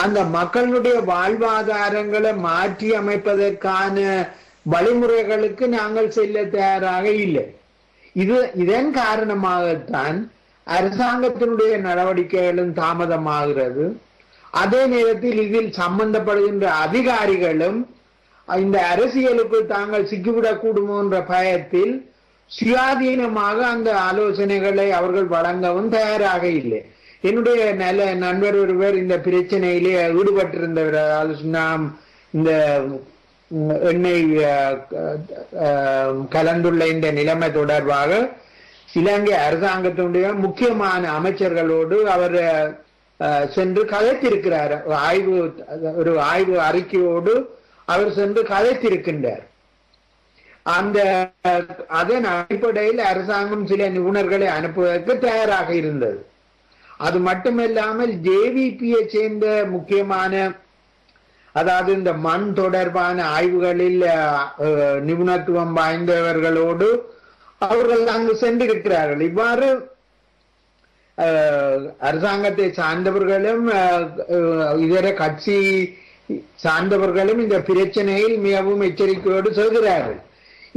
அந்த மக்களுடைய வாழ்வாதாரங்களை மாற்றி அமைப்பதற்கான வழிமுறைகளுக்கு நாங்கள் செல்ல தயாராக இல்லை. இதன் காரணமாகத்தான் அரசாங்கத்தினுடைய நடவடிக்கைகளும் தாமதமாகிறது. அதே நேரத்தில் இதில் சம்பந்தப்படுகின்ற அதிகாரிகளும் இந்த அரசியலுக்கு தாங்கள் சிக்கிவிடக்கூடுமோ என்ற பயத்தில் சுயாதீனமாக அந்த ஆலோசனைகளை அவர்கள் வழங்கவும் தயாராக இல்லை. என்னுடைய நல்ல நண்பர் ஒருவர் இந்த பிரச்சனையிலே ஈடுபட்டிருந்தவர். நாம் இந்த எண்ணெய் கலந்துள்ள இந்த நிலைமை தொடர்பாக இலங்கை அரசாங்கத்தினுடைய முக்கியமான அமைச்சர்களோடு அவர் சென்று கதைத்திருக்கிறார். ஒரு ஆய்வு அறிக்கையோடு அவர் சென்று கதைத்திருக்கின்றார். அதன் அடிப்படையில் அரசாங்கம் சில நிபுணர்களை அனுப்புவதற்கு தயாராக இருந்தது. அது மட்டுமல்லாமல் ஜேவிபியை சேர்ந்த முக்கியமான, அதாவது இந்த மண் தொடர்பான ஆய்வுகளில் நிபுணத்துவம் வாய்ந்தவர்களோடு அவர்கள் அங்கு சென்றிருக்கிறார்கள். இவ்வாறு அரசாங்கத்தை சார்ந்தவர்களும் இதர கட்சி சார்ந்தவர்களும் இந்த பிரச்சனையில் மிகவும் எச்சரிக்கையோடு சொல்கிறார்கள்.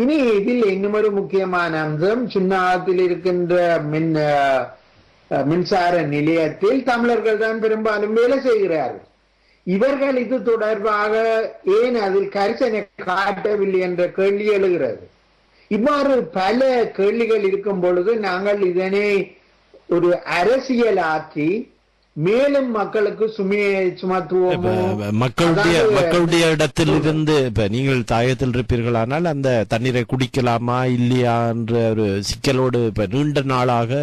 இனி இதில் இன்னும் ஒரு முக்கியமான அம்சம், சுன்னாகத்தில் இருக்கின்ற மின்சார நிலையத்தில் தமிழர்கள் தான் பெரும்பாலும் வேலை செய்கிறார்கள். இவர்கள் இது தொடர்பாக ஏன் அதில் கரிசனை காட்டவில்லை என்ற கேள்வி எழுகிறது. இவ்வாறு பல கேள்விகள் இருக்கும் பொழுது நாங்கள் இதனை ஒரு அரசியலாக்கி மேலும் மக்களுக்கு சுமையை சுமத்துவோமோ? மக்களுடைய இடத்தில் இருந்து இப்ப நீங்கள் தாயத்தில் இருப்பீர்களானால் அந்த தண்ணீரை குடிக்கலாமா இல்லையா என்ற ஒரு சிக்கலோடு இப்ப நீண்ட நாளாக,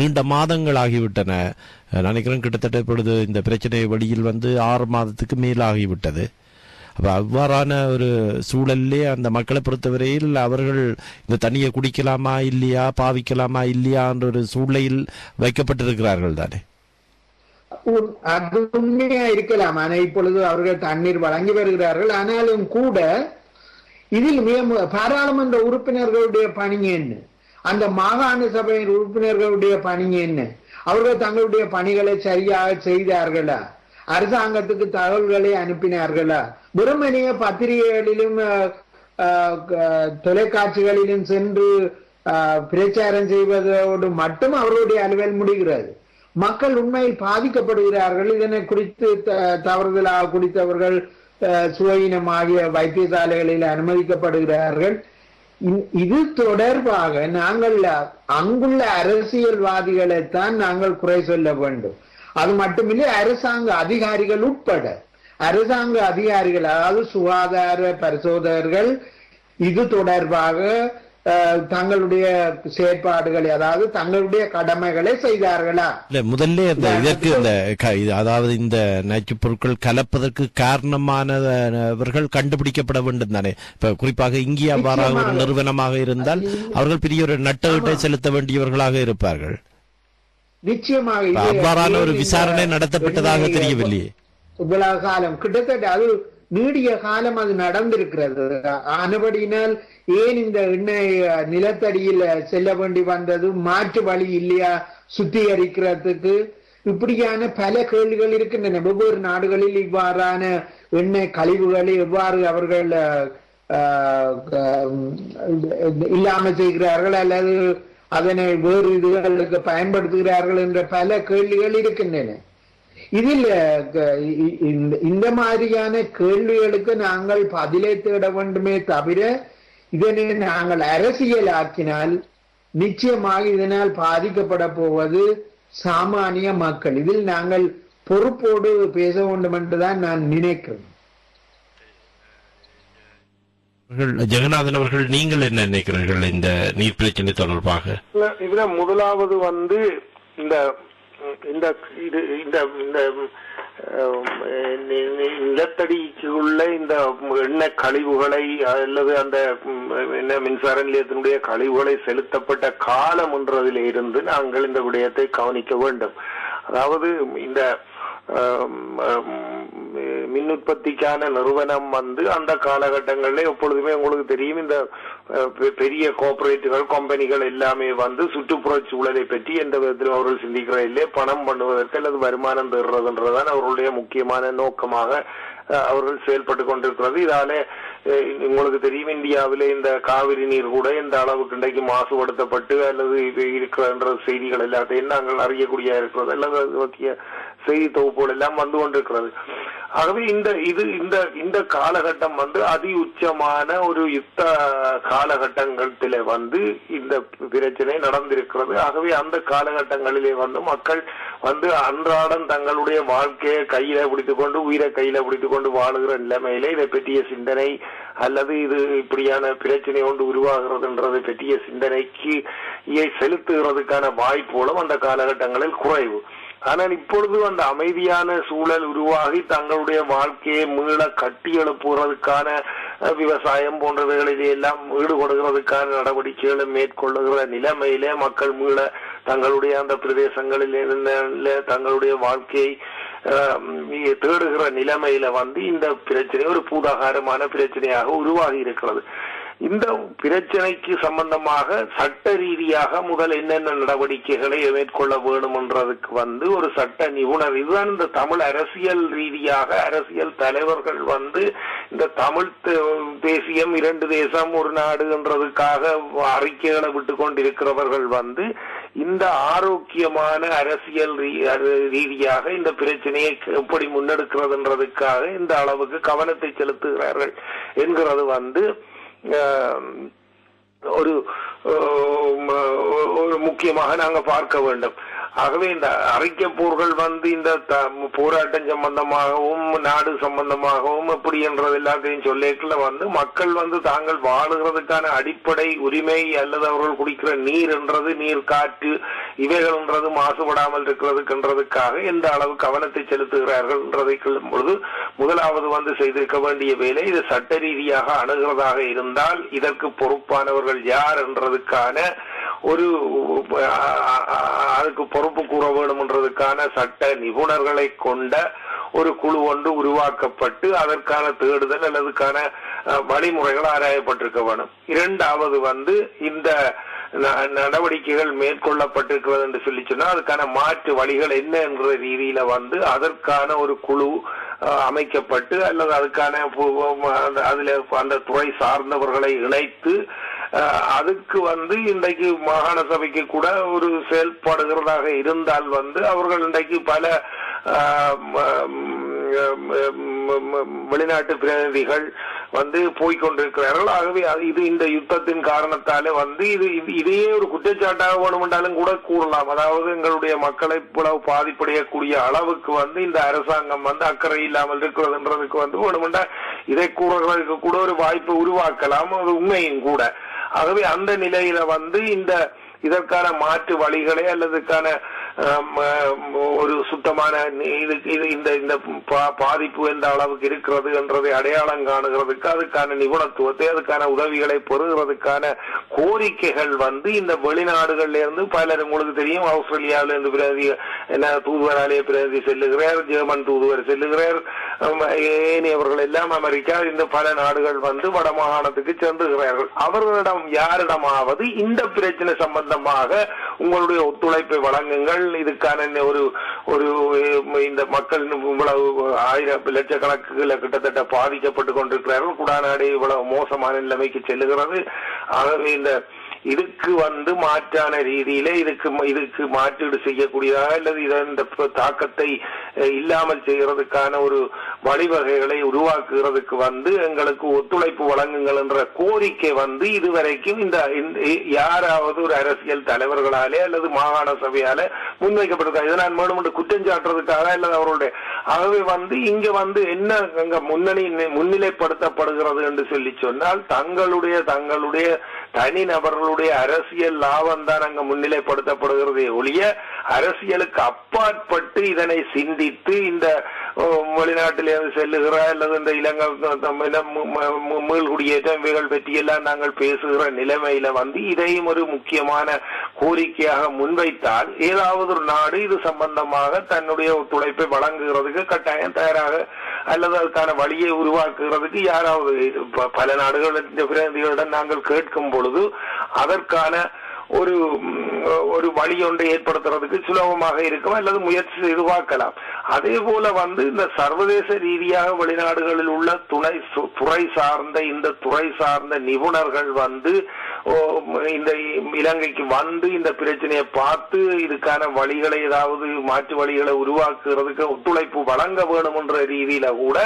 நீண்ட மாதங்கள் ஆகிவிட்டன. நினைக்கிறேன் கிட்டத்தட்ட இப்பொழுது இந்த பிரச்சனை வழியில் 6 மாதத்துக்கு மேலாகிவிட்டது. அப்ப அவ்வாறான ஒரு சூழல்லே அந்த மக்களை பொறுத்தவரையில் அவர்கள் இந்த தண்ணியை குடிக்கலாமா இல்லையா, பாவிக்கலாமா இல்லையா என்ற ஒரு சூழலில் வைக்கப்பட்டிருக்கிறார்கள் தானே. அது உண்மையா இருக்கலாம். ஆனா இப்பொழுது அவர்கள் தண்ணீர் வழங்கி வருகிறார்கள். ஆனாலும் கூட இதில் பாராளுமன்ற உறுப்பினர்களுடைய பணி என்ன, அந்த மாகாண சபையின் உறுப்பினர்களுடைய பணி என்ன? அவர்கள் தங்களுடைய பணிகளை சரியாக செய்தார்களா? அரசாங்கத்துக்கு தகவல்களை அனுப்பினார்களா? வெறுமனைய பத்திரிகைகளிலும் தொலைக்காட்சிகளிலும் சென்று பிரச்சாரம் செய்வதோடு மட்டும் அவர்களுடைய அலுவல் முடிகிறது. மக்கள் உண்மையில் பாதிக்கப்படுகிறார்கள். இதனை குறித்து தவறுதலாக குடித்தவர்கள் சுயநலமாகிய வைத்தியசாலைகளில் அனுமதிக்கப்படுகிறார்கள். இது தொடர்பாக நாங்கள் அங்குள்ள அரசியல்வாதிகளைத்தான் நாங்கள் குறை சொல்ல வேண்டும். அது மட்டுமில்லை, அரசாங்க அதிகாரிகள் உட்பட அரசாங்க அதிகாரிகள், அதாவது சுகாதார பரிசோதகர்கள் இது தொடர்பாக தங்களுடைய செயற்பாடுகளை, அதாவது தங்களுடைய கடமைகளை செய்தார்களா? இல்ல, முதல்ல இதற்கு அதாவது இந்த நச்சுப் பொருட்கள் கலப்பதற்கு காரணமானவர்கள் கண்டுபிடிக்கப்பட வேண்டும் தானே. இப்ப குறிப்பாக இங்கே அவ்வாறாக ஒரு நிறுவனமாக இருந்தால் அவர்கள் பெரிய ஒரு நட்டஈட்டை செலுத்த வேண்டியவர்களாக இருப்பார்கள். நிச்சயமாக அவ்வாறான ஒரு விசாரணை நடத்தப்பட்டதாக தெரியவில்லையே. இவ்வளவு காலம், கிட்டத்தட்ட அது நீடிய காலம் அது நடந்திருக்கிறது. ஆனபடியினால் ஏன் இந்த எண்ணெய் நிலத்தடியில் செல்ல வேண்டி வந்தது? மாற்று வழி இல்லையா சுத்திகரிக்கிறதுக்கு? இப்படியான பல கேள்விகள் இருக்கின்றன. வெவ்வேறு நாடுகளில் இவ்வாறான எண்ணெய் கழிவுகளை எவ்வாறு அவர்கள் இல்லாமல் செய்கிறார்கள் அல்லது அதனை வேறு இதுகளுக்கு பயன்படுத்துகிறார்கள் என்ற பல கேள்விகள் இருக்கின்றன. இதில் இந்த மாதிரியான கேள்விகளுக்கு நாங்கள் பதிலை தேட வேண்டுமே தவிர இதனை நாங்கள் அரசியலாக்கினால் நிச்சயமாக இதனால் பாதிக்கப்பட போவது சாமானிய மக்கள். இதில் நாங்கள் பொறுப்போடு பேச வேண்டும் என்றுதான் நான் நினைக்கிறேன். ஜெகநாதன் அவர்கள், நீங்கள் என்ன நினைக்கிறீர்கள் இந்த நீர் பிரச்சனை தொடர்பாக? இதுல முதலாவது இந்த நிலத்தடிக்கு உள்ள இந்த எண்ணெய் கழிவுகளை அல்லது அந்த மின்சார நிலையத்தினுடைய கழிவுகளை செலுத்தப்பட்ட காலம் என்றதில் இருந்து நாங்கள் இந்த விடயத்தை கவனிக்க வேண்டும். அதாவது இந்த மின் உற்பத்திக்கான நிறுவனம் அந்த காலகட்டங்களில் எப்பொழுதுமே உங்களுக்கு தெரியும், இந்த பெரிய கோஆபரேட்டுகள் கம்பெனிகள் எல்லாமே சுற்றுப்புற சூழலை பற்றி எந்த விதத்திலும் அவர்கள் சிந்திக்கிறதில்லை. பணம் பண்ணுவதற்கு அல்லது வருமானம் பெறுறதுன்றதுதான் அவர்களுடைய முக்கியமான நோக்கமாக அவர்கள் செயல்பட்டு கொண்டிருக்கிறது. இதாலே உங்களுக்கு தெரியும், இந்தியாவிலே இந்த காவிரி நீர் கூட இந்த அளவுக்கு இன்றைக்கு மாசுபடுத்தப்பட்டு அல்லது இருக்கிற செய்திகள் எல்லாத்தையும் நாங்கள் அறியக்கூடிய இருக்கிறது அல்லது செய்தி தொகுப்புகள் எல்லாம் வந்து கொண்டிருக்கிறது. ஆகவே இந்த காலகட்டம் அதி உச்சமான ஒரு யுத்த காலகட்டங்களிலே இந்த பிரச்சனை நடந்திருக்கிறது. ஆகவே அந்த காலகட்டங்களிலே மக்கள் அன்றாடம் தங்களுடைய வாழ்க்கையை கையில பிடித்துக் கொண்டு உயிரை கையில பிடித்துக் கொண்டு வாழுகிற நிலைமையிலே இதை பற்றிய சிந்தனை அல்லது இது இப்படியான பிரச்சனை ஒன்று உருவாகிறதுன்றதை பற்றிய சிந்தனைக்கு செலுத்துகிறதுக்கான வாய்ப்புகளும் அந்த காலகட்டங்களில் குறைவு. ஆனால் இப்பொழுது அந்த அமைதியான சூழல் உருவாகி தங்களுடைய வாழ்க்கையை மீள கட்டி எழுப்புவதற்கான விவசாயம் போன்றவைகளிலே எல்லாம் ஈடுபடுகிறதுக்கான நடவடிக்கைகளை மேற்கொள்ளுகிற நிலைமையிலே மக்கள் மீள தங்களுடைய அந்த பிரதேசங்களில் இருந்த தங்களுடைய வாழ்க்கையை தேடுகிற நிலைமையில இந்த பிரச்சனை ஒரு பூதாகாரமான பிரச்சனையாக உருவாகி இருக்கிறது. இந்த பிரச்சனைக்கு சம்பந்தமாக சட்ட ரீதியாக முதல் என்னென்ன நடவடிக்கைகளை மேற்கொள்ள வேண்டும் என்றதுக்கு ஒரு சட்ட நிபுணர், இதுதான் இந்த தமிழ் அரசியல் ரீதியாக அரசியல் தலைவர்கள் இந்த தமிழ் தேசியம் இரண்டு தேசம் ஒரு நாடு என்றதுக்காக அறிக்கைகளை விட்டு கொண்டிருக்கிறவர்கள் இந்த ஆரோக்கியமான அரசியல் ரீதியாக இந்த பிரச்சனையை எப்படி முன்னெடுக்கிறதுன்றதுக்காக இந்த அளவுக்கு கவனத்தை செலுத்துகிறார்கள் என்கிறது ஒரு முக்கியமாக நாங்க பார்க்க வேண்டும். ஆகவே இந்த அறிக்கை போர்கள் இந்த போராட்டம் சம்பந்தமாகவும் நாடு சம்பந்தமாகவும் எப்படி என்றது எல்லாத்தையும் சொல்லிக்கல மக்கள் தாங்கள் வாழுகிறதுக்கான அடிப்படை உரிமை அல்லது அவர்கள் குடிக்கிற நீர் என்றது நீர் காற்று இவைகள் என்றது மாசுபடாமல் இருக்கிறதுக்குன்றதுக்காக எந்த அளவு கவனத்தை செலுத்துகிறார்கள் என்றதை சொல்லும் பொழுது முதலாவது செய்திருக்க வேண்டிய வேலை இது சட்ட ரீதியாக அணுகிறதாக இருந்தால் இதற்கு பொறுப்பானவர்கள் யார் என்றதுக்கான ஒரு அதுக்கு பொறுப்பு கூற வேண்டும் என்றதுக்கான சட்ட நிபுணர்களை கொண்ட ஒரு குழு ஒன்று உருவாக்கப்பட்டு அதற்கான தேடுதல் அல்லதுக்கான வழிமுறைகள் ஆராயப்பட்டிருக்க வேண்டும். இரண்டாவது இந்த நடவடிக்கைகள் மேற்கொள்ளப்பட்டிருக்கிறது என்று சொல்லி சொன்னா அதுக்கான மாற்று வழிகள் என்ன என்ற ரீதியில அதற்கான ஒரு குழு அமைக்கப்பட்டு அல்லது அதுக்கான அதுல அந்த துறை சார்ந்தவர்களை இணைத்து அதுக்கு இன்றைக்கு மாகாண சபைக்கு கூட ஒரு செயல்படுகிறதாக இருந்தால் அவர்கள் இன்றைக்கு பல வெளிநாட்டு பிரதிநிதிகள் போய்கொண்டிருக்கிறார்கள். ஆகவே இது இந்த யுத்தத்தின் காரணத்தாலே இதையே ஒரு குற்றச்சாட்டாக வேணும் என்றாலும் கூட கூறலாம். அதாவது எங்களுடைய மக்களை இவ்வளவு பாதிப்படையக்கூடிய அளவுக்கு இந்த அரசாங்கம் அக்கறை இல்லாமல் இருக்கிறதுன்றதுக்கு வேணுமென்றா இதை கூறுறதுக்கு கூட ஒரு வாய்ப்பை உருவாக்கலாம், அது உண்மையும் கூட. ஆகவே அந்த நிலையில இதற்கான மாற்று வழிகளை அல்லதுக்கான ஒரு சுத்தமான இந்த பாதிப்பு எந்த அளவுக்கு இருக்கிறது என்றதை அடையாளம் காணுகிறதுக்கு அதுக்கான நிபுணத்துவத்தை அதுக்கான உதவிகளை பெறுகிறதுக்கான கோரிக்கைகள் இந்த வெளிநாடுகள்ல இருந்து பலர் உங்களுக்கு தெரியும், ஆஸ்திரேலியாவில இருந்து பிரதி தூதுவராலேயே பிரதி செல்லுகிறார், ஜெர்மன் தூதுவர் செல்லுகிறார், ஏனையவர்கள் எல்லாம் அமெரிக்கா இந்த பல நாடுகள் வட மாகாணத்துக்கு சென்றுகிறார்கள். அவர்களிடம் யாரிடமாவது இந்த பிரச்சனை சம்பந்தமாக உங்களுடைய ஒத்துழைப்பை வழங்குங்கள், இதுக்கான ஒரு இந்த மக்கள் இவ்வளவு ஆயிரம் லட்சக்கணக்கில் கிட்டத்தட்ட பாதிக்கப்பட்டு கொண்டிருக்கிறார்கள், குடாநாடு இவ்வளவு மோசமான நிலைமைக்கு செல்லுகிறது. ஆகவே இதுக்கு மாற்றான ரீதியிலே இதுக்கு மாற்றீடு செய்யக்கூடியதாக அல்லது இந்த தாக்கத்தை இல்லாமல் செய்யறதுக்கான ஒரு வழிவகைகளை உருவாக்குகிறதுக்கு வந்து எங்களுக்கு ஒத்துழைப்பு வழங்குங்கள் என்ற கோரிக்கை வந்து இதுவரைக்கும் இந்த யாராவது ஒரு அரசியல் தலைவர்களாலே அல்லது மாகாண சபையால முன்வைக்கப்பட்டிருக்காங்க. இதை நான் மேலும் குற்றம் சாட்டுறதுக்காக அல்லது அவர்களுடைய ஆகவே வந்து இங்க வந்து என்ன அங்க முன்னிலைப்படுத்தப்படுகிறது என்று சொல்லி சொன்னால் தங்களுடைய தனி நபர்களுடைய அரசியல் லாபம் தான் அங்க முன்னிலைப்படுத்தப்படுகிறதே ஒழிய அரசியலுக்கு அப்பாற்பட்டு இதனை சிந்தித்து இந்த வெளிநாட்டிலிருந்து செல்லுகிற அல்லது இந்த இலங்கை மீள்குடியேற்றம் இவைகள் பற்றியெல்லாம் நாங்கள் பேசுகிற நிலைமையில வந்து இதையும் ஒரு முக்கியமான கோரிக்கையாக முன்வைத்தால் ஏதாவது ஒரு நாடு இது சம்பந்தமாக தன்னுடைய ஒத்துழைப்பை வழங்குகிறதுக்கு கட்டாயம் தயாராக அல்லது அதுக்கான வழியை உருவாக்குகிறதுக்கு யாராவது பல நாடுகளின் பிரதிநிதிகளிடம் நாங்கள் கேட்கும் பொழுது அதற்கான ஒரு வழி ஒன்றை ஏற்படுத்துறதுக்கு சுலபமாக இருக்கும் அல்லது முயற்சி செய்து பார்க்கலாம். அதே போல வந்து இந்த சர்வதேச ரீதியாக வெளிநாடுகளில் உள்ள துறை சார்ந்த நிபுணர்கள் வந்து இந்த இலங்கைக்கு வந்து இந்த பிரச்சனையை பார்த்து இதுக்கான வழிகளை ஏதாவது மாற்று வழிகளை உருவாக்குறதுக்கு ஒத்துழைப்பு வழங்க வேணும் என்ற ரீதியில கூட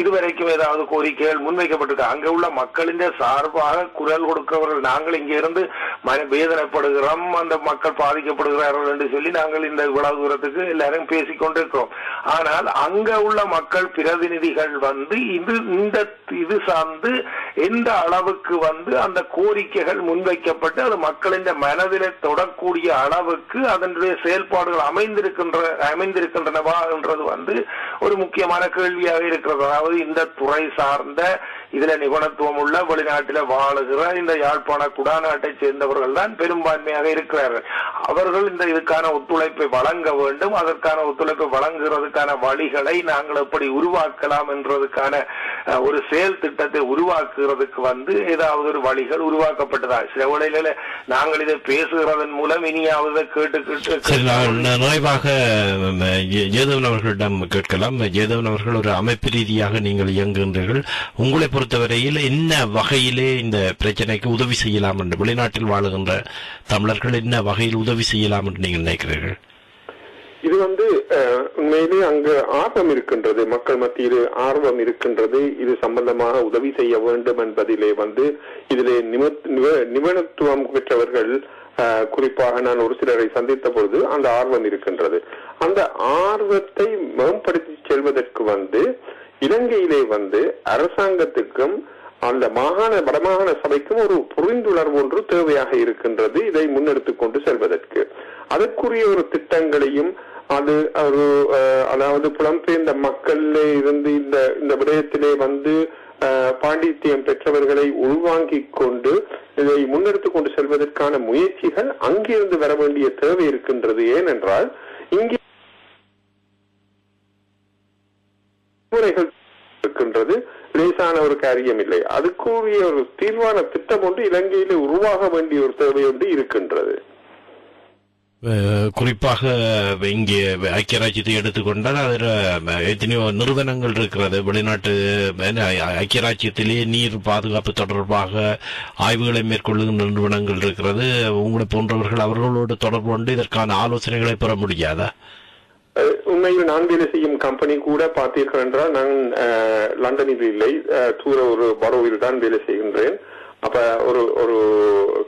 இதுவரைக்கும் ஏதாவது கோரிக்கைகள் முன்வைக்கப்பட்டிருக்கு. அங்க உள்ள மக்களின் சார்பாக குரல் கொடுக்கிறவர்கள் நாங்கள் இங்க இருந்து வேதனைப்படுகிறோம், அந்த மக்கள் பாதிக்கப்படுகிறார்கள் என்று சொல்லி நாங்கள் இந்த இவ்வளவு தூரத்துக்கு எல்லாரும் பேசிக்கொண்டிருக்கிறோம். ஆனால் அங்க உள்ள மக்கள் பிரதிநிதிகள் வந்து இது சார்ந்து எந்த அளவுக்கு வந்து அந்த கோரிக்கைகள் முன்வைக்கப்பட்டு அது மக்களின் மனதிலே தொடக்கூடிய அளவுக்கு அதனுடைய செயல்பாடுகள் அமைந்திருக்கின்றனவா என்றது வந்து ஒரு முக்கியமான கேள்வியாக இருக்கிறது. அதாவது இந்த துறை சார்ந்த இதுல நிபுணத்துவம் உள்ள வெளிநாட்டில வாழுகிற இந்த யாழ்ப்பாண குடாநாட்டை சேர்ந்தவர்கள் தான் பெரும்பான்மையாக இருக்கிறார்கள். அவர்கள் இதுக்கான ஒத்துழைப்பை வழங்க வேண்டும். அதற்கான ஒத்துழைப்பை வழங்குறதுக்கான வழிகளை நாங்கள் எப்படி உருவாக்கலாம் என்றதுக்கான ஒரு செயல் திட்டத்தை உருவாக்குறதுக்கு வந்து ஏதாவது ஒரு வழிகள் உருவாக்கப்பட்டதா? சில வேளையில நாங்கள் இதை பேசுகிறதன் மூலம் இனியாவது கேட்டு நிறைவாக ஜெயதேவன் அவர்களிடம் கேட்கலாம். ஜெயதேவன் அவர்கள், ஒரு அமைப்பு ரீதியாக நீங்கள் இயங்குகின்றீர்கள். உங்களை பொறுத்தவரையில் என்ன வகையிலே இந்த பிரச்சனைக்கு உதவி செய்யலாம் என்று, வெளிநாட்டில் வாழுகின்ற தமிழர்கள் என்ன வகையில் உதவி செய்யலாம் என்று நீங்கள் நினைக்கிறீர்கள்? இது வந்து உண்மையிலே அங்கு ஆர்வம் இருக்கின்றது, மக்கள் மத்தியில் ஆர்வம் இருக்கின்றது. இது சம்பந்தமாக உதவி செய்ய வேண்டும் என்பதிலே வந்து இதிலே நிபுணத்துவம் பெற்றவர்கள் குறிப்பாக நான் ஒரு சிலரை சந்தித்த பொழுது அந்த ஆர்வம் இருக்கின்றது. அந்த ஆர்வத்தை மேம்படுத்தி செல்வதற்கு வந்து இலங்கையிலே வந்து அரசாங்கத்துக்கும் அந்த வடமாகாண சபைக்கும் ஒரு புரிந்துணர்வு ஒன்று தேவையாக இருக்கின்றது. இதை முன்னெடுத்துக் கொண்டு செல்வதற்கு அதற்குரிய ஒரு திட்டங்களையும் அதாவது புலம்பெயர்ந்த மக்களில் இருந்து இந்த விடயத்திலே வந்து பாண்டித்யம் பெற்றவர்களை உள்வாங்கிக் கொண்டு இதை முன்னெடுத்துக் கொண்டு செல்வதற்கான முயற்சிகள் அங்கிருந்து வர வேண்டிய தேவை இருக்கின்றது. ஏனென்றால் இங்கே முறைகள் இருக்கின்றது, லேசான ஒரு காரியம் இல்லை. அதுக்குரிய ஒரு தீர்வான திட்டம் ஒன்று இலங்கையிலே உருவாக வேண்டிய ஒரு தேவை ஒன்று இருக்கின்றது. குறிப்பாக இங்கே ஐக்கிய ராஜ்யத்தை எடுத்துக்கொண்டால் அதில் எத்தனையோ நிறுவனங்கள் இருக்கிறது. வெளிநாட்டு ஐக்கிய ராஜ்யத்திலேயே நீர் பாதுகாப்பு தொடர்பாக ஆய்வுகளை மேற்கொள்ளுகின்ற நிறுவனங்கள் இருக்கிறது. உங்களை போன்றவர்கள் அவர்களோடு தொடர்பு கொண்டு இதற்கான ஆலோசனைகளை பெற முடியாதா? உண்மையில் நான் வேலை செய்யும் கம்பெனி கூட பார்த்தீர்கள் என்றால் நான் லண்டனில் இல்லை, தூர ஒரு பரோவில் தான் வேலை செய்கின்றேன். அப்ப ஒரு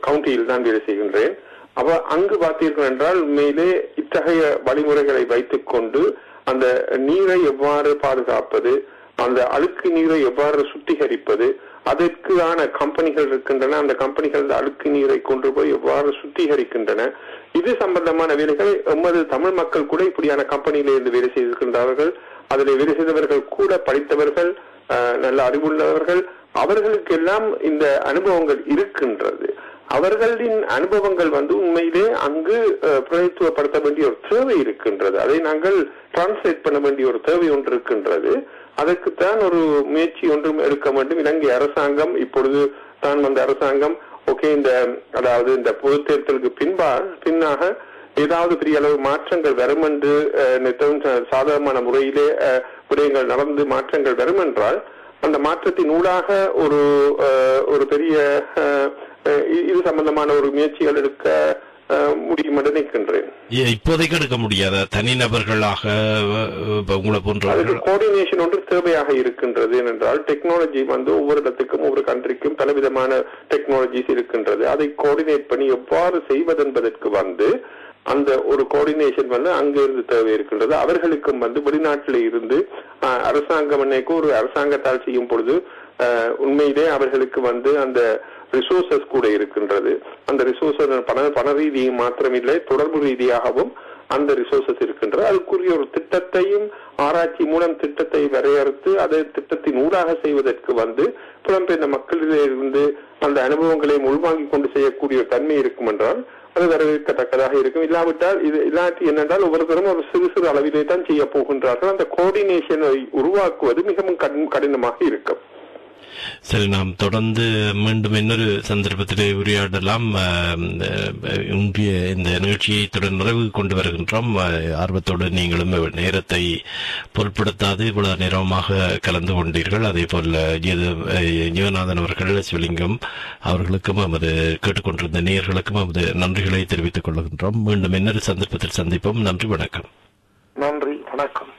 கவுண்டியில் தான் வேலை செய்கின்றேன். அப்ப அங்கு பார்த்தீர்கள் என்றால் உண்மையிலே இத்தகைய வழிமுறைகளை வைத்துக் கொண்டு அந்த நீரை எவ்வாறு பாதுகாப்பது, அந்த அழுக்கு நீரை எவ்வாறு சுத்திகரிப்பது, அதற்கான கம்பெனிகள் இருக்கின்றன. அந்த கம்பெனிகள் அந்த அழுக்கு நீரை கொண்டு போய் எவ்வாறு சுத்திகரிக்கின்றன, இது சம்பந்தமான வேலைகளை எமது தமிழ் மக்கள் கூட இப்படியான கம்பெனியில இருந்து வேலை செய்திருக்கின்றார்கள். அதில் வேலை செய்தவர்கள் கூட படித்தவர்கள், நல்ல அறிவுள்ளவர்கள், அவர்களுக்கெல்லாம் இந்த அனுபவங்கள் இருக்கின்றது. அவர்களின் அனுபவங்கள் வந்து உண்மையிலே அங்கு பிரதித்துவப்படுத்த வேண்டிய ஒரு தேவை இருக்கின்றது. அதை நாங்கள் டிரான்ஸ்லேட் பண்ண வேண்டிய ஒரு தேவை ஒன்று இருக்கின்றது. அதற்குத்தான் ஒரு முயற்சி ஒன்றும் எடுக்க வேண்டும். இலங்கை அரசாங்கம் இப்பொழுது தான் வந்த அரசாங்கம் அதாவது இந்த பொது தேர்தலுக்கு பின்னாக ஏதாவது பெரிய அளவு மாற்றங்கள் வரும் என்று சாதாரணமான முறையிலே விடயங்கள் நடந்து மாற்றங்கள் வரும் என்றால் அந்த மாற்றத்தின் ஊடாக ஒரு பெரிய இது சம்பந்தமான ஒரு முயற்சிகள் எடுக்க முடியும் என்று நினைக்கின்றேன். இப்போதைக்கு எடுக்க முடியாத தனிநபர்களாக உங்களை போன்ற கோஆர்டினேஷன் ஒன்று தேவையாக இருக்கின்றது. ஏனென்றால் டெக்னாலஜி ஒவ்வொரு இடத்துக்கும் ஒவ்வொரு கண்ட்ரிக்கும் பலவிதமான டெக்னாலஜிஸ் இருக்கின்றது. அதை கோஆர்டினேட் பண்ணி எவ்வாறு செய்வதென்பதற்கு அந்த ஒரு கோஆர்டினேஷன் அங்கிருந்து தேவை இருக்கின்றது. அவர்களுக்கும் வெளிநாட்டில் இருந்து அரசாங்கம் ஒரு அரசாங்கத்தால் செய்யும் பொழுது உண்மையிலே அவர்களுக்கு அந்த ரிசோர்சஸ் கூட இருக்கின்றது. அந்த ரிசோர்சஸ் பண ரீதியும் மாத்திரமில்லை, தொடர்பு ரீதியாகவும் அந்த ரிசோர்சஸ் இருக்கின்றது. அதுக்குரிய ஒரு திட்டத்தையும் ஆராய்ச்சி மூலம் திட்டத்தை வரையறுத்து அதை திட்டத்தின் ஊடாக செய்வதற்கு புலம்பெயர்ந்த மக்களிலிருந்து அந்த அனுபவங்களை உள்வாங்கிக் கொண்டு செய்யக்கூடிய தன்மை இருக்கும் என்றால் அது வரவேற்கத்தக்கதாக இருக்கும். இல்லாவிட்டால் இல்லாட்டி என்னென்றால் ஒவ்வொருத்தரும் ஒரு சிறு சிறு அளவிலே தான் செய்ய போகின்றார்கள். அந்த கோஆர்டினேஷனை உருவாக்குவது மிகவும் கடினமாக இருக்கும். சரி, நாம் தொடர்ந்து மீண்டும் இன்னொரு சந்தர்ப்பத்திலே உரையாடலாம். இந்த நிகழ்ச்சியை தொடர் நிறைவு கொண்டு வருகின்றோம். ஆர்வத்தோடு நீங்களும் நேரத்தை பொருட்படுத்தாது இவ்வளவு நேரமாக கலந்து கொண்டீர்கள். அதே போல ஜீவநாதன் அவர்கள், சிவலிங்கம் அவர்களுக்கும் கேட்டுக்கொண்டிருந்த நேயர்களுக்கும் நன்றிகளை தெரிவித்துக் கொள்கின்றோம். மீண்டும் இன்னொரு சந்தர்ப்பத்தில் சந்திப்போம். நன்றி, வணக்கம். நன்றி, வணக்கம்.